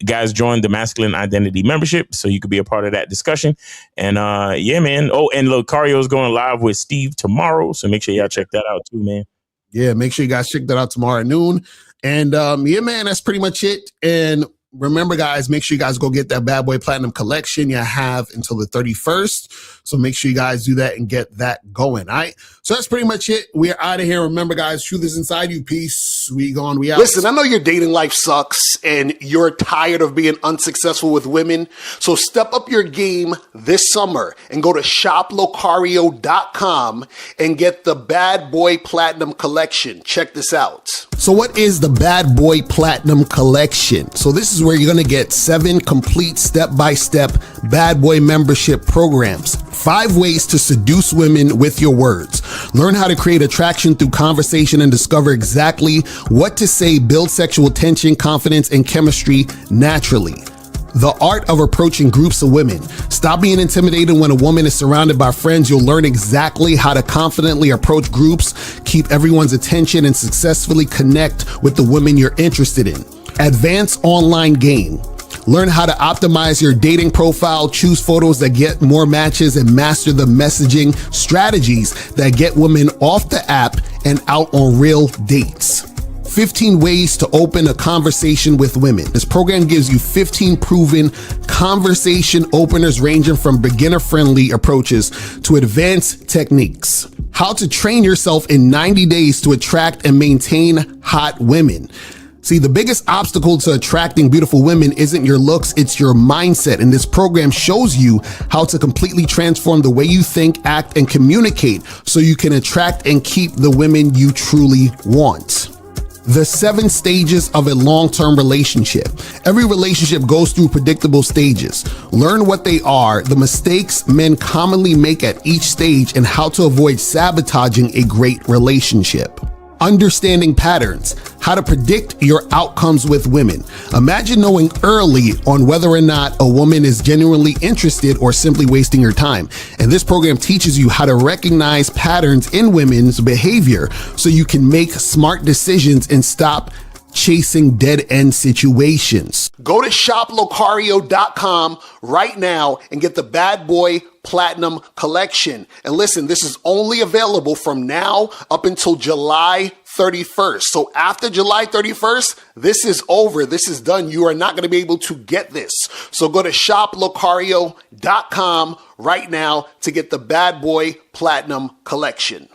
guys join the Masculine Identity Membership so you could be a part of that discussion. And yeah, man. Oh, and Lucario is going live with Steve tomorrow. So make sure y'all check that out too, man. Yeah, make sure you guys check that out tomorrow at noon. And yeah, man, that's pretty much it. And remember, guys, make sure you guys go get that Bad Boy Platinum collection. You have until the 31st. So make sure you guys do that and get that going. All right. So that's pretty much it. We're out of here. Remember, guys, truth is inside you. Peace. We gone. We out. Listen, I know your dating life sucks and you're tired of being unsuccessful with women. So step up your game this summer and go to shoplocario.com and get the Bad Boy Platinum collection. Check this out. So what is the Bad Boy Platinum collection? So this is where you're going to get 7 complete step-by-step Bad Boy membership programs. 5 ways to seduce women with your words. Learn how to create attraction through conversation and discover exactly what to say, build sexual tension, confidence, and chemistry naturally. The art of approaching groups of women. Stop being intimidated when a woman is surrounded by friends. You'll learn exactly how to confidently approach groups, keep everyone's attention, and successfully connect with the women you're interested in. Advanced online game. Learn how to optimize your dating profile, choose photos that get more matches, and master the messaging strategies that get women off the app and out on real dates. 15 ways to open a conversation with women. This program gives you 15 proven conversation openers ranging from beginner-friendly approaches to advanced techniques. How to train yourself in 90 days to attract and maintain hot women. See, the biggest obstacle to attracting beautiful women isn't your looks, it's your mindset. And this program shows you how to completely transform the way you think, act, and communicate so you can attract and keep the women you truly want. The 7 stages of a long-term relationship. Every relationship goes through predictable stages. Learn what they are, the mistakes men commonly make at each stage, and how to avoid sabotaging a great relationship. Understanding patterns, how to predict your outcomes with women. Imagine knowing early on whether or not a woman is genuinely interested or simply wasting your time. And this program teaches you how to recognize patterns in women's behavior so you can make smart decisions and stop chasing dead-end situations. Go to shoplocario.com right now and get the Bad Boy Platinum collection. And listen, this is only available from now up until July 31st. So after July 31st, this is over. This is done. You are not going to be able to get this. So go to shoplocario.com right now to get the Bad Boy Platinum collection.